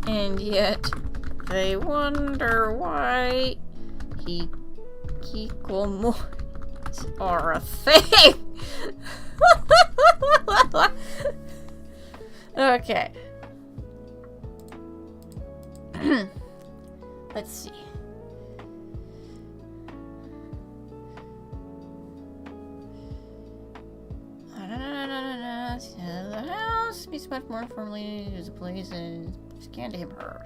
And yet, they wonder why hikikomoris are a thing. Okay. Let's see. The house speaks much more formally as a place and scan to him her.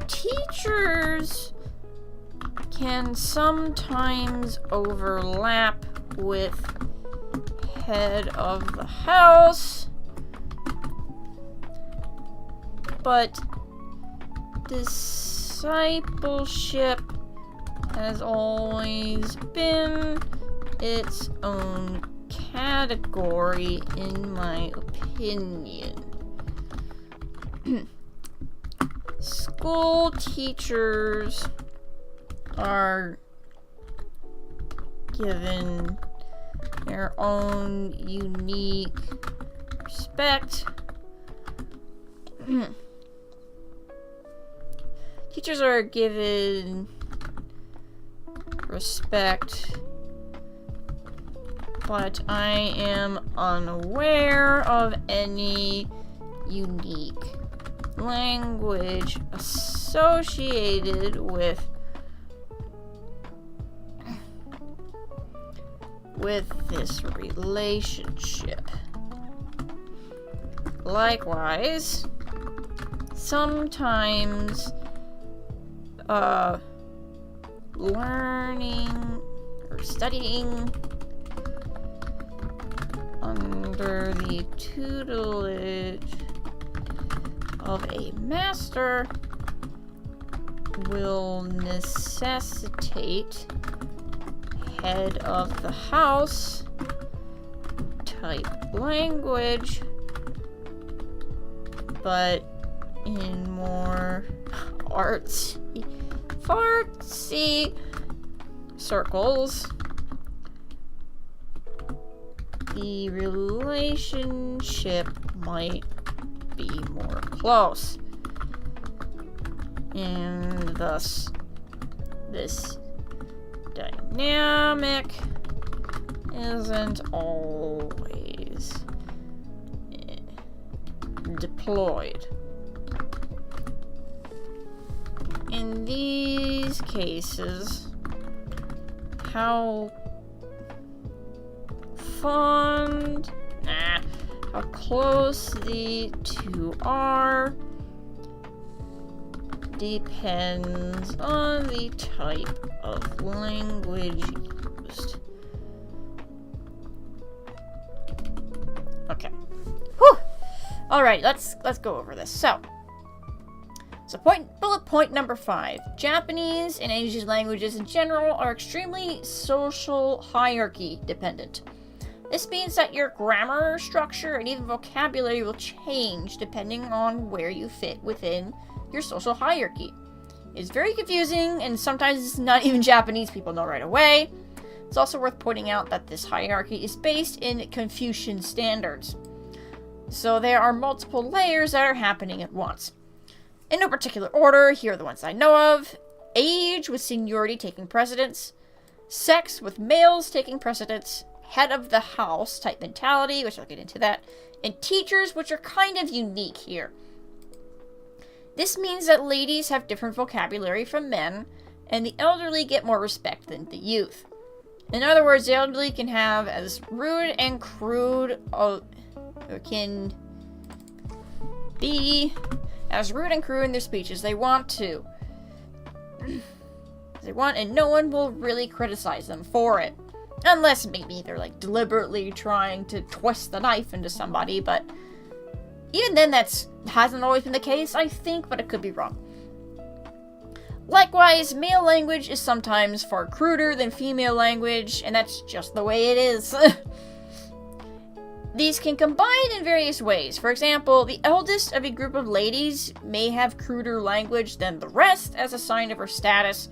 Teachers can sometimes overlap with head of the house, but discipleship has always been its own category, in my opinion. School teachers are given their own unique respect. Teachers are given respect, but I am unaware of any unique language associated with this relationship. Likewise, sometimes learning or studying under the tutelage of a master will necessitate head of the house type language, but in more fartsy circles, the relationship might be more close, and thus this dynamic isn't always deployed. In these cases, how close the two are depends on the type of language used. Okay. Whew! Alright, let's go over this. So bullet point number 5. Japanese and Asian languages in general are extremely social hierarchy dependent. This means that your grammar structure and even vocabulary will change depending on where you fit within your social hierarchy. It's very confusing, and sometimes not even Japanese people know right away. It's also worth pointing out that this hierarchy is based in Confucian standards. So there are multiple layers that are happening at once. In no particular order, here are the ones I know of. Age with seniority taking precedence. Sex with males taking precedence. Head of the house type mentality, which I'll get into that. And teachers, which are kind of unique here. This means that ladies have different vocabulary from men, and the elderly get more respect than the youth. In other words, the elderly can have as rude and crude, can be as rude and crude in their speech as they want to. And no one will really criticize them for it. Unless maybe they're like deliberately trying to twist the knife into somebody, but even then hasn't always been the case, I think, but it could be wrong. Likewise, male language is sometimes far cruder than female language, and that's just the way it is. These can combine in various ways. For example, the eldest of a group of ladies may have cruder language than the rest as a sign of her status,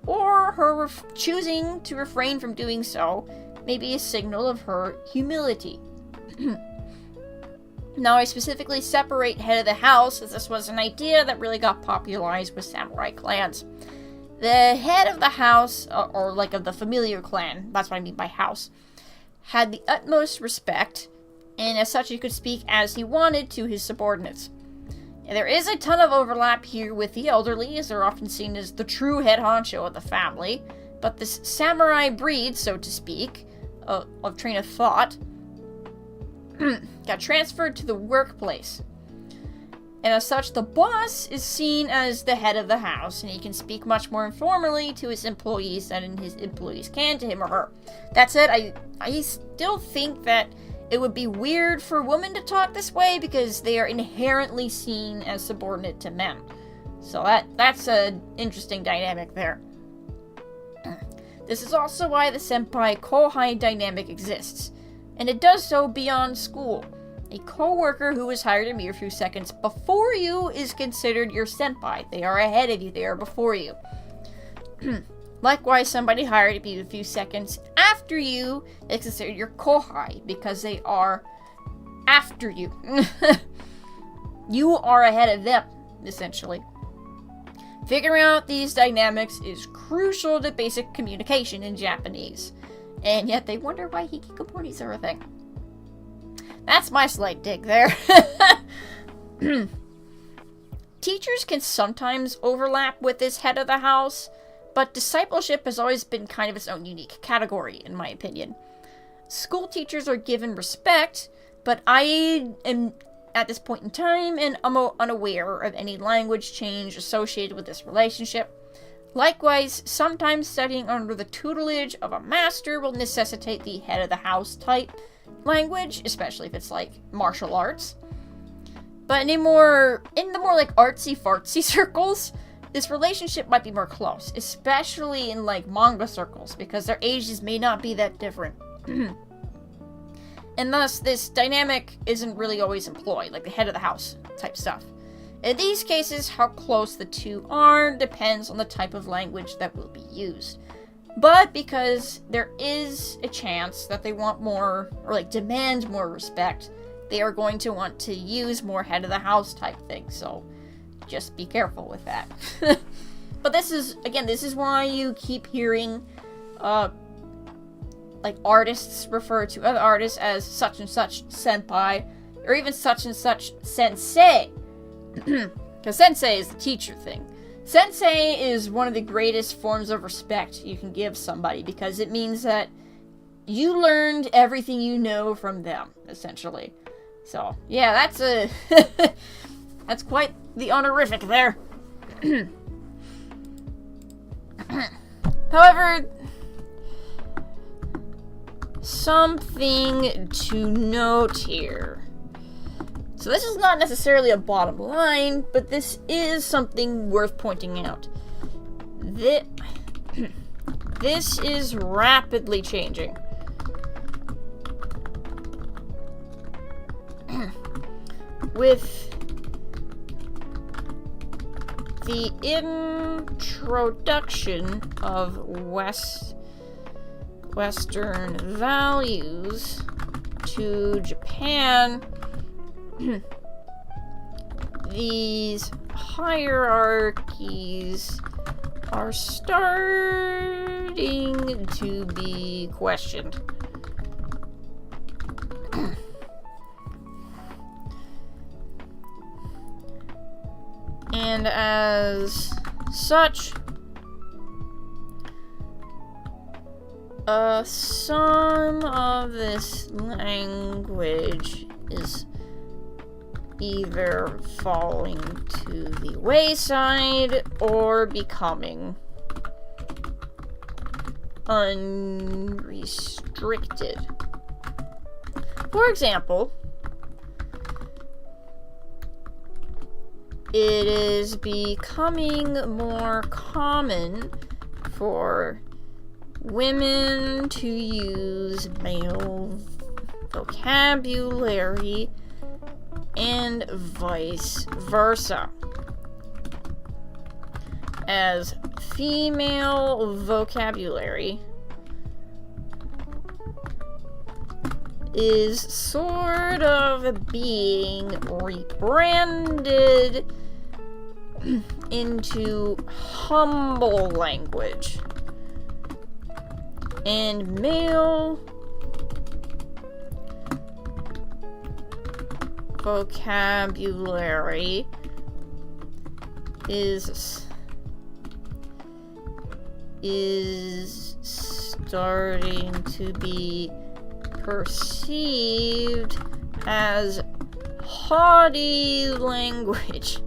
or her choosing to refrain from doing so may be a signal of her humility. Now, I specifically separate head of the house, as this was an idea that really got popularized with samurai clans. The head of the house, or like of the familiar clan, that's what I mean by house, had the utmost respect, and as such he could speak as he wanted to his subordinates. And there is a ton of overlap here with the elderly, as they're often seen as the true head honcho of the family, but this samurai breed, so to speak, of train of thought, got transferred to the workplace. And as such, the boss is seen as the head of the house, and he can speak much more informally to his employees than his employees can to him or her. That said, I still think that it would be weird for women to talk this way because they are inherently seen as subordinate to men. So that's an interesting dynamic there. This is also why the senpai-kohai dynamic exists, and it does so beyond school. A co-worker who was hired a mere few seconds before you is considered your senpai. They are ahead of you, they are before you. Likewise, somebody hired a few seconds after you is considered your kohai, because they are after you. You are ahead of them, essentially. Figuring out these dynamics is crucial to basic communication in Japanese, and yet they wonder why hikikomoris are a thing. That's my slight dig there. Teachers can sometimes overlap with this head of the house, but discipleship has always been kind of its own unique category, in my opinion. School teachers are given respect, but I am, at this point in time, and I'm unaware of any language change associated with this relationship. Likewise, sometimes studying under the tutelage of a master will necessitate the head of the house type language, especially if it's like martial arts. But in the more like artsy-fartsy circles, this relationship might be more close, especially in like manga circles, because their ages may not be that different. And thus, this dynamic isn't really always employed, like the head of the house type stuff. In these cases, how close the two are depends on the type of language that will be used. But because there is a chance that they want more, or like demand more respect, they are going to want to use more head of the house type things, so just be careful with that. But this is why you keep hearing, like artists refer to other artists as such and such senpai, or even such and such sensei. Because sensei is the teacher thing. Sensei is one of the greatest forms of respect you can give somebody, because it means that you learned everything you know from them, essentially. So, yeah, that's that's quite the honorific there. However, something to note here. So this is not necessarily a bottom line, but this is something worth pointing out. This is rapidly changing. With the introduction of Western values to Japan, these hierarchies are starting to be questioned. And as such, some of this language is either falling to the wayside or becoming unrestricted. For example, it is becoming more common for women to use male vocabulary and vice versa, as female vocabulary is sort of being rebranded into humble language, and male vocabulary is starting to be perceived as haughty language.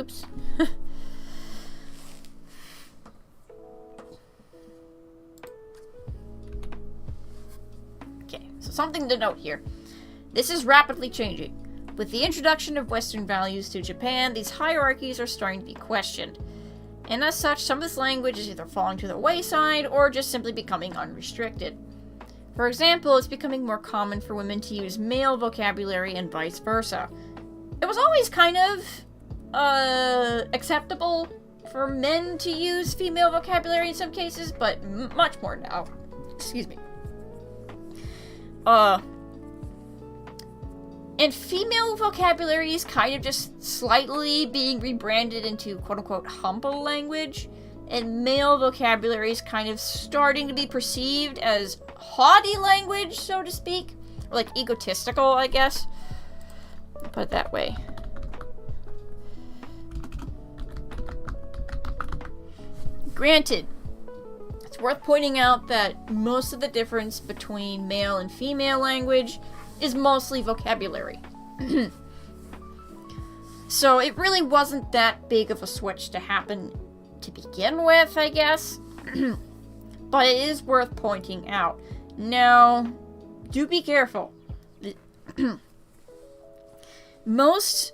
Oops. Okay, so something to note here. This is rapidly changing. With the introduction of Western values to Japan, these hierarchies are starting to be questioned. And as such, some of this language is either falling to the wayside or just simply becoming unrestricted. For example, it's becoming more common for women to use male vocabulary and vice versa. It was always kind of acceptable for men to use female vocabulary in some cases, but much more now. Excuse me. And female vocabulary is kind of just slightly being rebranded into quote-unquote humble language, and male vocabulary is kind of starting to be perceived as haughty language, so to speak. Or like egotistical, I guess. Put it that way. Granted, it's worth pointing out that most of the difference between male and female language is mostly vocabulary. So it really wasn't that big of a switch to happen to begin with, I guess. But it is worth pointing out. Now, do be careful. Most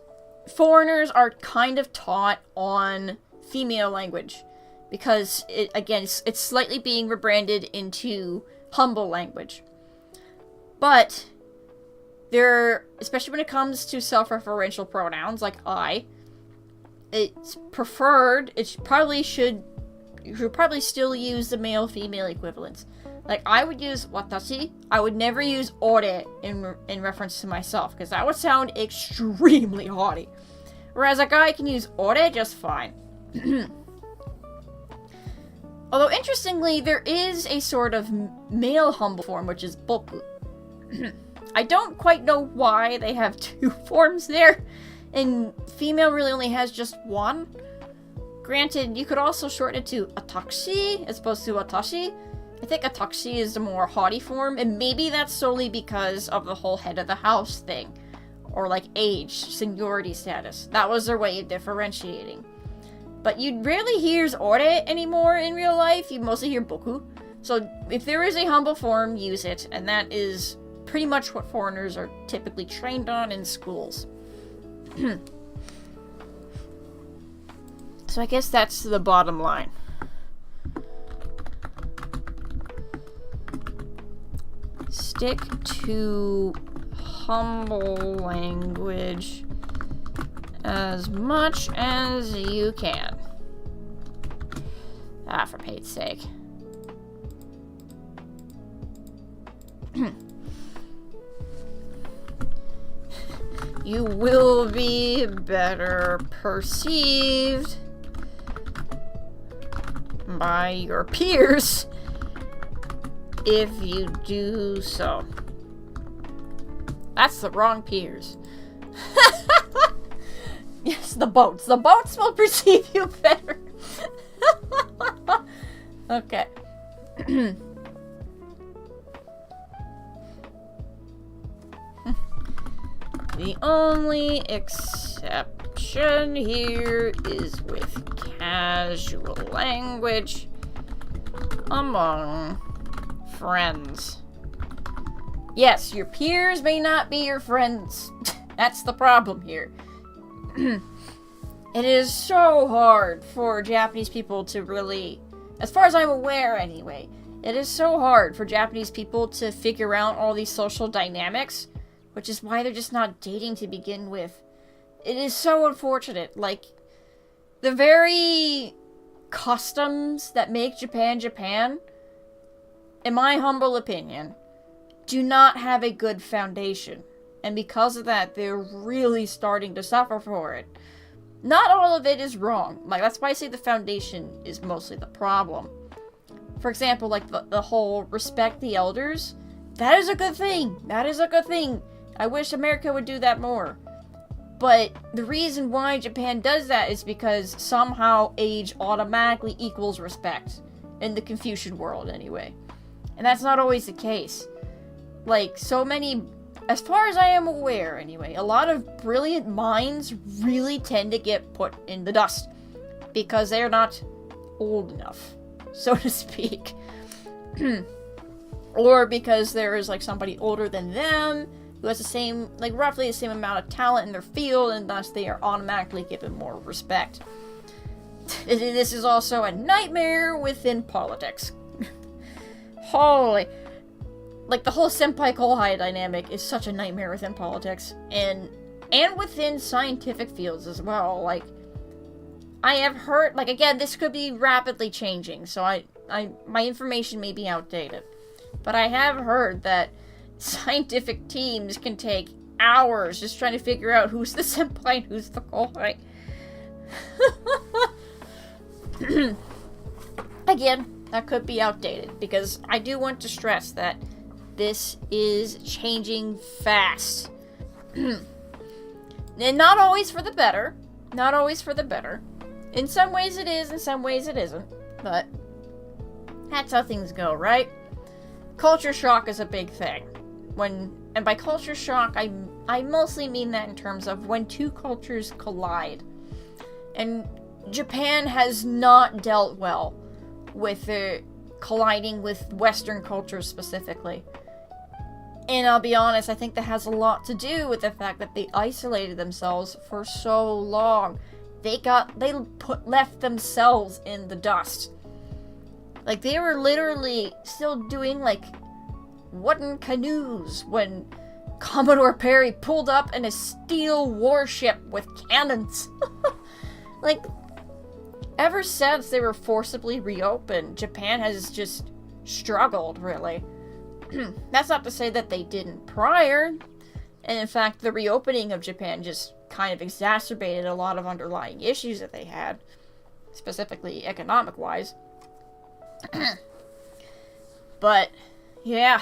foreigners are kind of taught on female language because, it's slightly being rebranded into humble language. But there, especially when it comes to self-referential pronouns like I, it's preferred, you should probably still use the male-female equivalents. Like, I would use watashi. I would never use ore in reference to myself, because that would sound extremely haughty. Whereas a guy can use ore just fine. Although, interestingly, there is a sort of male humble form, which is boku. I don't quite know why they have two forms there, and female really only has just one. Granted, you could also shorten it to atashi as opposed to watashi. I think atashi is the more haughty form, and maybe that's solely because of the whole head of the house thing. Or like age, seniority status. That was their way of differentiating. But you rarely hear ore anymore in real life, you mostly hear boku. So if there is a humble form, use it, and that is pretty much what foreigners are typically trained on in schools. So I guess that's the bottom line. Stick to humble language as much as you can. Ah, for Pete's sake. You will be better perceived by your peers if you do so. That's the wrong peers. Yes, the boats. The boats will perceive you better. Okay. The only exception here is with casual language among friends. Yes, your peers may not be your friends. That's the problem here. It is so hard for Japanese people to really, as far as I'm aware anyway, it is so hard for Japanese people to figure out all these social dynamics, which is why they're just not dating to begin with. It is so unfortunate. Like, the very customs that make Japan Japan, in my humble opinion, do not have a good foundation. And because of that, they're really starting to suffer for it. Not all of it is wrong. Like, that's why I say the foundation is mostly the problem. For example, like the whole respect the elders. That is a good thing. That is a good thing. I wish America would do that more. But the reason why Japan does that is because somehow age automatically equals respect. In the Confucian world, anyway. And that's not always the case. Like, so many, as far as I am aware anyway, a lot of brilliant minds really tend to get put in the dust. Because they're not old enough, so to speak. Or because there is, like, somebody older than them who has the same, like, roughly the same amount of talent in their field, and thus they are automatically given more respect. This is also a nightmare within politics. Holy. Like, the whole senpai-kohai dynamic is such a nightmare within politics. And within scientific fields as well. Like, I have heard, like, again, this could be rapidly changing, so my information may be outdated. But I have heard that scientific teams can take hours just trying to figure out who's the senpai and who's the kohai. Again, that could be outdated, because I do want to stress that this is changing fast. And not always for the better. Not always for the better. In some ways it is, in some ways it isn't. But that's how things go, right? Culture shock is a big thing. And by culture shock, I mostly mean that in terms of when two cultures collide. And Japan has not dealt well with colliding with Western cultures specifically. And I'll be honest, I think that has a lot to do with the fact that they isolated themselves for so long. They left themselves in the dust. Like, they were literally still doing, like, wooden canoes when Commodore Perry pulled up in a steel warship with cannons. Like, ever since they were forcibly reopened, Japan has just struggled, really. That's not to say that they didn't prior. And in fact, the reopening of Japan just kind of exacerbated a lot of underlying issues that they had, specifically economic-wise. But, yeah.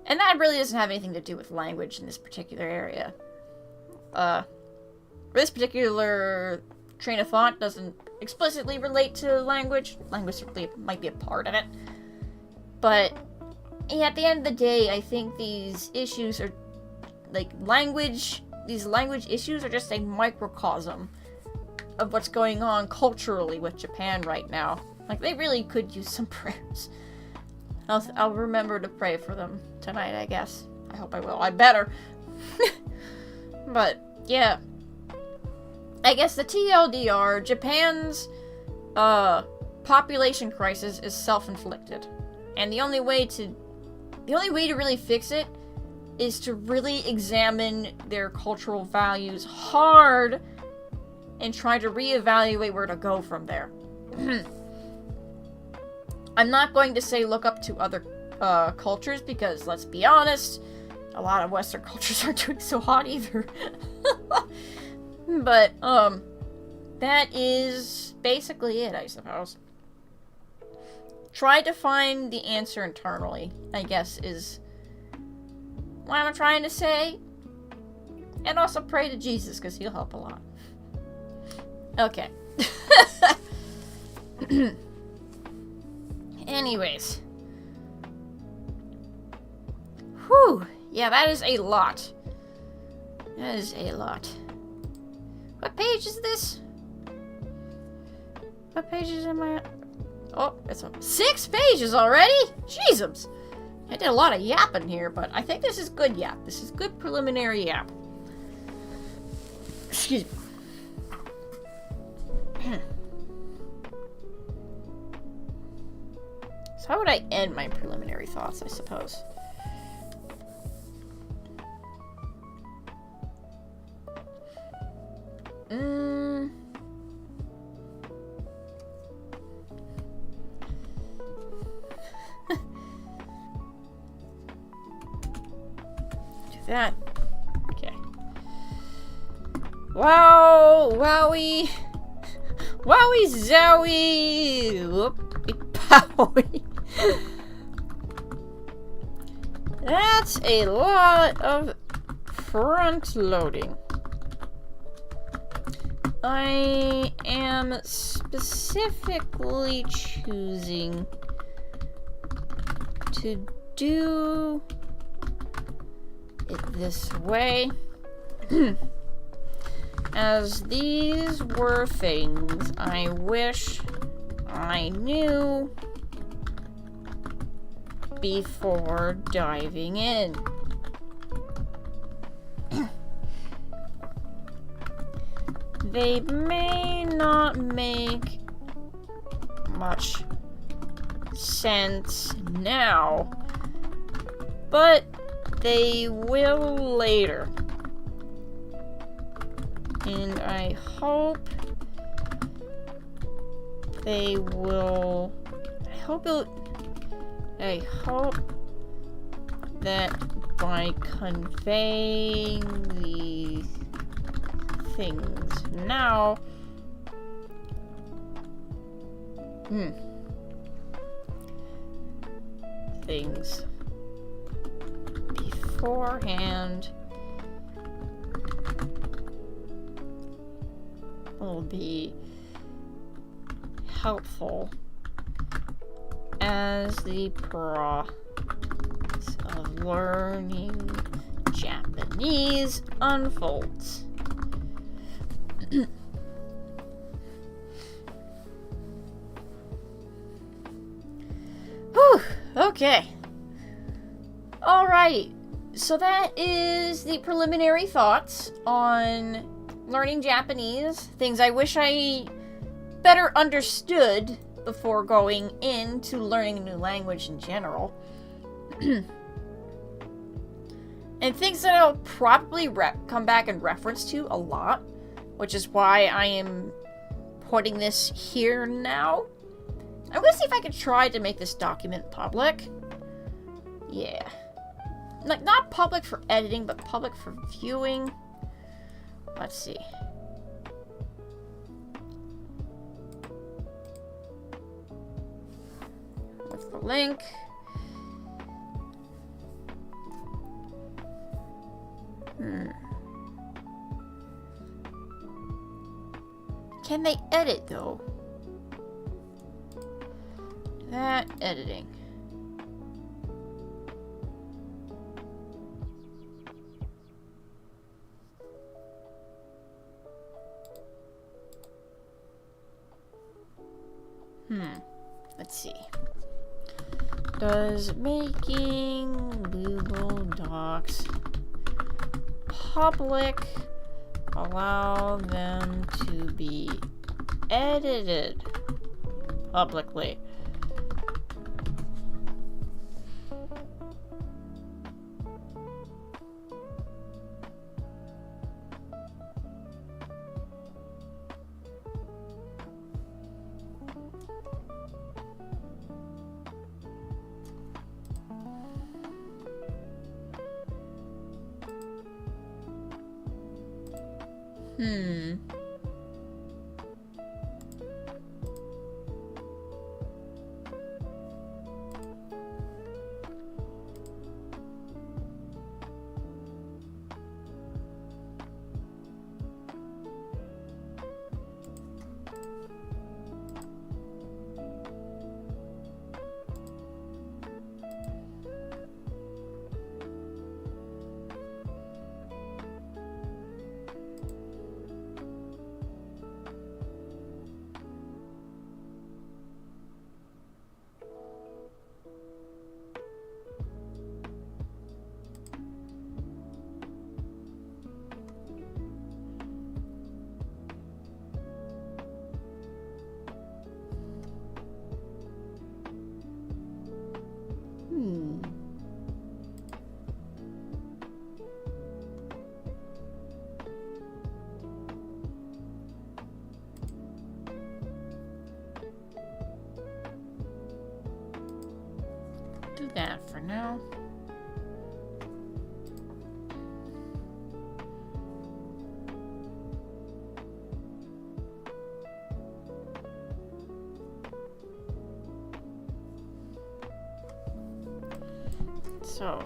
And that really doesn't have anything to do with language in this particular area. This particular train of thought doesn't explicitly relate to language. Language certainly might be a part of it. But, yeah, at the end of the day, I think these issues are, like, these language issues are just a microcosm of what's going on culturally with Japan right now. Like, they really could use some prayers. I'll remember to pray for them tonight, I guess. I hope I will. I better. But, yeah. I guess the TLDR, Japan's population crisis is self-inflicted. And the only way to really fix it is to really examine their cultural values hard and try to reevaluate where to go from there. I'm not going to say look up to other cultures, because, let's be honest, a lot of Western cultures aren't doing so hot either. But, that is basically it, I suppose. Try to find the answer internally, I guess, is what I'm trying to say. And also pray to Jesus, because he'll help a lot. Okay. Anyways. Whew. Yeah, that is a lot. That is a lot. What page is this? What pages am I at? Oh, it's 6 pages already? Jesus! I did a lot of yapping here, but I think this is good yap. This is good preliminary yap. Excuse me. So how would I end my preliminary thoughts, I suppose? Do that. Okay. Wow! Wowie! Wowie zowie! Whoopie powie! That's a lot of front loading. I am specifically choosing to do it this way, as these were things I wish I knew before diving in. They may not make much sense now, but they will later. And I hope they will. I hope that by conveying these things now, things beforehand will be helpful as the process of learning Japanese unfolds. Whew, okay. Alright, so that is the preliminary thoughts on learning Japanese. Things I wish I better understood before going into learning a new language in general. And things that I'll probably come back and reference to a lot, which is why I am putting this here now. I'm gonna see if I can try to make this document public. Yeah. Like, not public for editing, but public for viewing. Let's see. With the link. Can they edit, though? That editing. Let's see. Does making Google Docs public allow them to be edited publicly? Do that for now. So,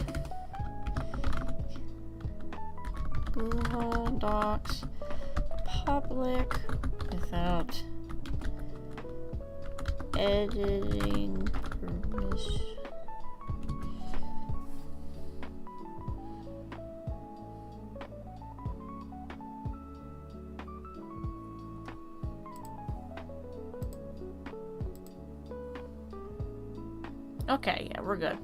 Google Docs public without editing permission. Okay, yeah, we're good.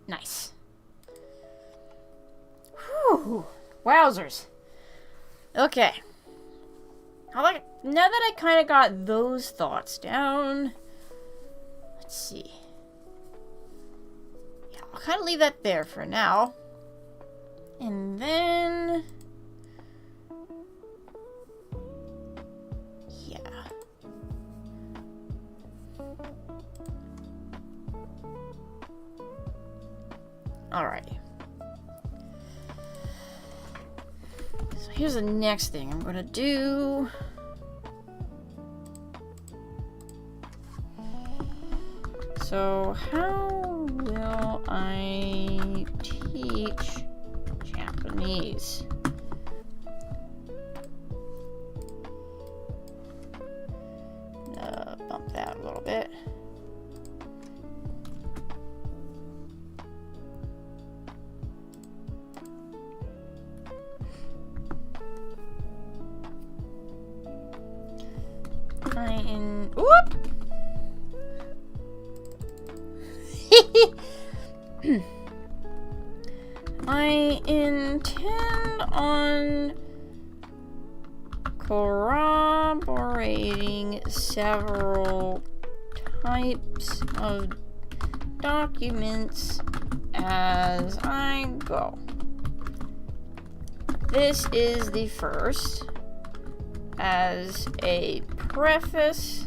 Nice. Whew. Wowzers. Okay. Now that I kind of got those thoughts down, let's see. Yeah, I'll kind of leave that there for now. And then... Alrighty. So here's the next thing I'm gonna do. So how will I teach Japanese? Bump that a little bit. I intend on corroborating several types of documents as I go. This is the first as a preface.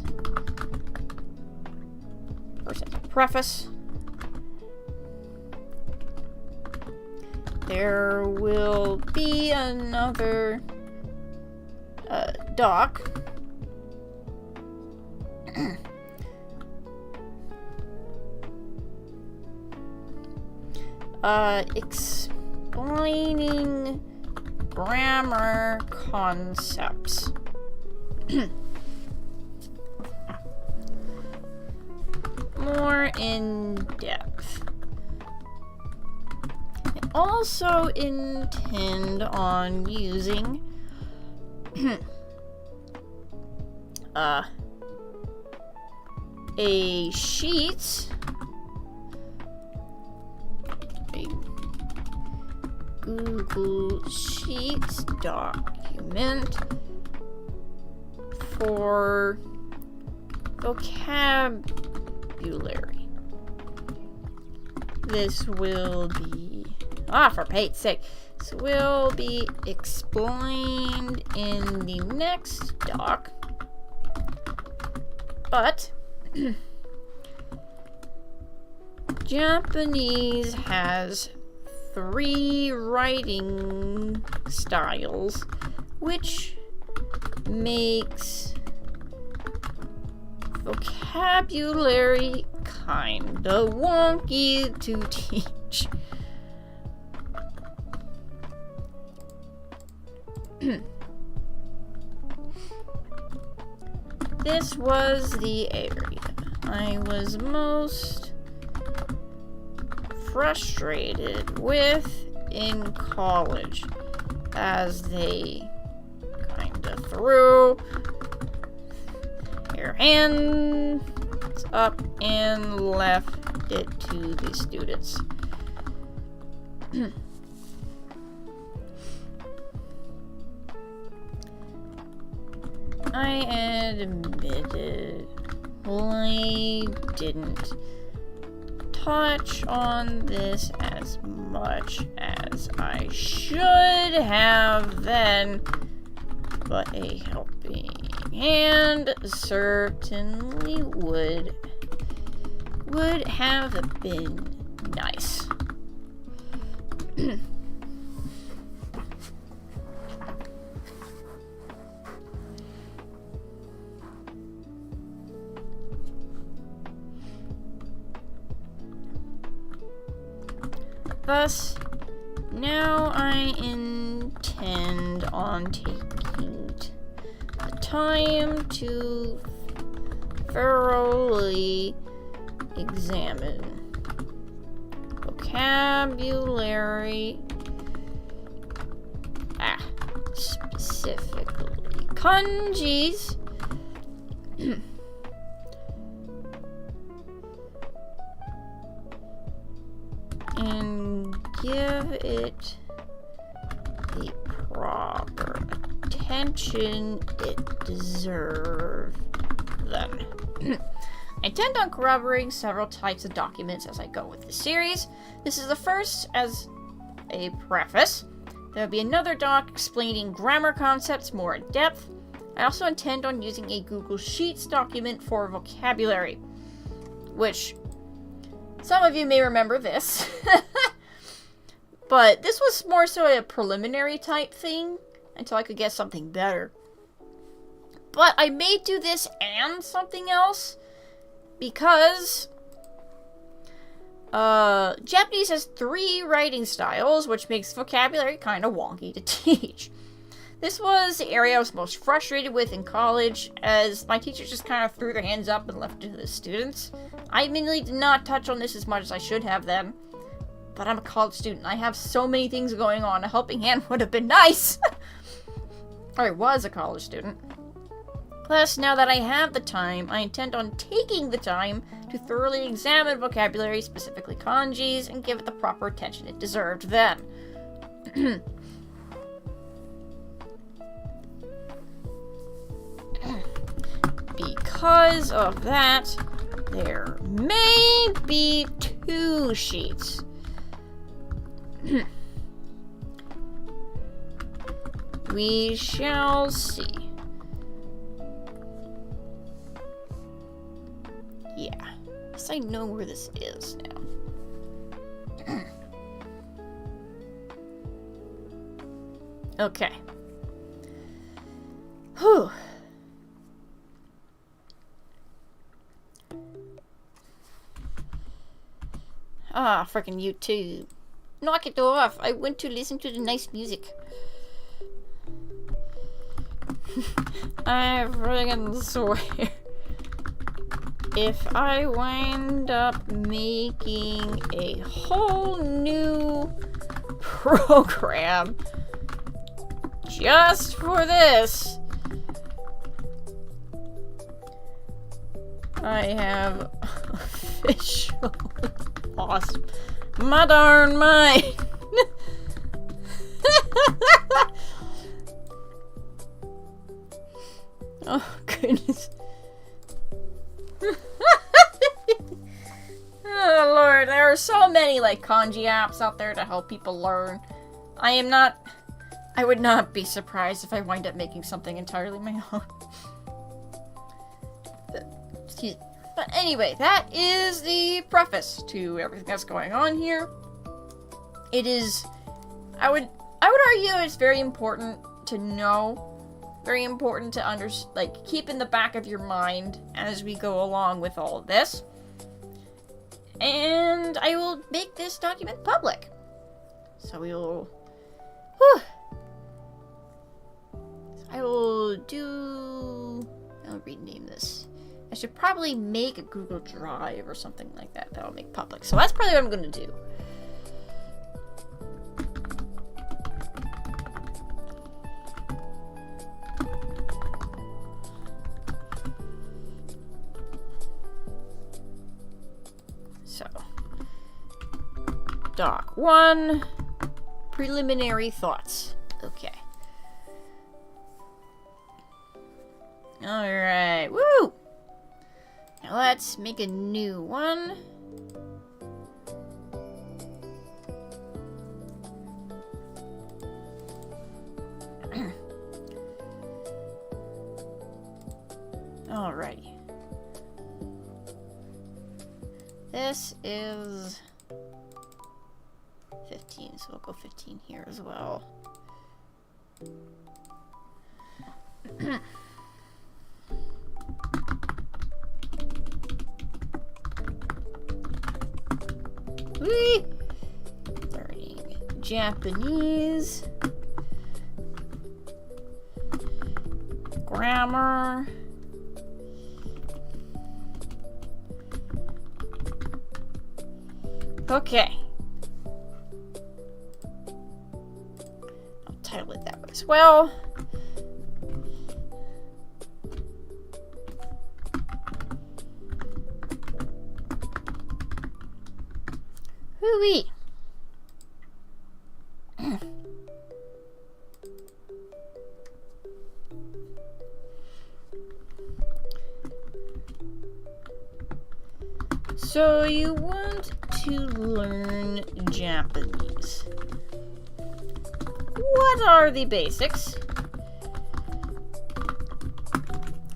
There will be another doc. Explaining grammar concepts. More in depth. I also intend on using a sheet, a Google Sheets document for vocabulary. This will be, for Pete's sake, this will be explained in the next doc, but Japanese has 3 writing styles, which makes vocabulary kinda wonky to teach. This was the area I was most frustrated with in college, as they kinda threw their hands up and left it to the students. I admittedly didn't touch on this as much as I should have then, but a helping hand certainly would have been nice. Thus, now I intend on taking the time to thoroughly examine vocabulary, specifically kanjis, and give it the proper attention it deserves then. I intend on corroborating several types of documents as I go with the series. This is the first as a preface. There will be another doc explaining grammar concepts more in depth. I also intend on using a Google Sheets document for vocabulary, which some of you may remember this. But this was more so a preliminary type thing until I could get something better. But I may do this and something else because Japanese has 3 writing styles, which makes vocabulary kind of wonky to teach. This was the area I was most frustrated with in college, as my teachers just kind of threw their hands up and left it to the students. I admittedly did not touch on this as much as I should have then, but I'm a college student. I have so many things going on. A helping hand would have been nice. Or I was a college student. Plus, now that I have the time, I intend on taking the time to thoroughly examine vocabulary, specifically kanjis, and give it the proper attention it deserved then. Because of that, there may be 2 sheets. We shall see. Yeah, guess I know where this is now. Okay. Whew. Ah, frickin' YouTube. Knock it off. I want to listen to the nice music. I friggin' swear. If I wind up making a whole new program just for this, I have officially lost my darn mind. Oh, goodness. Oh, Lord. There are so many, like, kanji apps out there to help people learn. I would not be surprised if I wind up making something entirely my own. But anyway, that is the preface to everything that's going on here. It is, I would argue it's very important to know, very important to keep in the back of your mind as we go along with all of this. And I will make this document public. So I'll rename this. I should probably make a Google Drive or something like that I'll make public. So that's probably what I'm going to do. So, Doc 1, preliminary thoughts. Okay. Alright, woo! Now let's make a new one. Alrighty. This is 15, so we'll go 15 here as well. Learning Japanese. Grammar. Okay. I'll title it that way as well. Hooey. So you want to learn Japanese. What are the basics?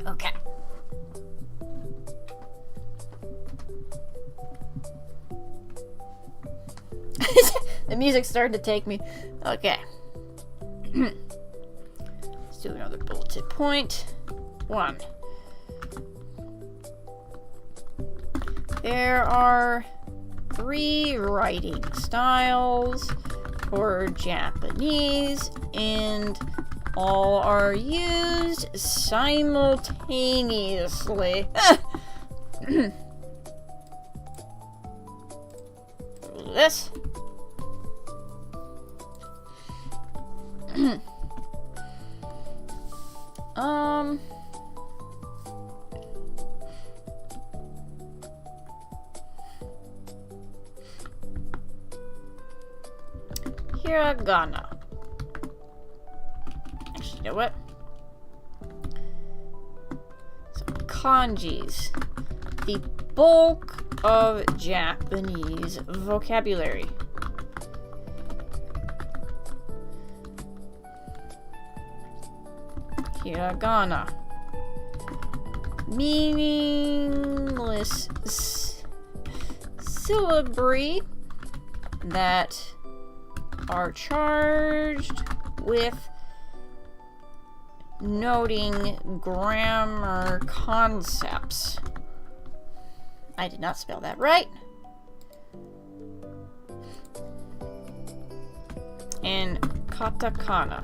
Okay. The music started to take me. Okay. Let's do another bulleted point. 1. There are 3 writing styles for Japanese, and all are used simultaneously. This. hiragana. Actually, you know what? So, kanjis. The bulk of Japanese vocabulary. Hiragana. Meaningless syllabary that are charged with noting grammar concepts. I did not spell that right. And katakana.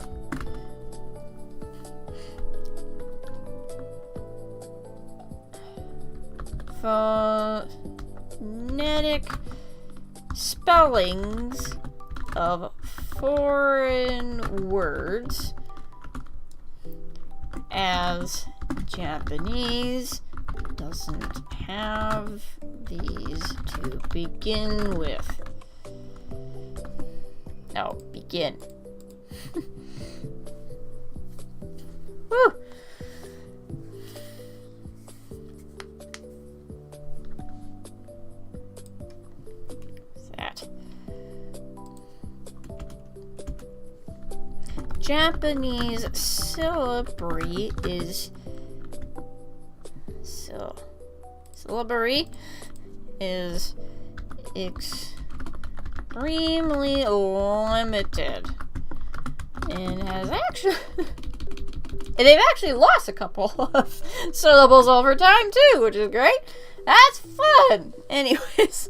Phonetic spellings of foreign words, as Japanese doesn't have these to begin with. No, begin. Woo! Japanese syllabary is extremely limited and has actually they've actually lost a couple of syllables over time too, which is great. That's fun. Anyways.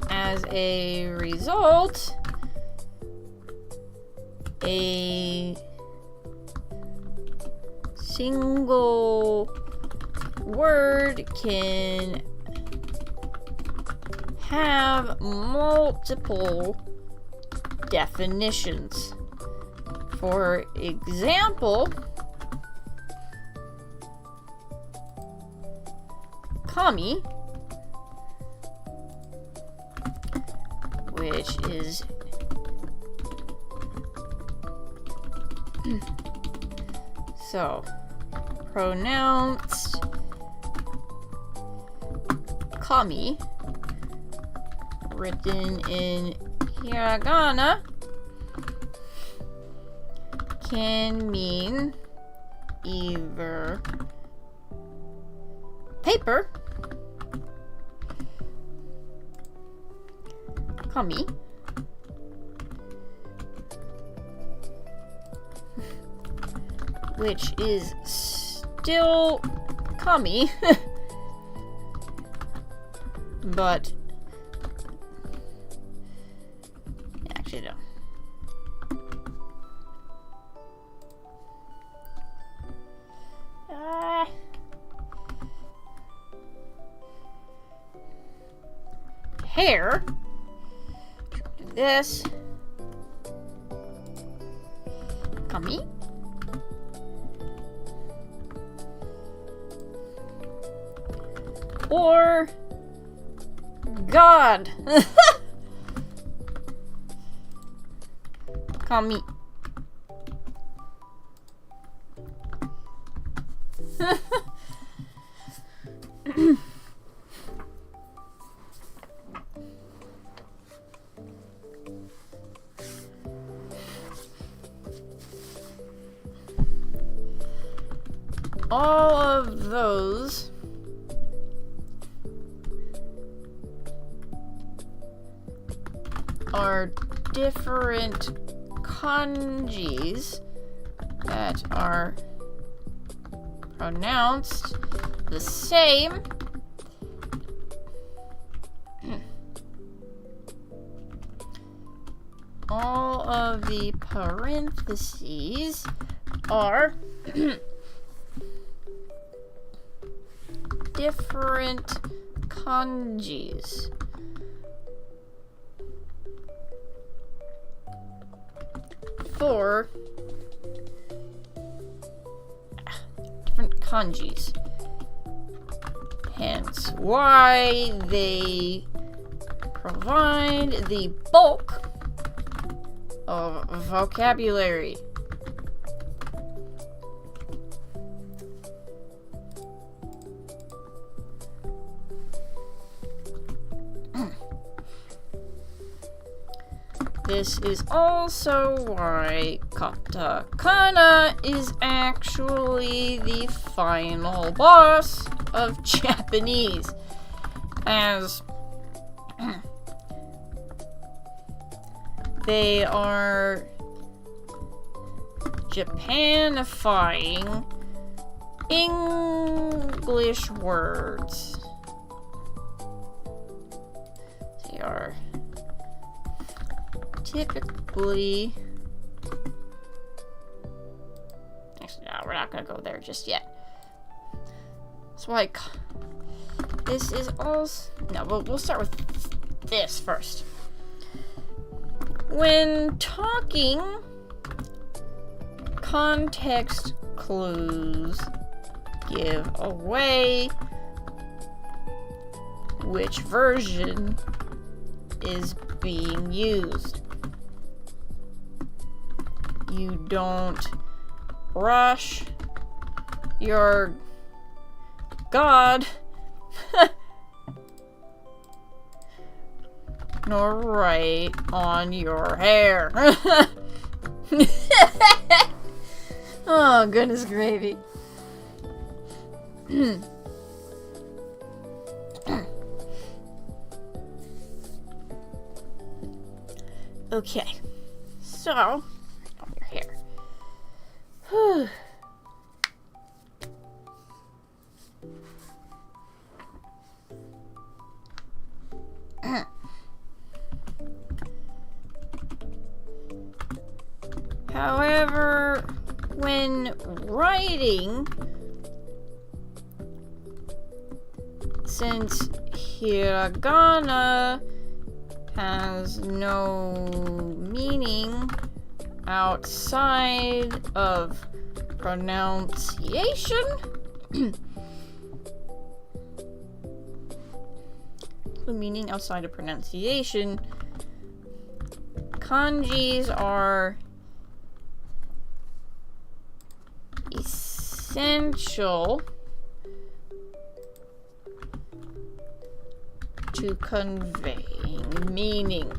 As a result, a single word can have multiple definitions. For example, kami, which is so pronounced kami, written in hiragana, can mean either paper, kami, which is still kami, but actually no. Hair. Do this. Kami. Or God. Kami. All of those are different kanjis that are pronounced the same. All of the parentheses are different kanjis. for different kanjis. Hence why they provide the bulk of vocabulary. This is also why katakana is actually the final boss of Japanese, as they are Japanifying English words. They are typically... Actually, no, we're not going to go there just yet. That's why this is also... No, we'll start with this first. When talking, context clues give away which version is being used. You don't rush your God nor write on your hair. Oh, goodness gravy. Okay, so, on your hair. Whew. However, when writing, since hiragana has no meaning outside of pronunciation, the meaning outside of pronunciation, kanjis are essential to conveying meaning.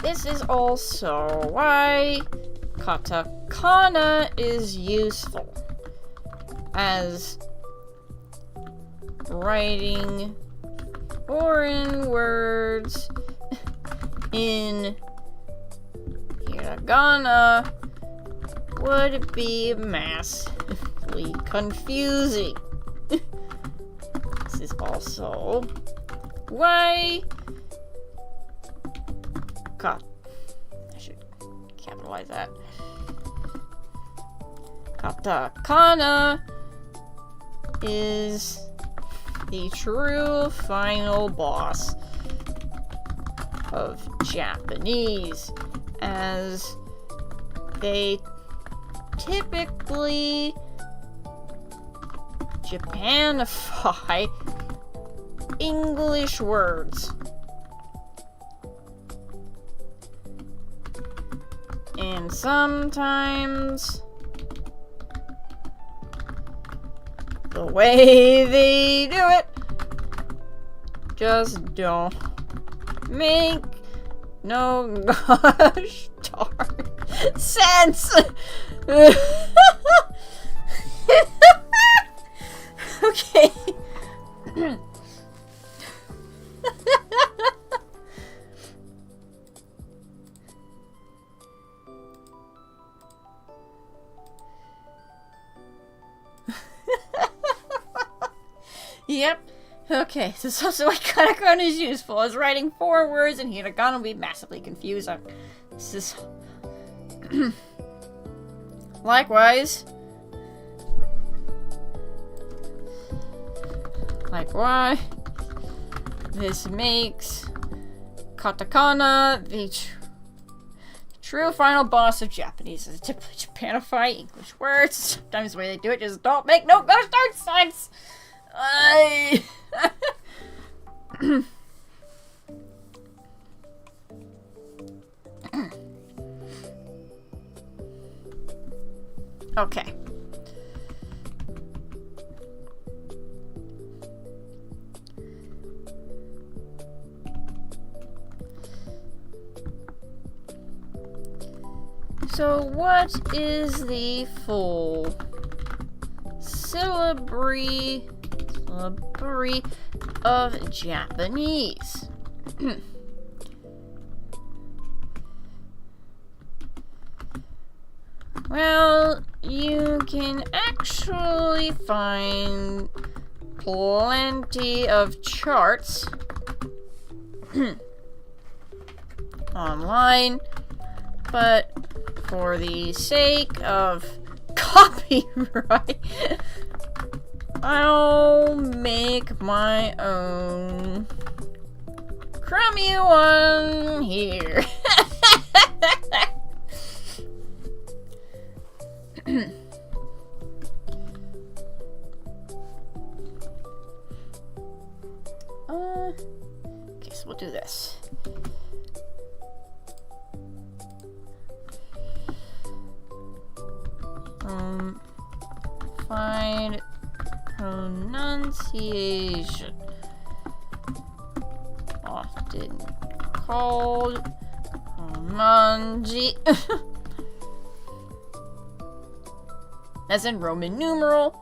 This is also why katakana is useful as writing foreign words in hiragana would be massively confusing. This is also why I should capitalize that. Katakana is the true final boss of Japanese, as they typically Japanify English words. And sometimes the way they do it just don't make no gosh darn sense. Okay. Yep. Okay, so this is also why katakana is useful, as writing 4 words in hiragana will be massively confusing. This is... Likewise, this makes katakana, the true final boss of Japanese, is typically Japanify English words. Sometimes the way they do it just don't make no gosh darn sense. Okay. So what is the full syllabary of Japanese? Well, you can actually find plenty of charts online, but for the sake of copyright, I'll make my own crummy one here. Okay, so we'll do this. Find pronunciation. Often called Romanji. As in Roman numeral.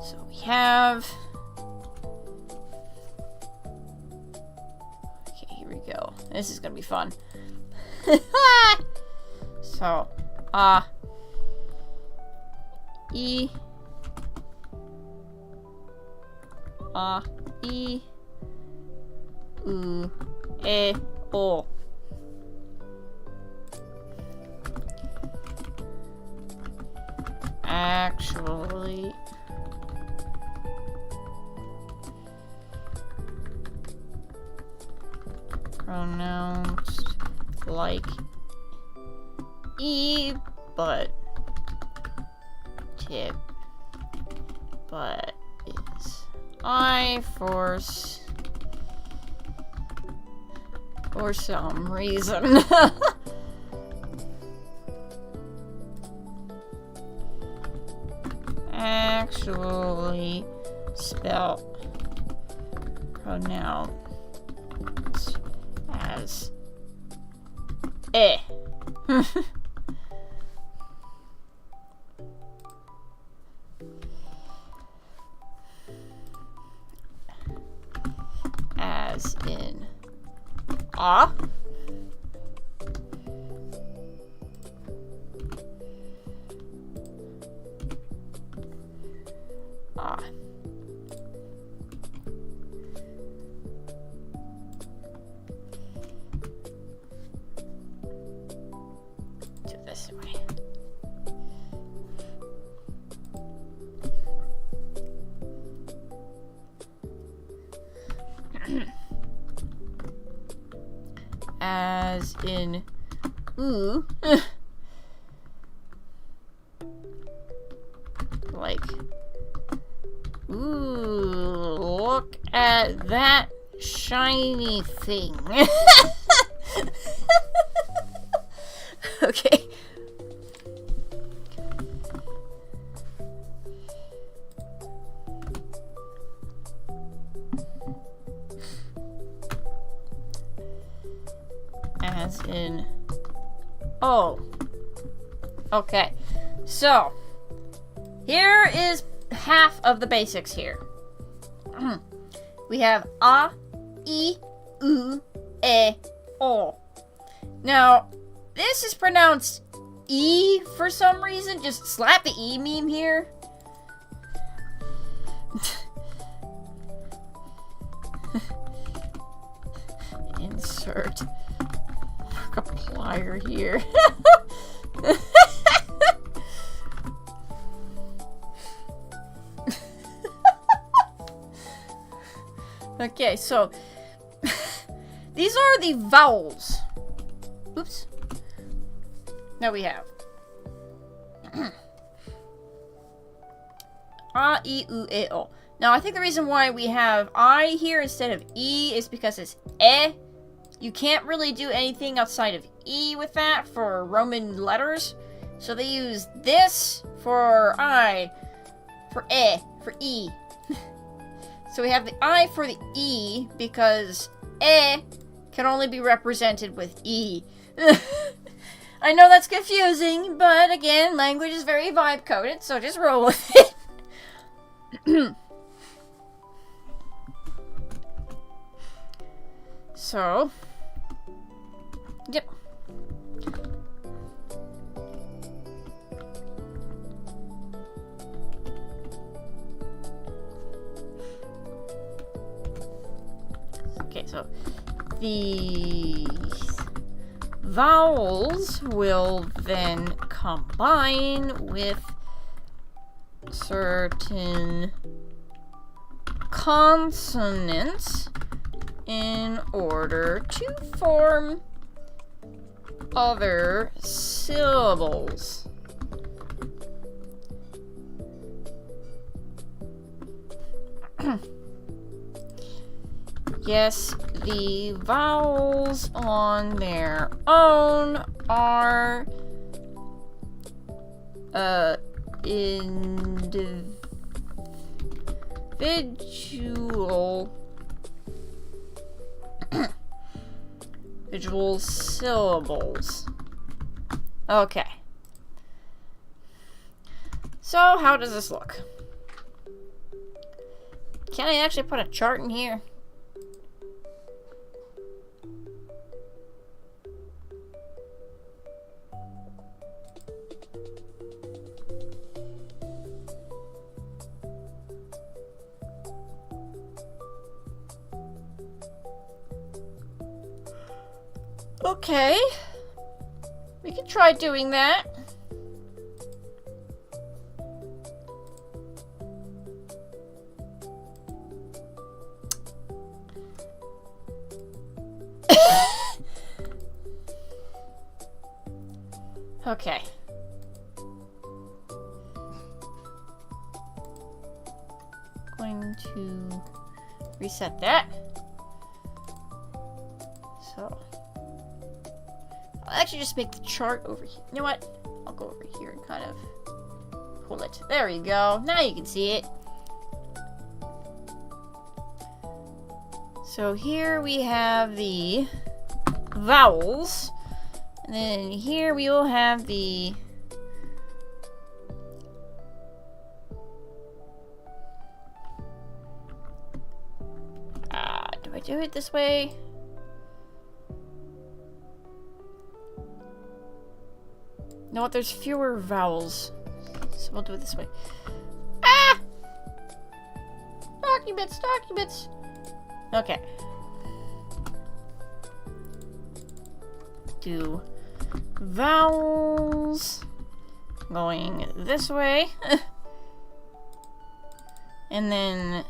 So we have... Okay, here we go. This is gonna be fun. So, E, U, E, O. Actually, pronounced like E, but tip, but is I for some reason. Actually spelled pronounced as eh. As in ah. Do it this way. As in ooh. Like, ooh, look at that shiny thing. Okay. As in, oh, okay, so here is half of the basics here. We have a, I, U, E, O. Now, this is pronounced E for some reason. Just slap the E meme here. Insert Markiplier here. Okay, so These are the vowels. Oops. Now we have A, I, U, E, O. Now, I think the reason why we have I here instead of E is because it's E. You can't really do anything outside of E with that for Roman letters. So they use this for I, for E, for E. So we have the I for the E because E can only be represented with E. I know that's confusing, but again, language is very vibe-coded, so just roll with it. So, yep. Okay, so these vowels will then combine with certain consonants in order to form other syllables. Yes, the vowels on their own are individual syllables. Okay. So, how does this look? Can I actually put a chart in here? Okay, we can try doing that. Okay. Going to reset that. So. I'll actually just make the chart over here. You know what? I'll go over here and kind of pull it. There you go. Now you can see it. So here we have the vowels. And then here we will have the do I do it this way? You know what? There's fewer vowels, so we'll do it this way. Ah! Documents, documents. Okay. Do vowels going this way, and then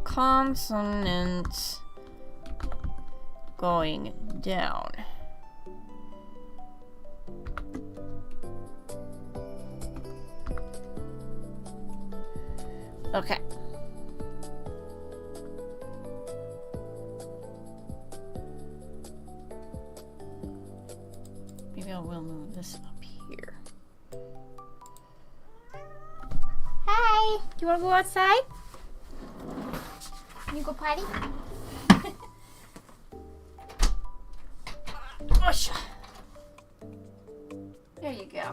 consonants going down. Okay. Maybe I will move this up here. Hi! Do you want to go outside? Can you go potty? Push. There you go.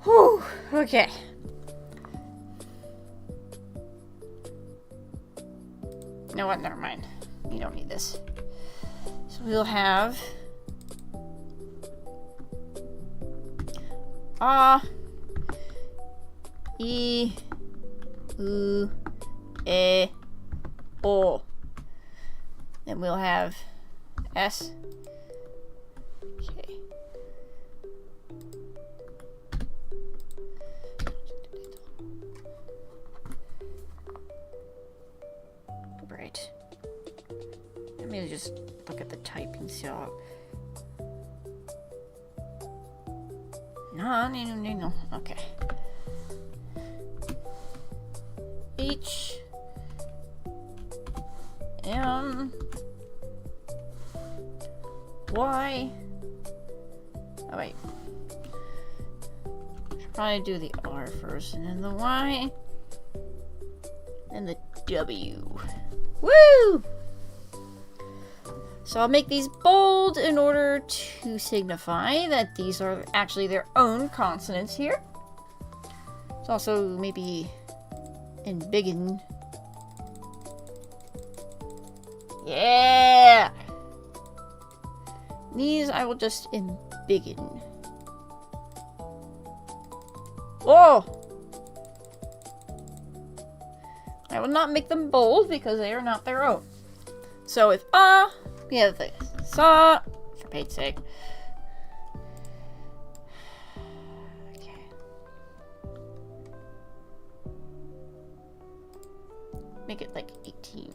Whew. Okay. You know what? Never mind. You don't need this. So we'll have A, I, U, E, O. Then we'll have S. Okay. me just look at the typing so. No. Okay. H M Y. Oh wait. Should probably do the R first, and then the Y, and the W. Woo! So I'll make these bold in order to signify that these are actually their own consonants here. It's also maybe embiggen. Yeah! These I will just embiggen. Oh! I will not make them bold because they are not their own. So with we have the sa, for Pete's sake. Okay. Make it like 18.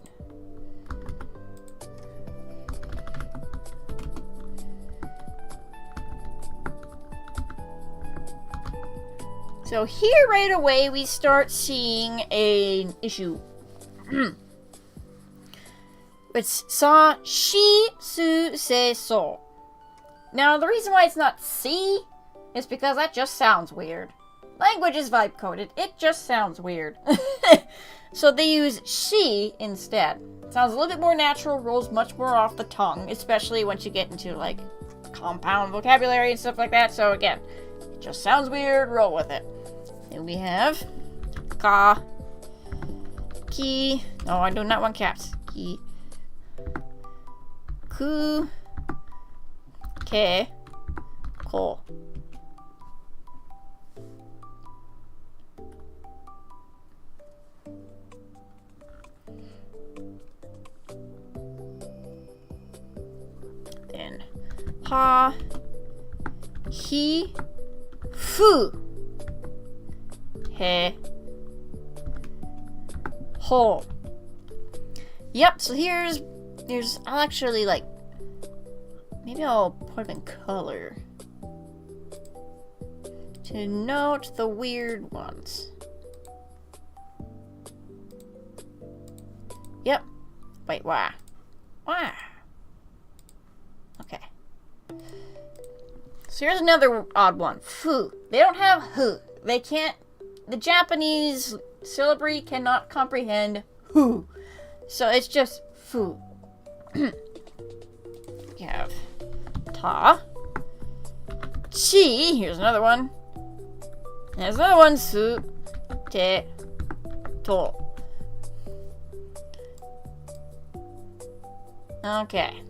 So here right away we start seeing an issue. It's sa, shi, su, se, so. Now the reason why it's not si is because that just sounds weird. Language is vibe coded. It just sounds weird. So they use she instead. Sounds a little bit more natural, rolls much more off the tongue, especially once you get into like compound vocabulary and stuff like that. So again, it just sounds weird, roll with it. And we have ka, ki, no, I do not want caps. Ki, ku, ke, ko. Then ha, he, fu, he, ho. Yep, so here's I'll actually like, maybe I'll put them in color to note the weird ones. Yep. Wait, why? Why? Okay. So here's another odd one. Fu. They don't have hu. They can't, the Japanese syllabary cannot comprehend hu. So it's just fu. You have ta, chi, here's another one. There's another one, su, te, to. Okay.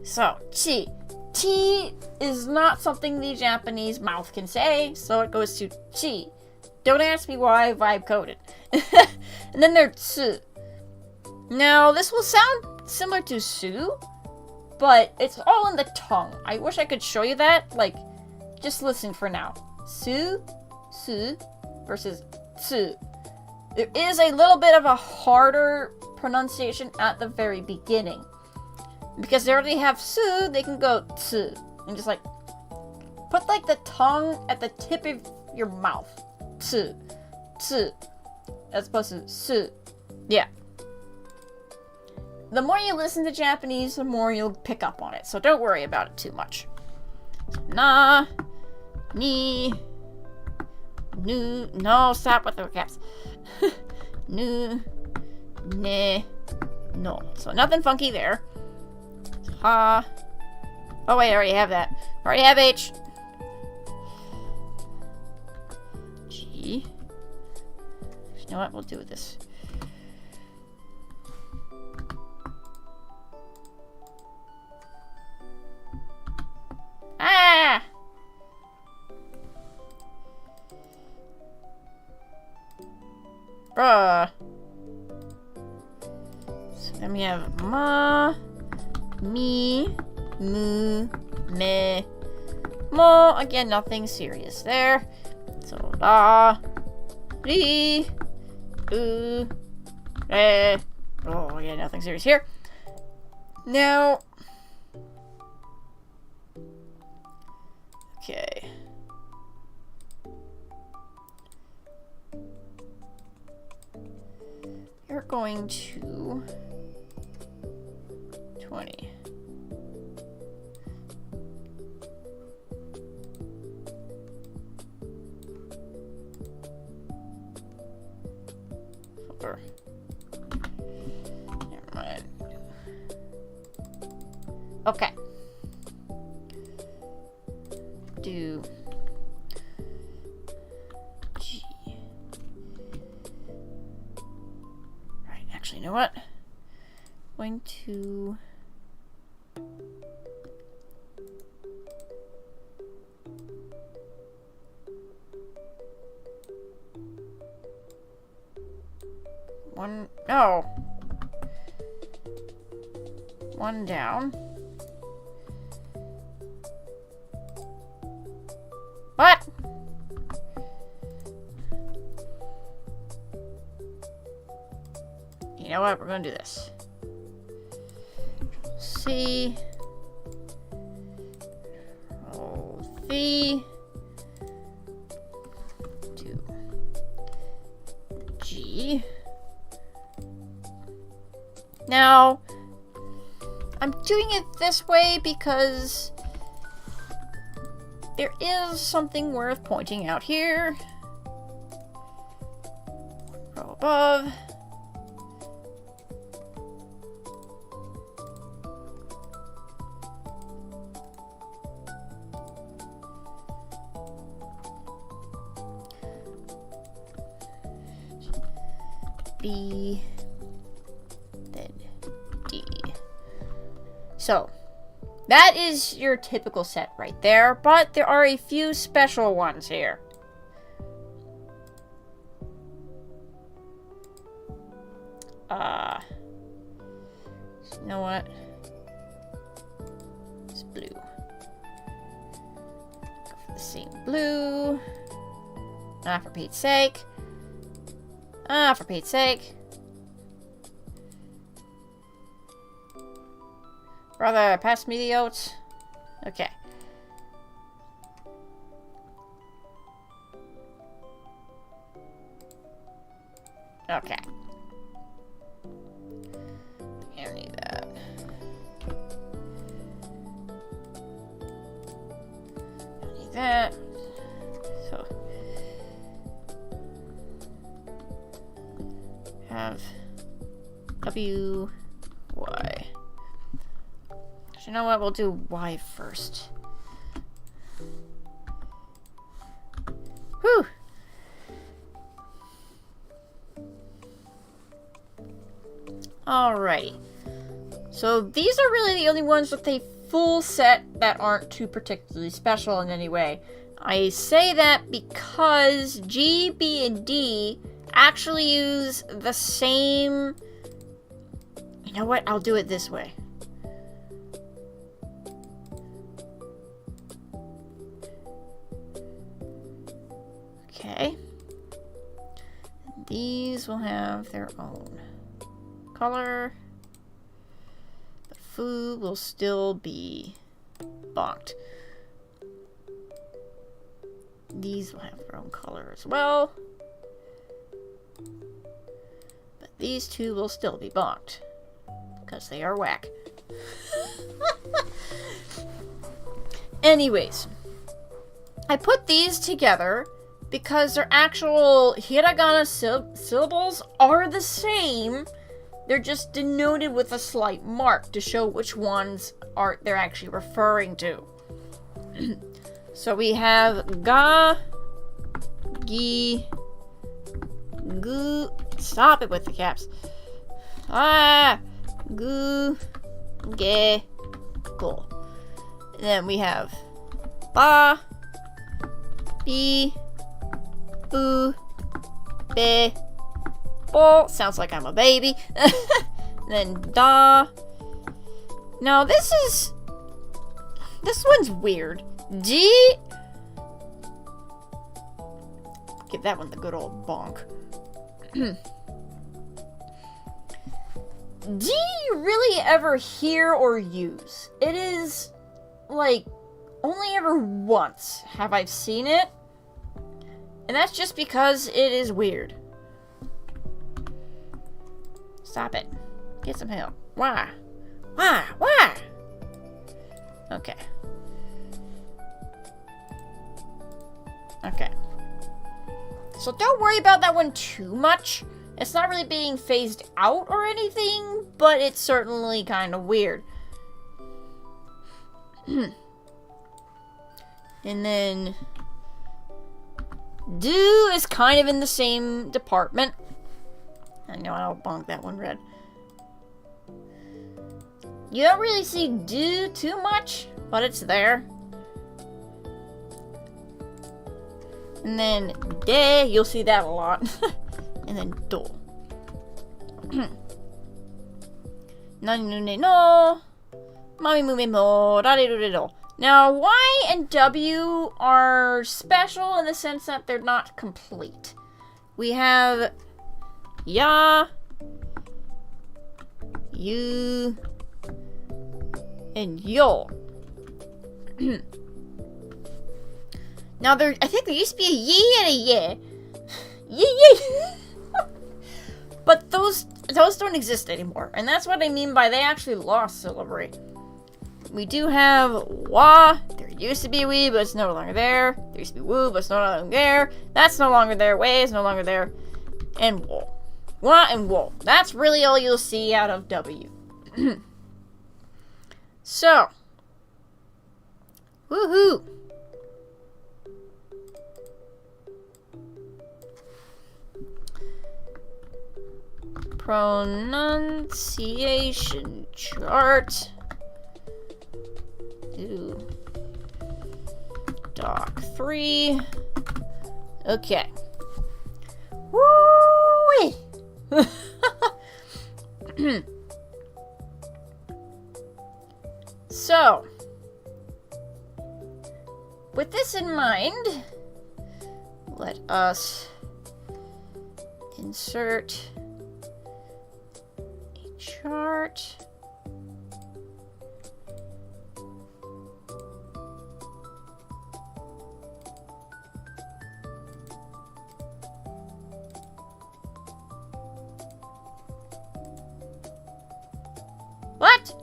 So, chi. Chi is not something the Japanese mouth can say, so it goes to chi. Don't ask me why I vibe coded. And then there's tsu. Now, this will sound similar to su, but it's all in the tongue. I wish I could show you that. Like, just listen for now. Su, su, versus tsu. There is a little bit of a harder pronunciation at the very beginning. Because they already have su, they can go tsu. And just like, put like the tongue at the tip of your mouth. Tsu, tsu. As opposed to su. Yeah. The more you listen to Japanese, the more you'll pick up on it. So don't worry about it too much. Na, ni, nu, no, stop with the caps. Nu, ne, no. So nothing funky there. Ha. Oh wait, I already have that. I already have H. G. You know what? We'll do this. Ah! Bruh. So then we have ma, mi, mu, me, mo. Again, nothing serious there. So la, ri, u, Oh, yeah, nothing serious here. Now... Okay. You're going to... 20. Four. Never mind. Okay. Do G. Right, actually, you know what? Going to one, no. One down. What? You know what? We're gonna do this. C. Roll V. Do G. Now, I'm doing it this way because there is something worth pointing out here. Row above. B, then D. So, that is your typical set right there, but there are a few special ones here. You know what? It's blue. Go for the same blue. Ah, for Pete's sake. Ah, for Pete's sake. Brother, pass me the oats. Okay. Okay. I don't need that. Don't need that. So have W, Y. You know what? We'll do Y first. Whew. Alrighty. So these are really the only ones with a full set that aren't too particularly special in any way. I say that because G, B, and D actually use the same... You know what? I'll do it this way. Okay. These will have their own color. The foo will still be bonked. These will have their own color as well. But these two will still be bonked. Because they are whack. Anyways. I put these together because their actual hiragana syllables are the same. They're just denoted with a slight mark to show which ones they're actually referring to. So we have ga, gi, gu. Stop it with the caps. Ah, gu, ge, go. And then we have ba, bi, bu, be, bo. Sounds like I'm a baby. Then da. Now this one's weird. G. Give that one the good old bonk. do you really ever hear or use? It is, like, only ever once have I seen it. And that's just because it is weird. Stop it. Get some help. Why? Why? Why? Okay. Okay. So don't worry about that one too much. It's not really being phased out or anything, but it's certainly kind of weird. And then do is kind of in the same department. I know I'll bonk that one red. You don't really see do too much, but it's there. And then de, you'll see that a lot. And then do. Nani no ne no. Mami mume mo rareru do. Now, Y and W are special in the sense that they're not complete. We have ya, you, and yo. Now, I think there used to be a ye and a ye. Ye. But those don't exist anymore. And that's what I mean by they actually lost syllabary. We do have wa. There used to be we, but it's no longer there. There used to be woo, but it's no longer there. That's no longer there. Way is no longer there. And wo. Wa and wo. That's really all you'll see out of W. So. Woohoo. Pronunciation chart. Do doc 3. Okay. Woo! So, with this in mind, let us insert a chart. What?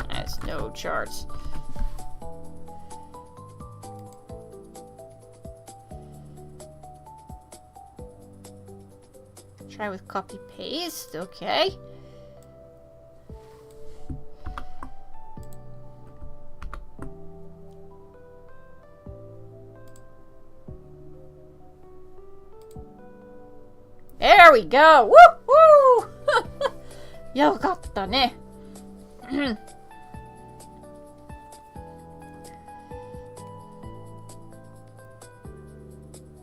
Has no charts. Try with copy paste, okay. There we go! Woo! Woo! よかったね。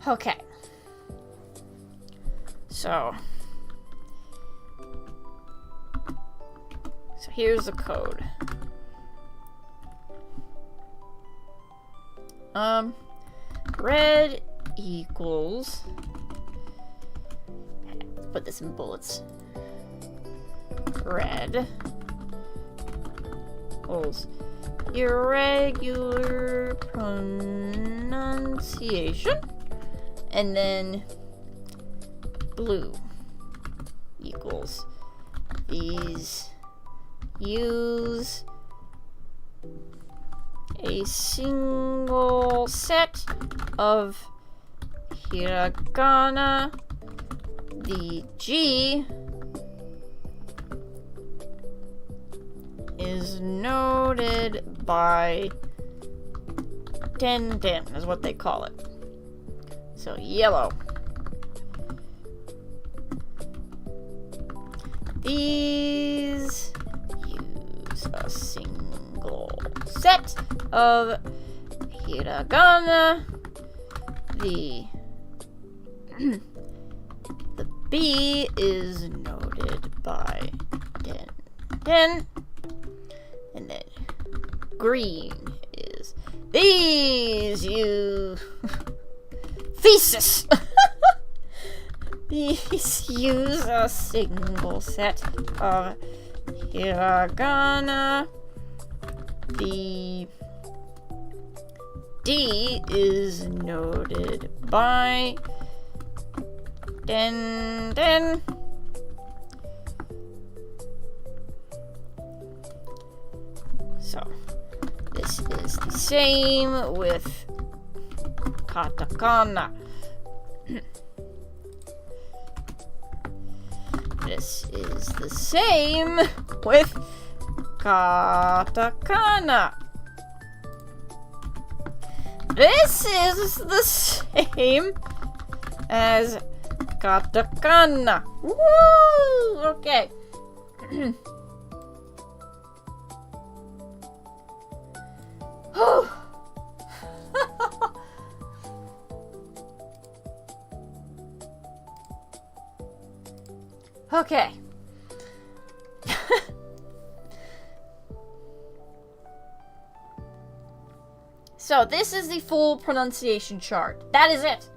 Okay. So here's the code. Red equals, let's put this in bullets. Red equals irregular pronunciation, and then blue equals these use a single set of hiragana. The G is noted by den is what they call it. So yellow. These use a single set of hiragana. The B is noted by den. And then green is these you thesis. Please use a single set of hiragana. The D is noted by den. So, this is the same with katakana. This is the same with katakana. This is the same as katakana. Woo! Okay. Okay. So this is the full pronunciation chart. That is it.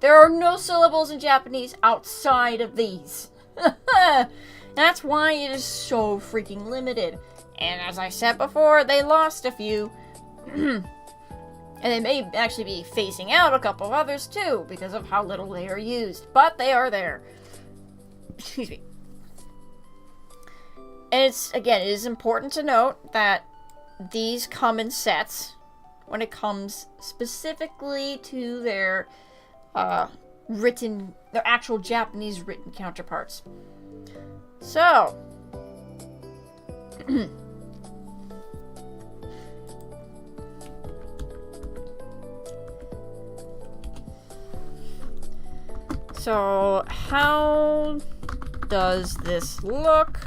There are no syllables in Japanese outside of these. That's why it is so freaking limited. And as I said before, they lost a few. And they may actually be phasing out a couple of others too, because of how little they are used. But they are there. Excuse me. And it is important to note that these come in sets when it comes specifically to their their actual Japanese written counterparts. So, so how does this look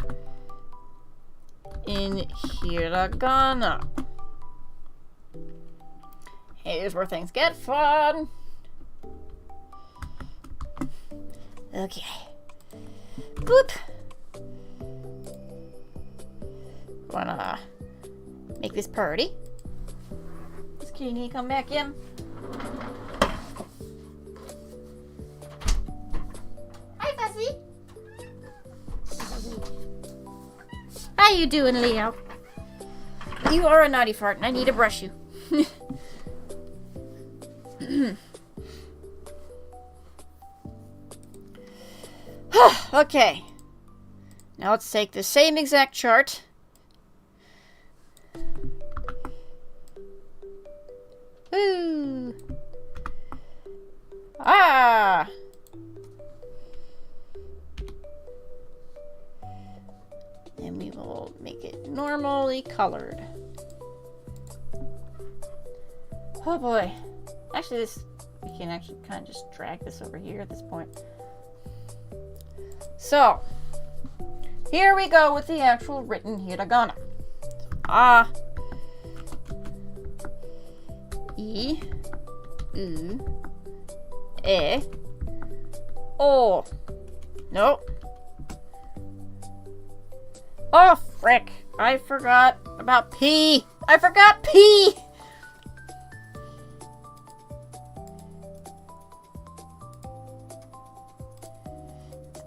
in hiragana? Here's where things get fun. Okay. Boop. Wanna make this pretty. This kitty need to come back in. Hi, Fuzzy. How you doing, Leo? You are a naughty fart and I need to brush you. Okay. Now let's take the same exact chart. Woo! Ah! And we will make it normally colored. Oh boy. Actually, we can actually kind of just drag this over here at this point. So, here we go with the actual written hiragana. A, I, U, E, O. Nope. Oh, frick. I forgot about P. I forgot P.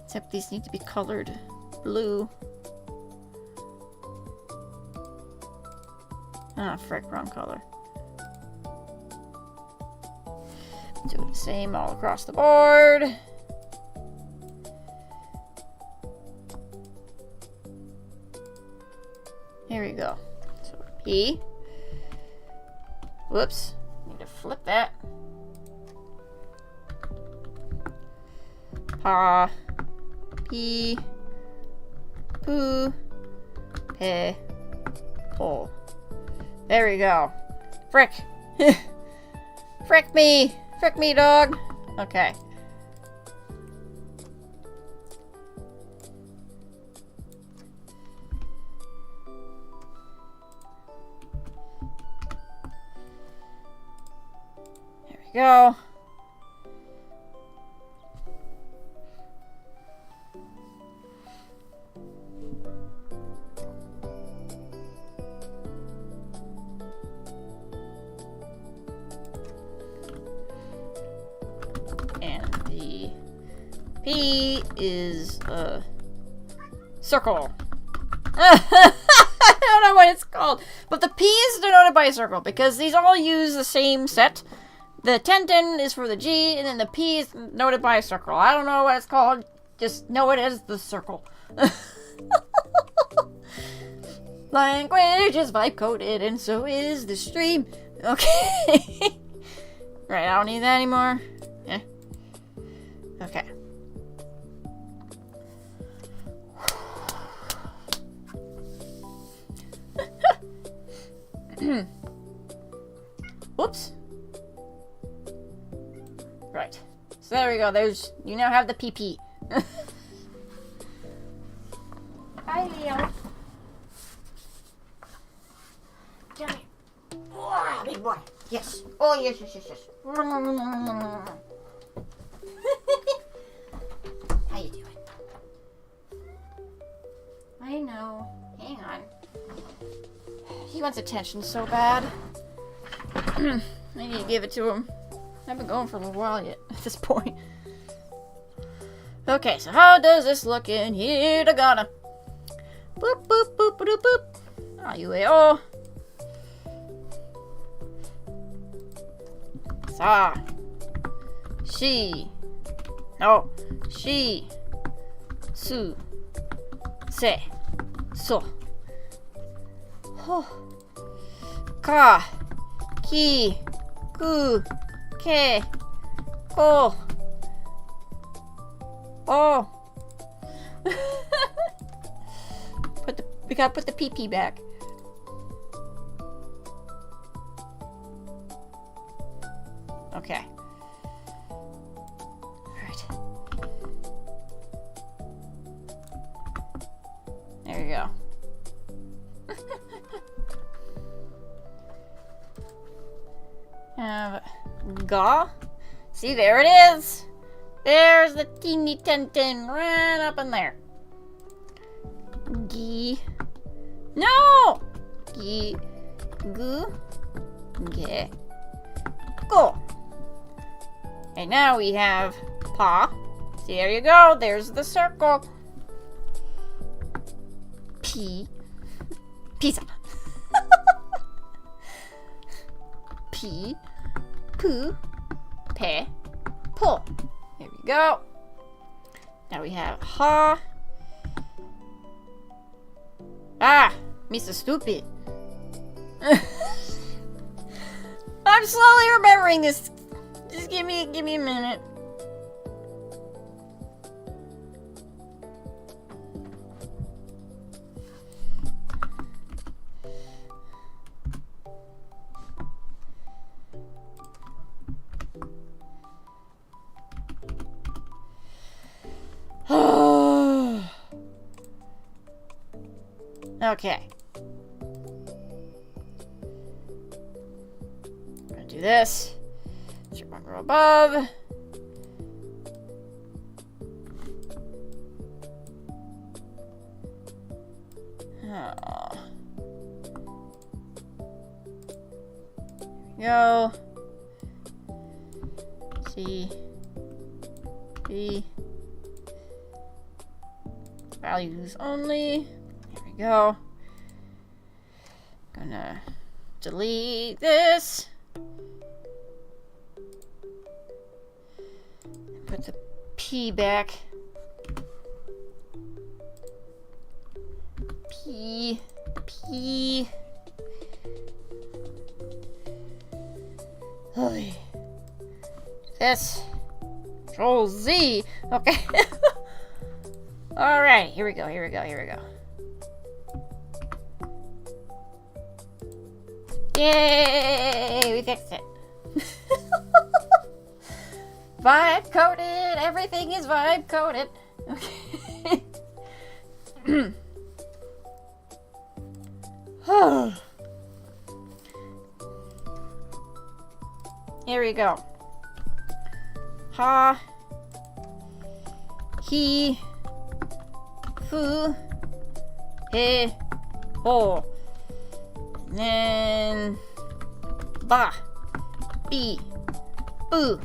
Except these need to be colored blue. Ah, frick, wrong color. Do the same all across the board. Here we go. So P. Whoops. Need to flip that. Pa. P. Poo. Pe. Po. There we go. Frick. Frick me. Frick me, dog. Okay. There we go. P is circle. I don't know what it's called, but the P is denoted by a circle because these all use the same set. The tenten is for the G, and then the P is denoted by a circle. I don't know what it's called. Just know it as the circle. Language is vibe coded, and so is the stream. Okay. Right, I don't need that anymore. Yeah. Okay. Whoops. Right. So there we go. There's, you now have the PP. Hi, Leo. Come here. Oh, big boy. Yes. Oh, yes. How you doing? I know. Hang on. He wants attention so bad. I need to give it to him. I've been going for a little while yet at this point. Okay, so how does this look in here to Ghana? Boop, boop, boop, boop, boop. Ayueo. Sa. She. No. She. Su. Se. So. Ho. Ka. Ki. Ku. Ke. Ko. Oh. We gotta put the PP back. Okay. Alright. There you go. Ga. See, there it is. There's the teeny tenten right up in there. Gi. No! Gi. Gu. Ge. Go. And now we have pa. See, there you go. There's the circle. P. Pizza. P. Poo. Pe. Po. There we go. Now we have ha. Ah, Mr. Stupid. I'm slowly remembering this. Just give me a minute. Okay. I'm gonna do this. Should one row above. Oh. Go. C. B. Values only. There we go. Gonna delete this. Put the P back. P. Oy. This. Control Z. Okay. All right. Here we go. Yay! We fixed it. Vibe coded. Everything is vibe coded. Okay. Here we go. Ha. He. Fu. He. Ho. And then. Ba. Bi. Bu.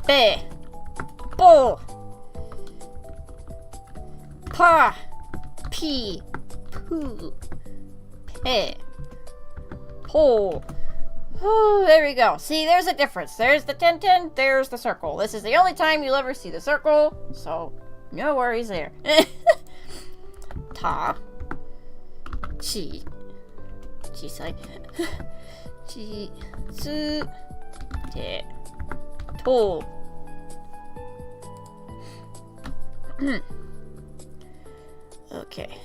Be. Bo. Pa. P. Poo. Pe. Po. Oh, there we go. See, there's a difference. There's the 10-10, there's the circle. This is the only time you'll ever see the circle, so no worries there. Ta. Chi. Chisai. Chi. Tsu. Te. To. Okay.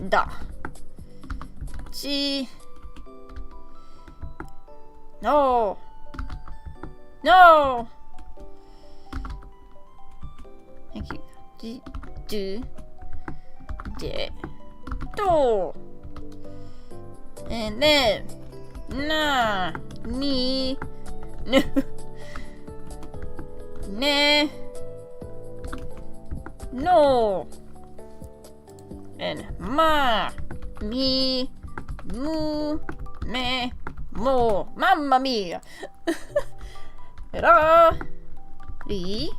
Da. Chi. No. No. Thank you. Do. De. Do. And then. Na. Ni. No. Ne. No. And ma. Mi. Mu. Me. Mo. Mamma mia. Ra. Ri.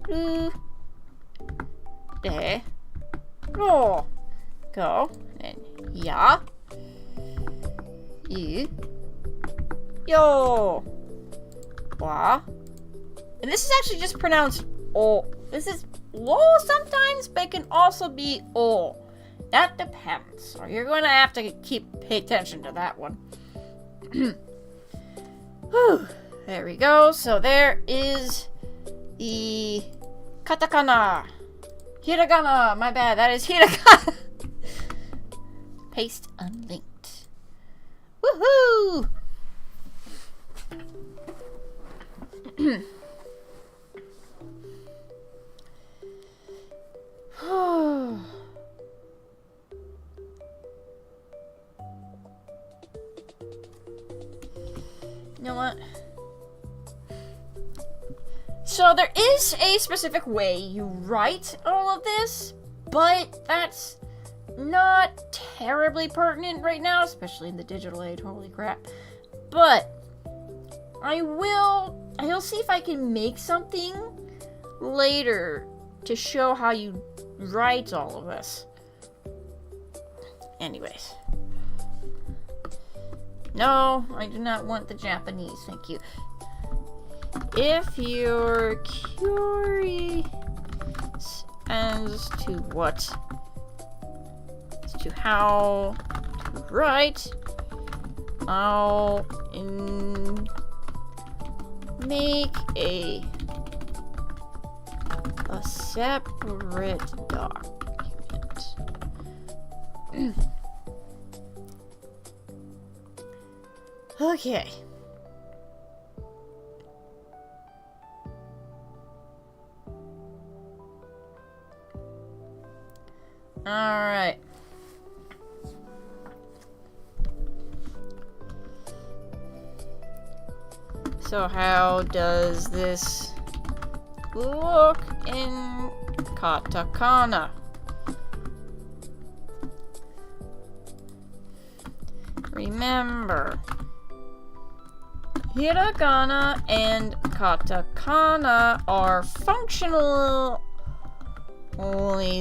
Ru. De. Ro. Go. And ya. You. Yo. Wa. And this is actually just pronounced O. This is lo sometimes, but it can also be O. That depends. So you're going to have to pay attention to that one. Whew. There we go. So there is the katakana. Hiragana. My bad. That is hiragana. Paste unlinked. Woohoo! You know what? So there is a specific way you write all of this, but that's not terribly pertinent right now, especially in the digital age. Holy crap. But I'll see if I can make something later to show how you write all of this. Anyways. No, I do not want the Japanese, thank you. If you're curious as to how to write, I'll make a separate document. Okay. Alright. So how does this look in katakana? Remember, hiragana and katakana are functionally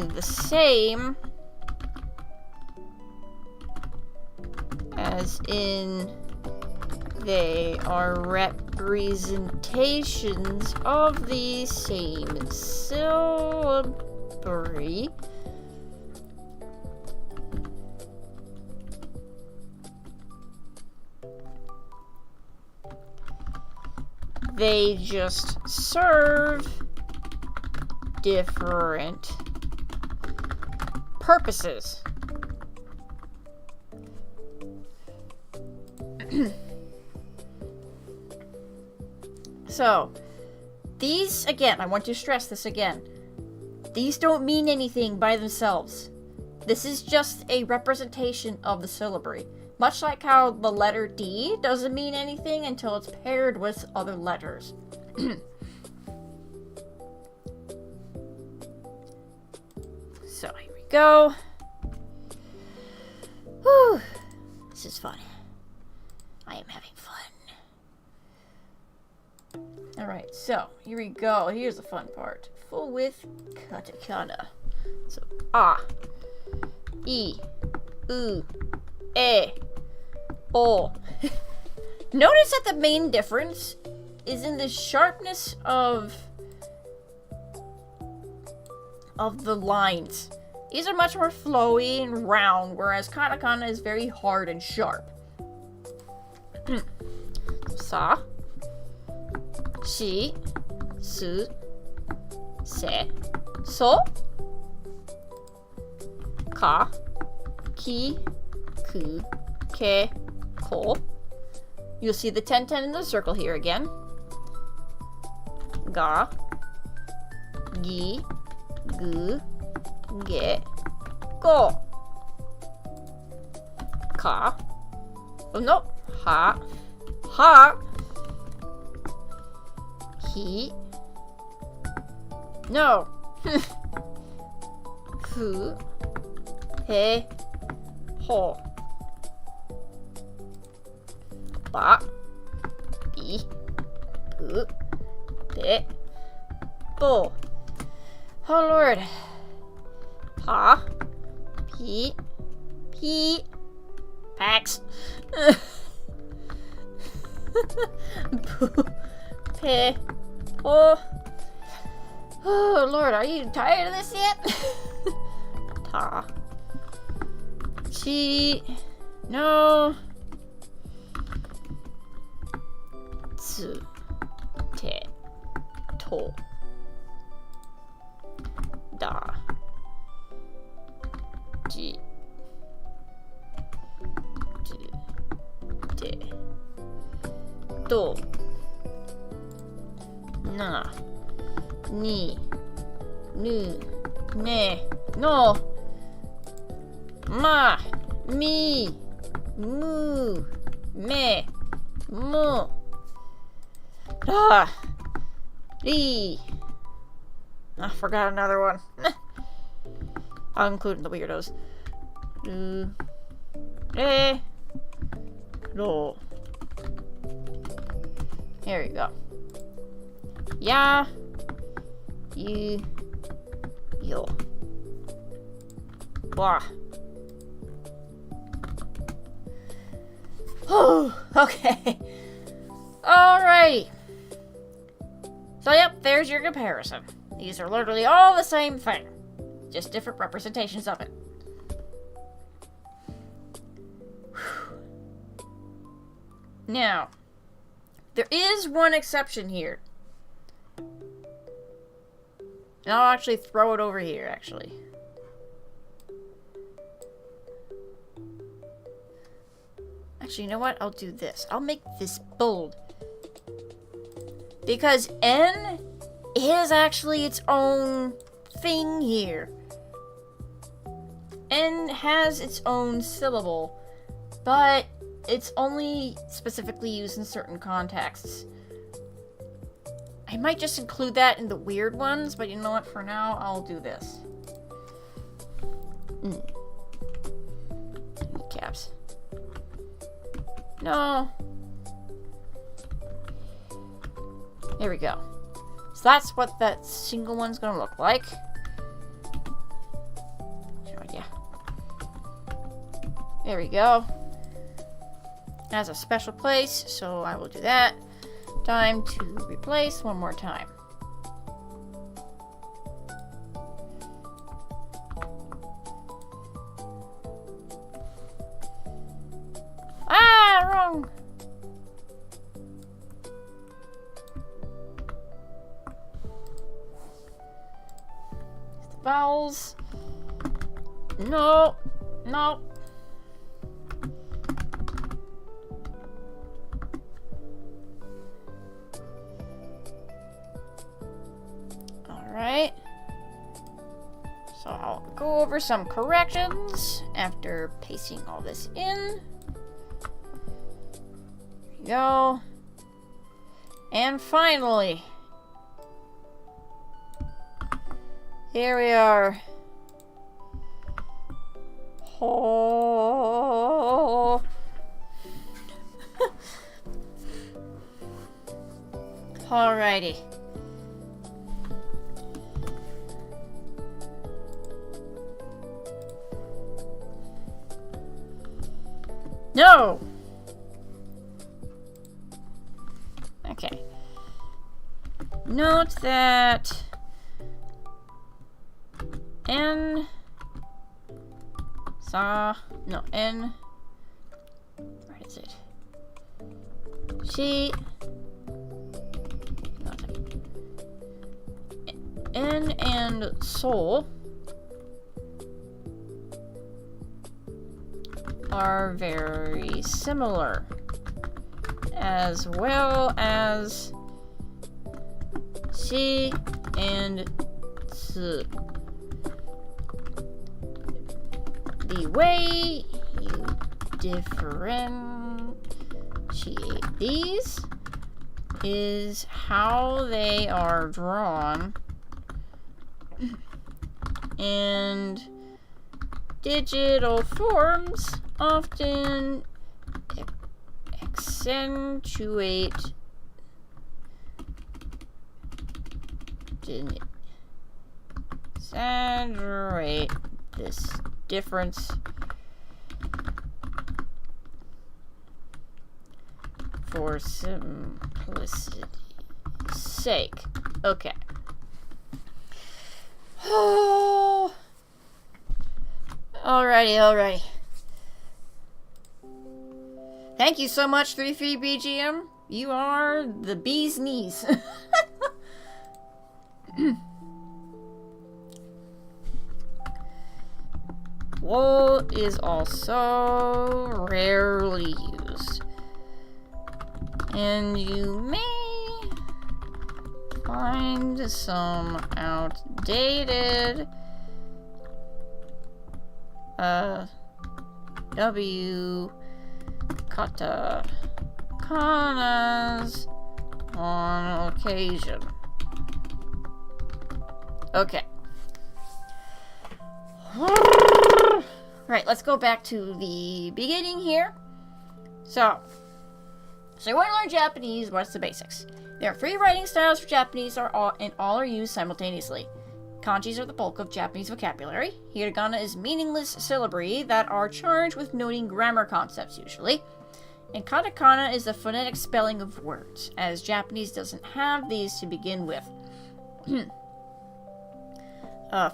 the same, as in they are representations of the same syllabary. They just serve different purposes. So, these, again, I want to stress this again. These don't mean anything by themselves. This is just a representation of the syllabary. Much like how the letter D doesn't mean anything until it's paired with other letters. So, here we go. Whew. This is fun. I am having fun. Alright, so here we go. Here's the fun part. Full width katakana. So, ah, I, U, E, O. Notice that the main difference is in the sharpness of the lines. These are much more flowy and round, whereas katakana is very hard and sharp. Sa, shi, su, se, so, ka, ki, ku, ke, ko. You'll see the 10-10 in the circle here again. Ga, gi, gu, ge, go. Ka. Oh no. Ha. Ha. He. No. Fu. He. Ho. Ba. Bi. Bu. Be. Bo. Oh Lord. Pa. P. P. Pax. Pe. Oh. Oh Lord, are you tired of this yet? Ta. Chi. No. Tsu. Te. To. Da. Ji. Ji. De. Do. Na. Ni. Nu. Ne. No. Ma. Mi. Mu. Me. Mo. Da. Ri. I forgot another one. I'm including the weirdos. Do. Re. Ro. Here we go. Ya. You. Yo. Blah. Okay. Alright. So yep, there's your comparison. These are literally all the same thing. Just different representations of it. Now, there is one exception here. And I'll actually throw it over here, actually. Actually, you know what? I'll do this. I'll make this bold. Because N is actually its own thing here. N has its own syllable, but it's only specifically used in certain contexts. I might just include that in the weird ones, but you know what? For now, I'll do this. Caps. No. There we go. So that's what that single one's gonna look like. Yeah. There we go. It has a special place, so I will do that. Time to replace one more time. Ah, wrong. The vowels. No, no. Alright. So I'll go over some corrections after pasting all this in. There we go. And finally, here we are. Oh. Alrighty. No! Okay. Note that N where is it? N and soul are very similar, as well as she and zi. The way you differentiate these is how they are drawn, and digital forms often accentuate this difference for simplicity's sake. Okay. Oh. Alrighty. Thank you so much, 33BGM. You are the bee's knees. Wool is also rarely used, and you may find some outdated katakanas on occasion. Okay. Right, let's go back to the beginning here. So you want to learn Japanese, what's the basics? There are 3 writing styles for Japanese, and all are used simultaneously. Kanjis are the bulk of Japanese vocabulary. Hiragana is meaningless syllabary that are charged with noting grammar concepts, usually. And katakana is the phonetic spelling of words, as Japanese doesn't have these to begin with.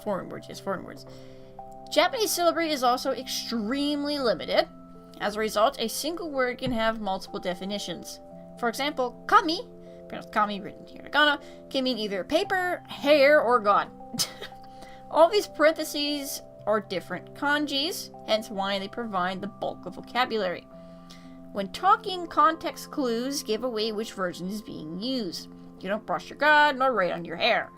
Foreign words. Japanese syllabary is also extremely limited. As a result, a single word can have multiple definitions. For example, kami, pronounced kami, written hiragana, can mean either paper, hair, or God. All these parentheses are different kanjis, hence why they provide the bulk of vocabulary. When talking, context clues give away which version is being used. You don't brush your God nor write on your hair.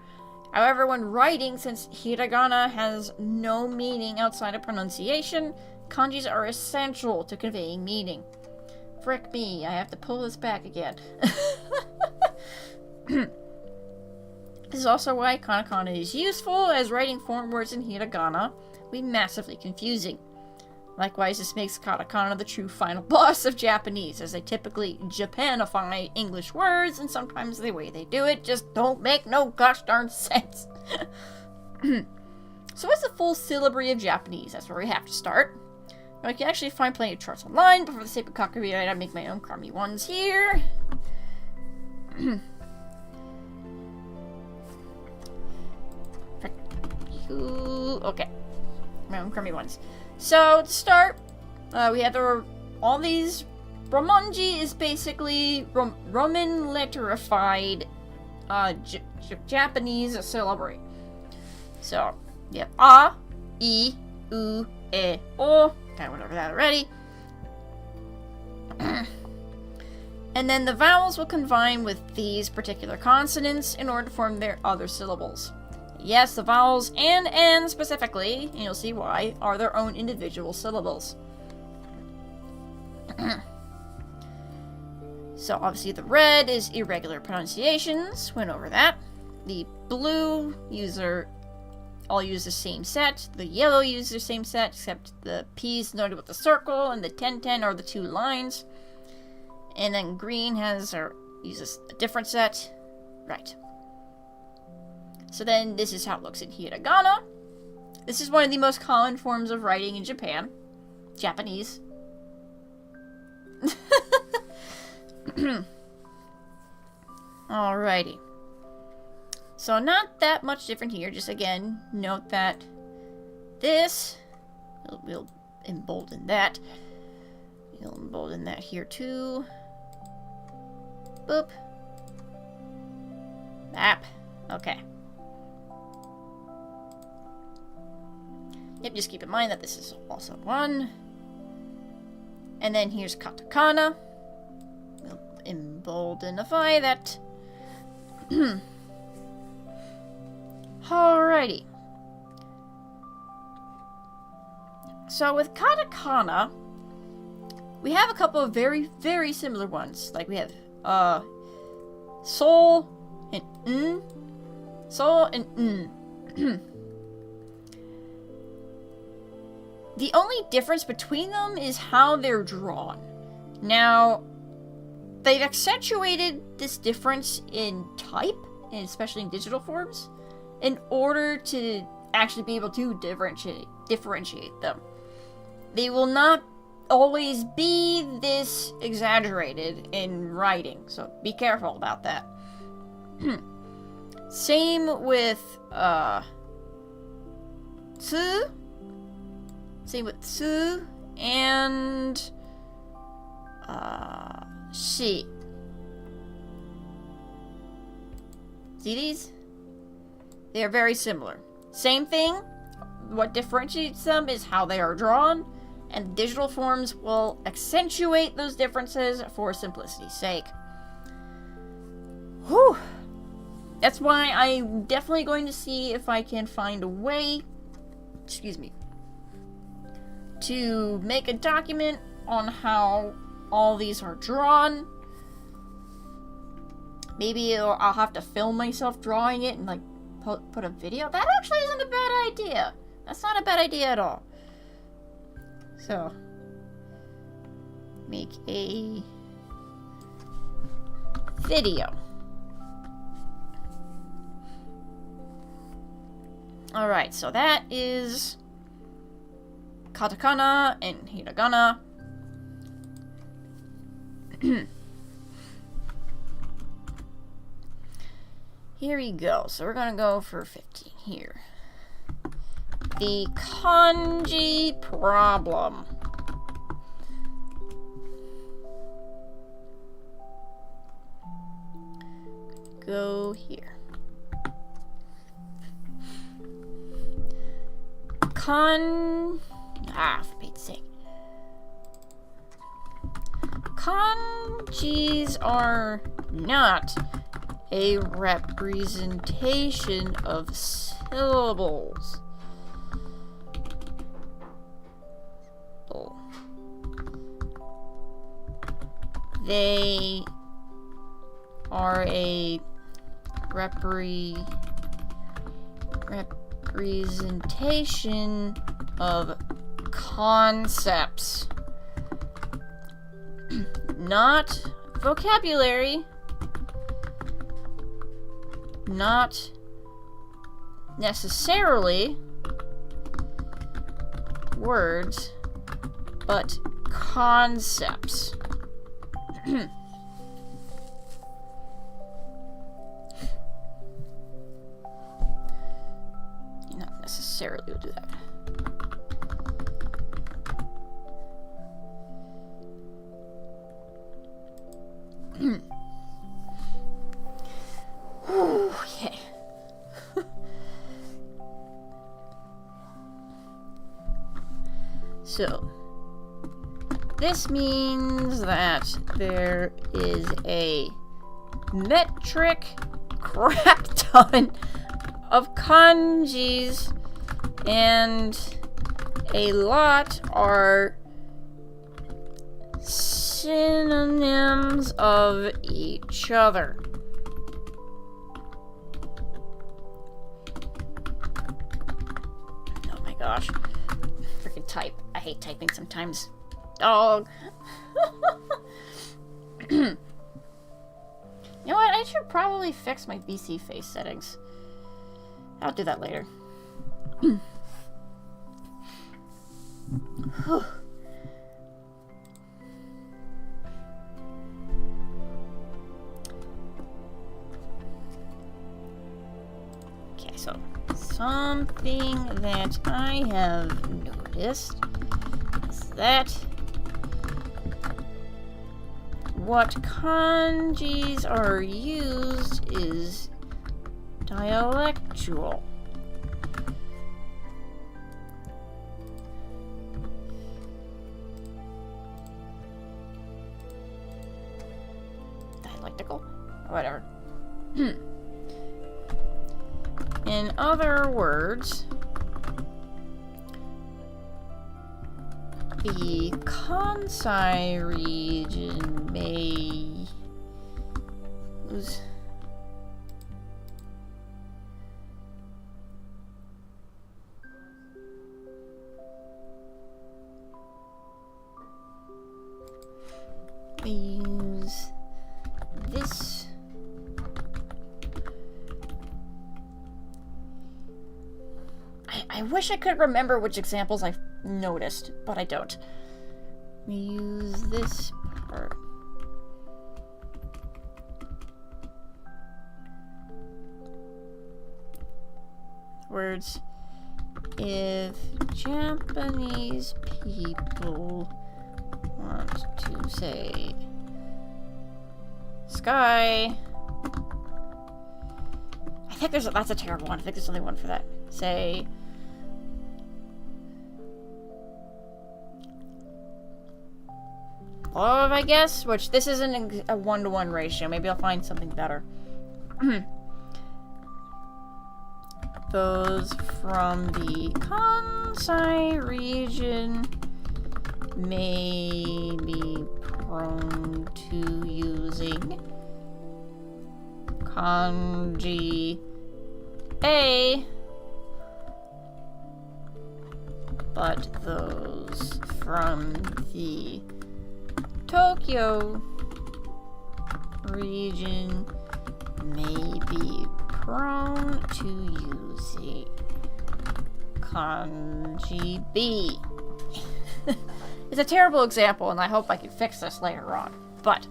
However, when writing, since hiragana has no meaning outside of pronunciation, kanjis are essential to conveying meaning. Frick me, I have to pull this back again. This is also why katakana is useful, as writing foreign words in hiragana will be massively confusing. Likewise, this makes katakana the true final boss of Japanese, as they typically Japanify English words, and sometimes the way they do it just don't make no gosh darn sense. So what's the full syllabary of Japanese? That's where we have to start. Now, you can actually find plenty of charts online, but for the sake of copyright, I make my own crummy ones here. Okay. My own crummy ones. So, to start, we have all these. Romanji is basically Roman letterified Japanese syllabary. So, you have a, I, U, E, O. Kind of went over that already. And then the vowels will combine with these particular consonants in order to form their other syllables. Yes, the vowels and N specifically, and you'll see why, are their own individual syllables. So obviously the red is irregular pronunciations, went over that. The blue all use the same set. The yellow use the same set, except the P's noted with the circle, and the 10-10 are the 2 lines. And then green uses a different set. Right. So then this is how it looks in hiragana. This is one of the most common forms of writing in Japan. Japanese. Alrighty. So not that much different here. Just again, note that this, we'll embolden that. We'll embolden that here too. Boop. Map. Okay. Yep, just keep in mind that this is also one. And then here's katakana. We'll emboldenify that. Alrighty. So with katakana, we have a couple of very, very similar ones. Like we have sol and n. Sol and n. The only difference between them is how they're drawn. Now, they've accentuated this difference in type, and especially in digital forms, in order to actually be able to differentiate them. They will not always be this exaggerated in writing, so be careful about that. Same with tsu. Same with tsu and shi. See these? They are very similar. Same thing. What differentiates them is how they are drawn, and digital forms will accentuate those differences for simplicity's sake. Whew. That's why I'm definitely going to see if I can find a way, to make a document on how all these are drawn. Maybe I'll have to film myself drawing it and like put a video. That actually isn't a bad idea. That's not a bad idea at all. So, make a video. Alright, so that is katakana and hiragana. Here we go. So we're gonna go for 15 here. The kanji problem. Go here. For Pete's sake. Kanjis are not a representation of syllables. They are a representation of concepts, not vocabulary, not necessarily words, but concepts. Not necessarily will do that. Okay. So, this means that there is a metric crap ton of kanjis, and a lot are synonyms of each other. Oh my gosh. Freaking type. I hate typing sometimes. Dog. You know what? I should probably fix my BC face settings. I'll do that later. Okay, so something that I have noticed is that what kanjis are used is dialectual. Dialectical? Whatever. In other words, the Kansai region may use this I wish I could remember which examples I've noticed, but I don't. We use this part. Words. If Japanese people want to say sky, I think that's a terrible one. I think there's only one for that. Say love, I guess, which this isn't a 1-to-1 ratio. Maybe I'll find something better. Those from the Kansai region may be prone to using kanji A, but those from the Tokyo region may be prone to using kanji B. It's a terrible example, and I hope I can fix this later on. But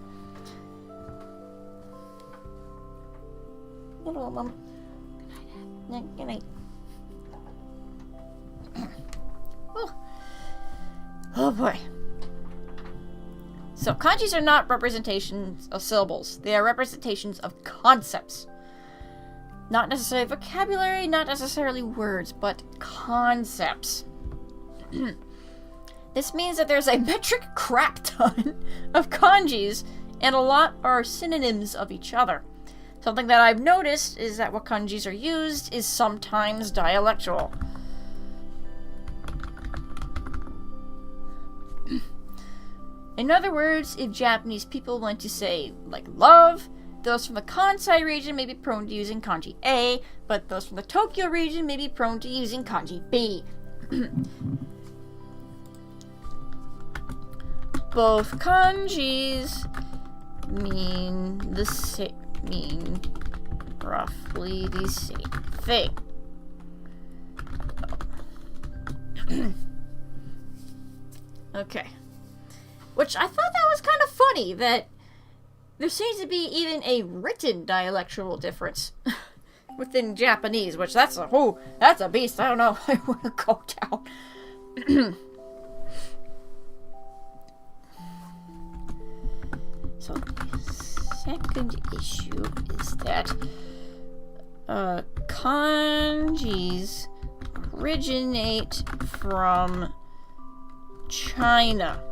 hello, Mom. Good night. Oh boy. So, kanjis are not representations of syllables. They are representations of concepts. Not necessarily vocabulary, not necessarily words, but concepts. This means that there's a metric crap ton of kanjis, and a lot are synonyms of each other. Something that I've noticed is that what kanjis are used is sometimes dialectual. In other words, if Japanese people want to say, like, love, those from the Kansai region may be prone to using kanji A, but those from the Tokyo region may be prone to using kanji B. Both kanjis mean roughly the same thing. Okay. Which I thought that was kind of funny, that there seems to be even a written dialectual difference within Japanese, which that's a beast. I don't know if I want to go down. So the second issue is that kanjis originate from China.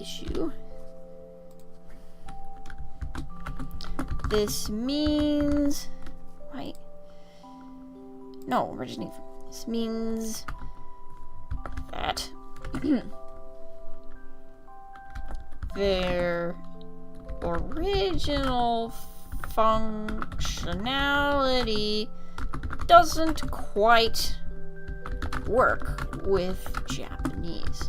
Issue. This means originate from. This means that their original functionality doesn't quite work with Japanese.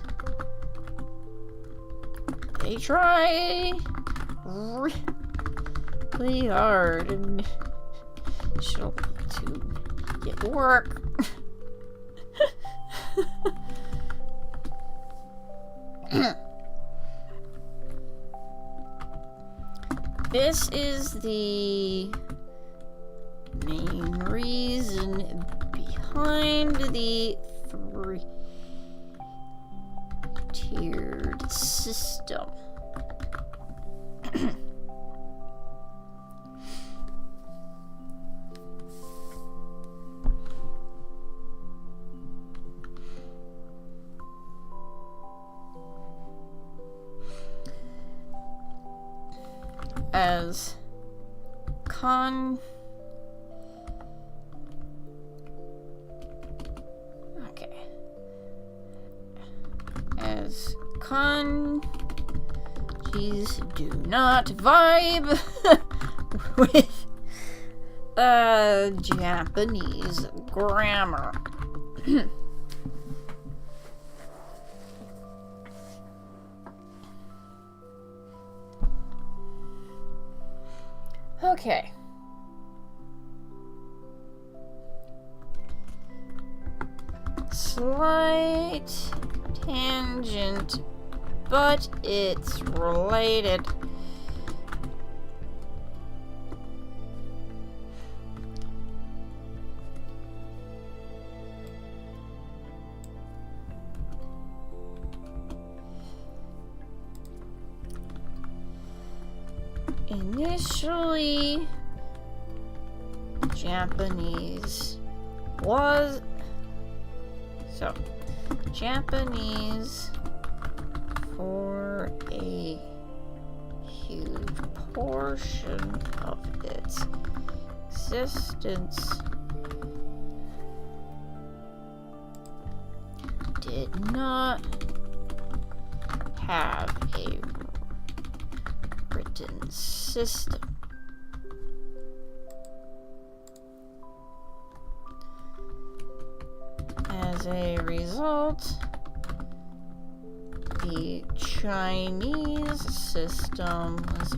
They try really hard and to get work. This is the main reason behind the three-tiered system. As kanjis do not vibe with Japanese grammar. Okay. Slight tangent, but it's related. Initially, Japanese for a huge portion of its existence did not have a written system. As a result, the Chinese system was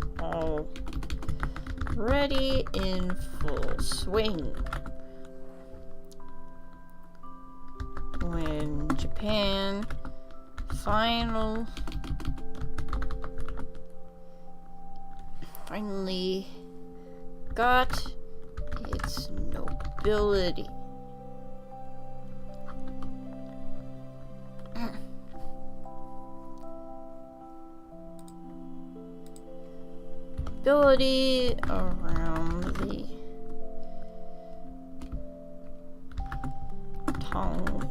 already in full swing when Japan finally got its nobility. Nobility around the Tang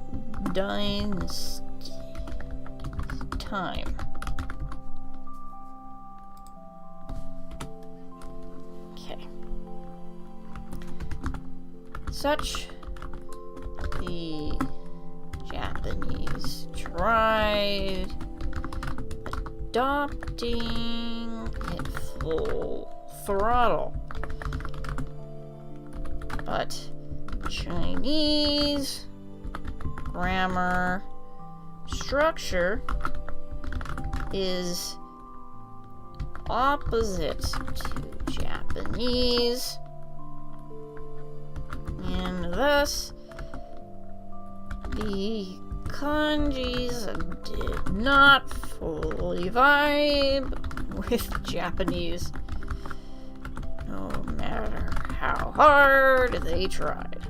Dynasty time. Okay. Such the Japanese tried adopting it full throttle, but Chinese grammar structure is opposite to Japanese, and thus the kanjis did not fully vibe with Japanese, no matter how hard they tried.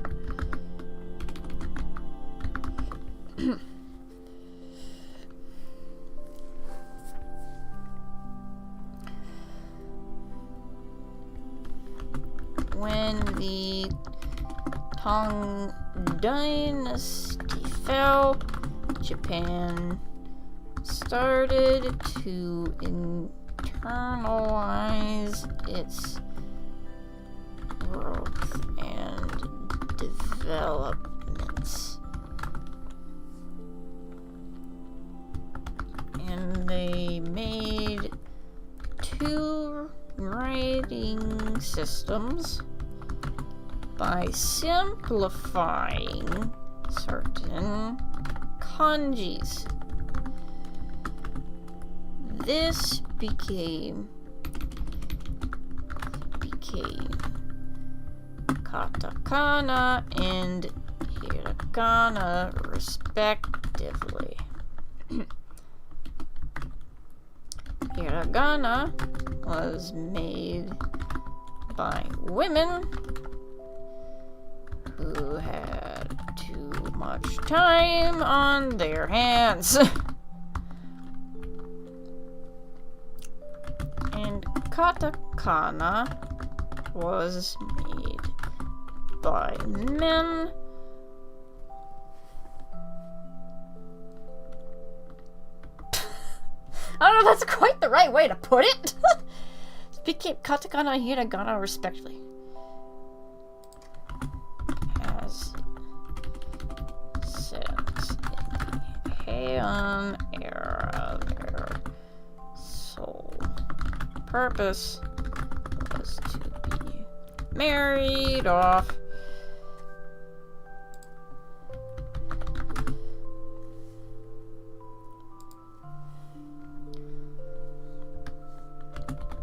When the Tang Dynasty fell, Japan started to internalize its growth and developments. And they made two writing systems by simplifying certain kanjis. this became katakana and hiragana respectively. Hiragana was made by women who had too much time on their hands. And katakana was made by men I don't know if that's quite the right way to put it. Became katakana and hiragana respectively. As it says in the Heian era, their sole purpose was to be married off.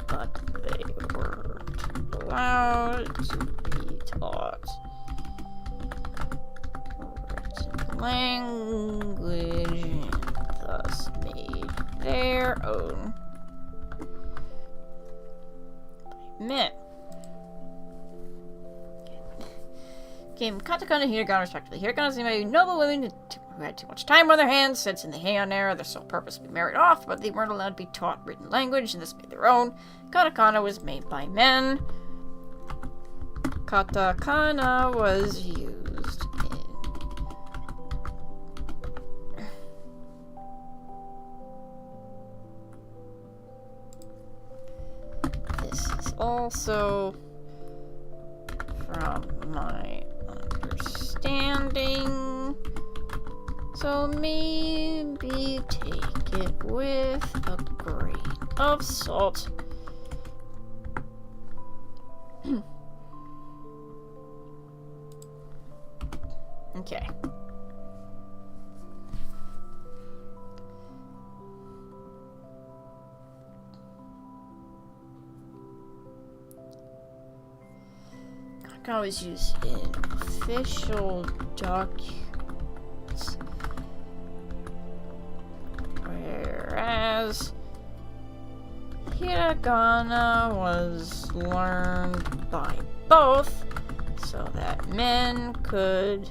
But they weren't allowed to be taught written language and thus made their own by men. Came katakana and hiragana respectively. Hiragana is made by noble women who had too much time on their hands, since in the Heian era their sole purpose was to be married off, but they weren't allowed to be taught written language, and this made their own. Katakana was made by men. Katakana was used in... This is also from my understanding, so maybe take it with a grain of salt. Okay. Katakana was used in official documents, whereas hiragana was learned by both, so that men could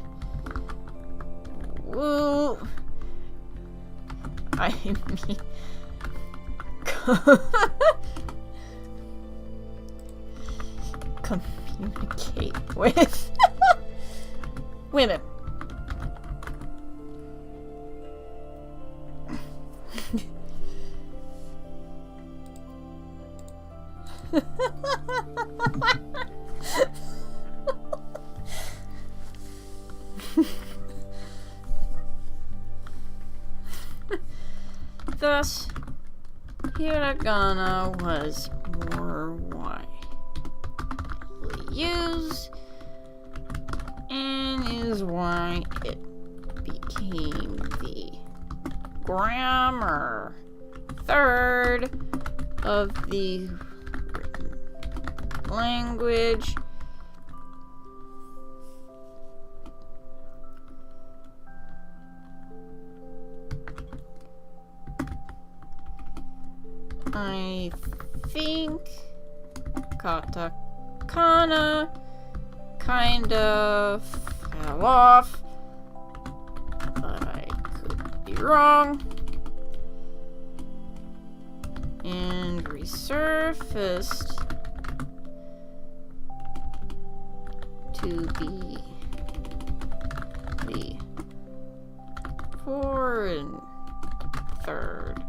communicate with women. Thus, hiragana was more widely used, and is why it became the grammar third of the written language. I think katakana kind of fell off, but I could be wrong, and resurfaced to be the foreign third.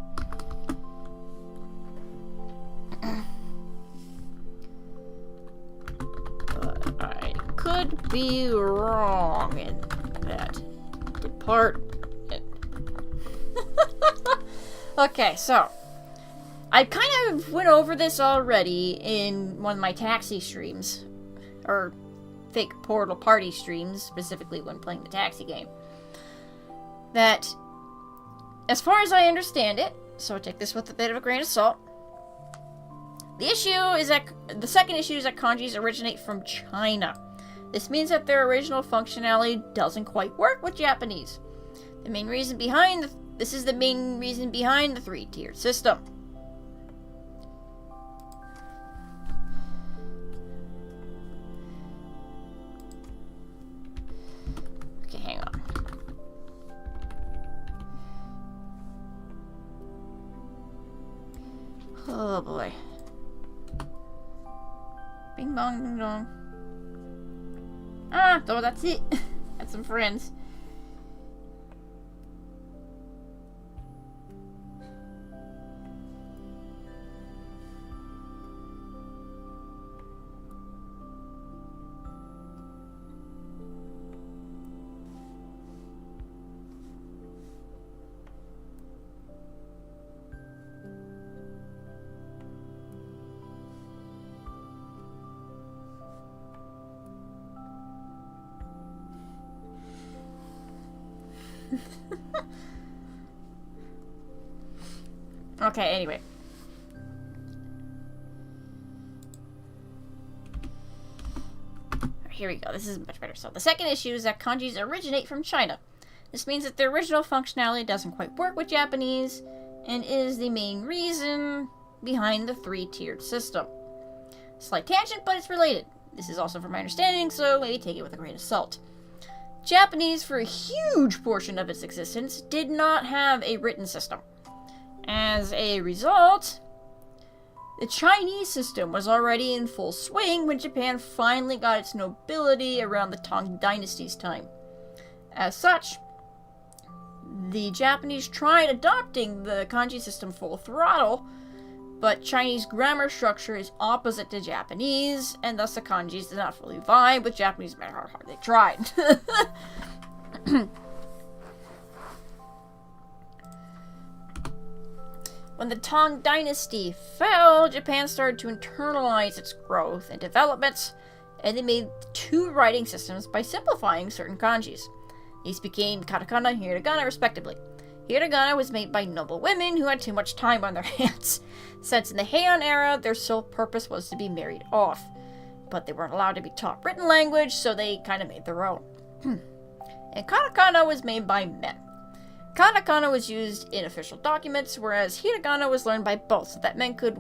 But I could be wrong in that department. Okay, so I kind of went over this already in one of my taxi streams, or fake Portal Party streams, specifically when playing the taxi game. That, as far as I understand it, so take this with a bit of a grain of salt. The second issue is that kanjis originate from China. This means that their original functionality doesn't quite work with Japanese. This is the main reason behind the three-tiered system. Okay, hang on. Oh boy. Bing bong ding dong. Ah, so that's it. Had some friends. Okay, anyway. Here we go. This is much better. So the second issue is that kanjis originate from China. This means that their original functionality doesn't quite work with Japanese and is the main reason behind the three-tiered system. Slight tangent, but it's related. This is also from my understanding, so maybe take it with a grain of salt. Japanese, for a huge portion of its existence, did not have a written system. As a result, the Chinese system was already in full swing when Japan finally got its nobility around the Tang Dynasty's time. As such, the Japanese tried adopting the kanji system full throttle, but Chinese grammar structure is opposite to Japanese, and thus the kanjis did not fully vibe with Japanese no matter how hard they tried. When the Tang Dynasty fell, Japan started to internalize its growth and developments, and they made two writing systems by simplifying certain kanjis. These became katakana and hiragana, respectively. Hiragana was made by noble women who had too much time on their hands, since in the Heian era, their sole purpose was to be married off. But they weren't allowed to be taught written language, so they kind of made their own. And katakana was made by men. Katakana was used in official documents, whereas hiragana was learned by both, so that men could,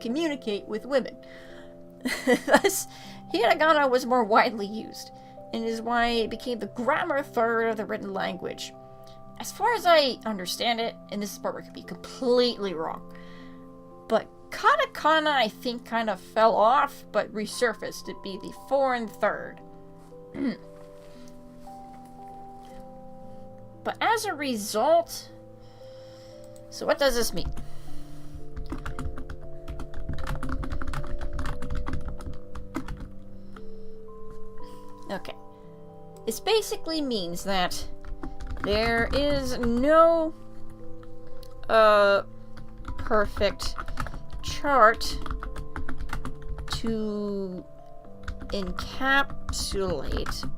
communicate with women. Thus, hiragana was more widely used, and is why it became the grammar third of the written language. As far as I understand it, and this is part where I could be completely wrong, but katakana, I think, kind of fell off, but resurfaced to be the foreign third. But as a result, so what does this mean? Okay. This basically means that there is no perfect chart to encapsulate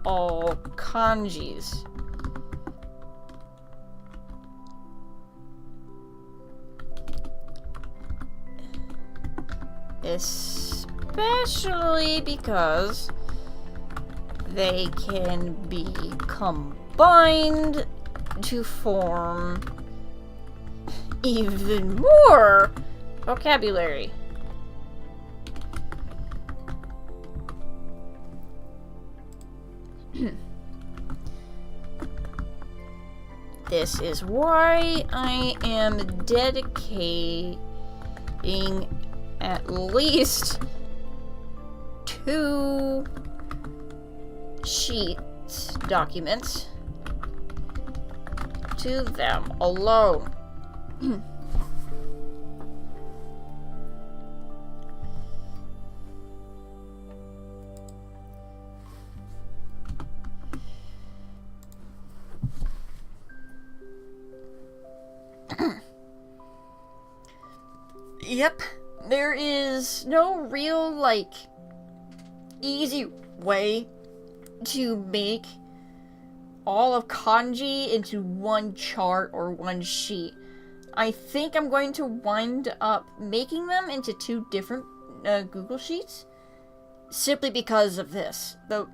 all kanjis. Especially because they can be combined to form even more vocabulary. This is why I am dedicating at least 2 documents to them alone. Yep. There is no real, easy way to make all of kanji into one chart or one sheet. I think I'm going to wind up making them into 2 different Google Sheets. Simply because of this. Though,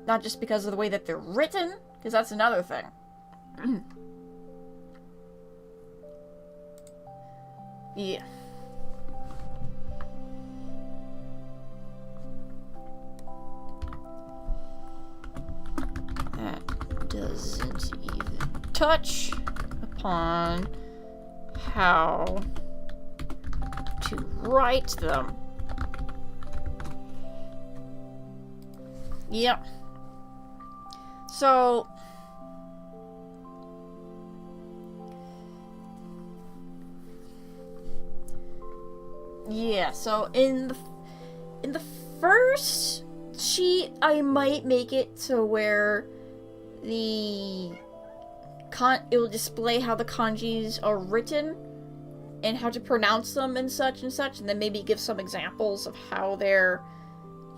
not just because of the way that they're written, because that's another thing. Yeah. That doesn't even touch upon how to write them. Yep. So yeah, so in the first sheet I might make it to where it will display how the kanjis are written and how to pronounce them and such, and then maybe give some examples of how they're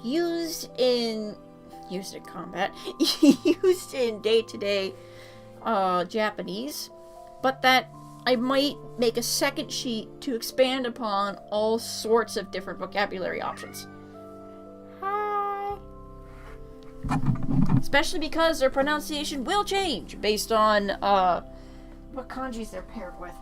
used in combat, used in day-to-day Japanese, but that I might make a second sheet to expand upon all sorts of different vocabulary options. Hi! Especially because their pronunciation will change based on what kanjis they're paired with.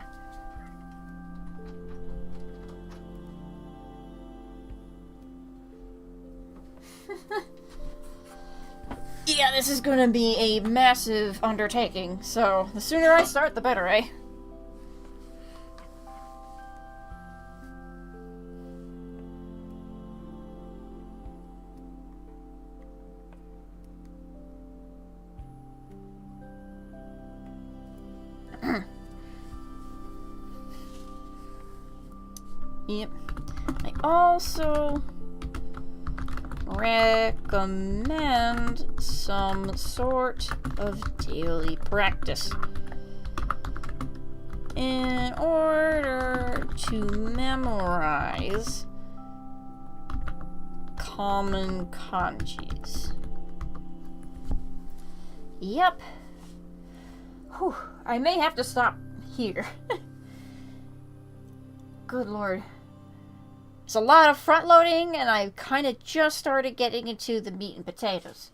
Yeah, this is gonna be a massive undertaking, so the sooner I start, the better, eh? Yep. I also recommend some sort of daily practice in order to memorize common kanjis. Yep. Whew. I may have to stop here. Good lord. It's a lot of front loading, and I've kind of just started getting into the meat and potatoes.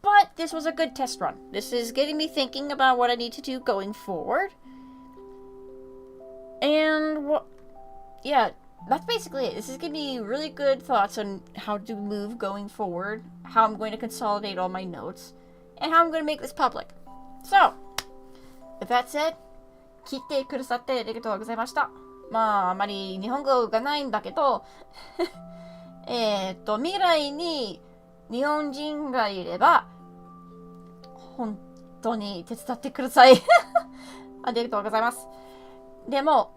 But this was a good test run. This is getting me thinking about what I need to do going forward. And yeah, that's basically it. This is giving me really good thoughts on how to move going forward, how I'm going to consolidate all my notes, and how I'm going to make this public. So, with that said, 聞いてくださってありがとうございました。まあ、あまり日本語がないんだけど、未来に日本人がいれば、本当に手伝ってください。ありがとうございます。でも、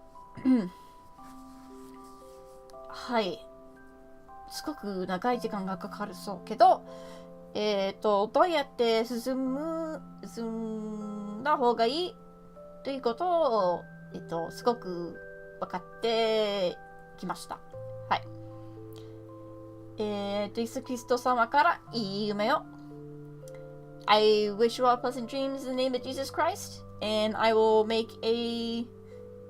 はい。すごく長い時間がかかるそうけど、どうやって進んだ方がいいということを、すごく分かってきました。はい。イエス・キリスト様からいい夢を。I wish you all pleasant dreams in the name of Jesus Christ, and I will make a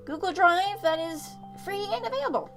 Google Drive that is free and available.